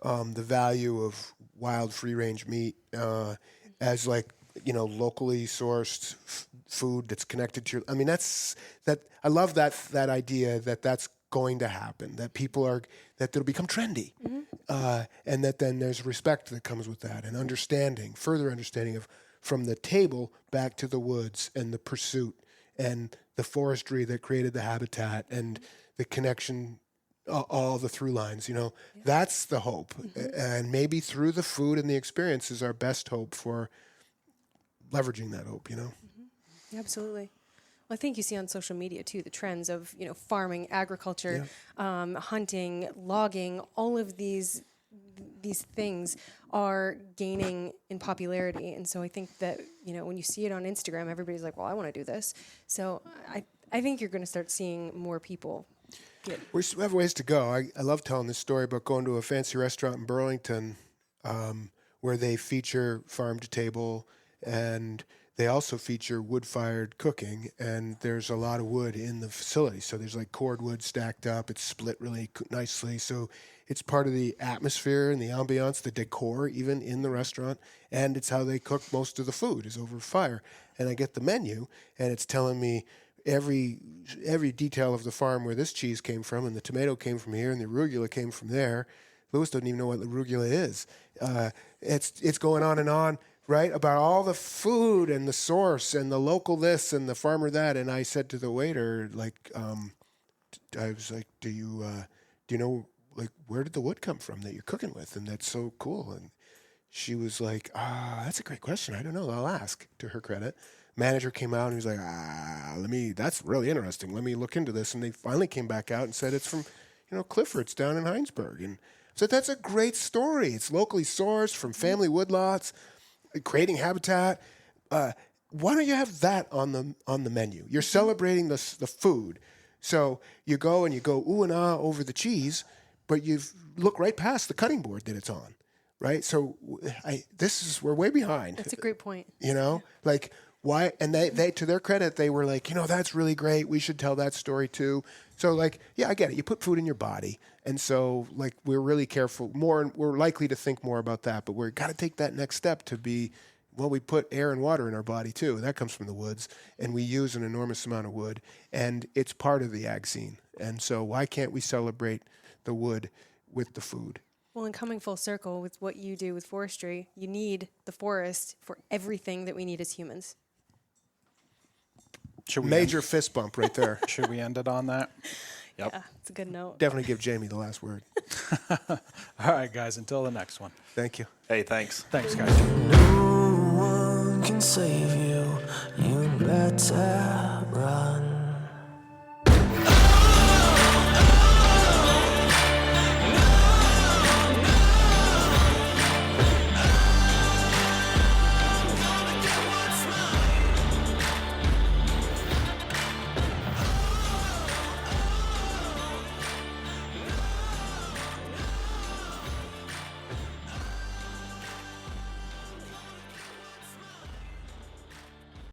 the value of wild free-range meat as locally sourced food that's connected to your. I mean, I love that idea that's going to happen. That that'll become trendy, and that then there's respect that comes with that, and further understanding of from the table back to the woods and the pursuit and the forestry that created the habitat and the connection, all the through lines, that's the hope. And maybe through the food and the experience is our best hope for leveraging that hope, Absolutely. Well, I think you see on social media too, the trends of, farming, agriculture, hunting, logging, all of these these things are gaining in popularity. And so I think that, when you see it on Instagram, everybody's like, well, I want to do this. So I think you're going to start seeing more people get. We have ways to go. I love telling this story about going to a fancy restaurant in Burlington where they feature farm to table, and they also feature wood-fired cooking, and there's a lot of wood in the facility. So there's like cordwood stacked up. It's split really nicely. So it's part of the atmosphere and the ambiance, the decor even in the restaurant, and it's how they cook most of the food is over fire. And I get the menu, and it's telling me every detail of the farm where this cheese came from, and the tomato came from here, and the arugula came from there. Lewis doesn't even know what arugula is. It's going on and on, right, about all the food and the source and the local this and the farmer that. And I said to the waiter, I was like, do you know, like, where did the wood come from that you're cooking with? And that's so cool. And she was like, that's a great question. I don't know. I'll ask, to her credit. Manager came out and he was like, that's really interesting. Let me look into this. And they finally came back out and said it's from, Clifford's down in Heinsberg. And I said, that's a great story. It's locally sourced from family woodlots, creating habitat. Why don't you have that on the menu? You're celebrating the food. So you go ooh and ah over the cheese, but you look right past the cutting board that it's on, right? So we're way behind. That's a great point. Like why? And they to their credit, they were like, that's really great. We should tell that story too. So like, yeah, I get it. You put food in your body. And so like, we're really careful more, we're likely to think more about that, but we've got to take that next step to be, we put air and water in our body too. That comes from the woods, and we use an enormous amount of wood, and it's part of the ag scene. And so why can't we celebrate the wood with the food? Well, and coming full circle with what you do with forestry, you need the forest for everything that we need as humans. Major fist bump right there. Should we end it on that? Yep. Yeah, it's a good note. Definitely give Jamie the last word. All right, guys, until the next one. Thank you. Hey, thanks. Thanks, guys. No one can save you. You better run.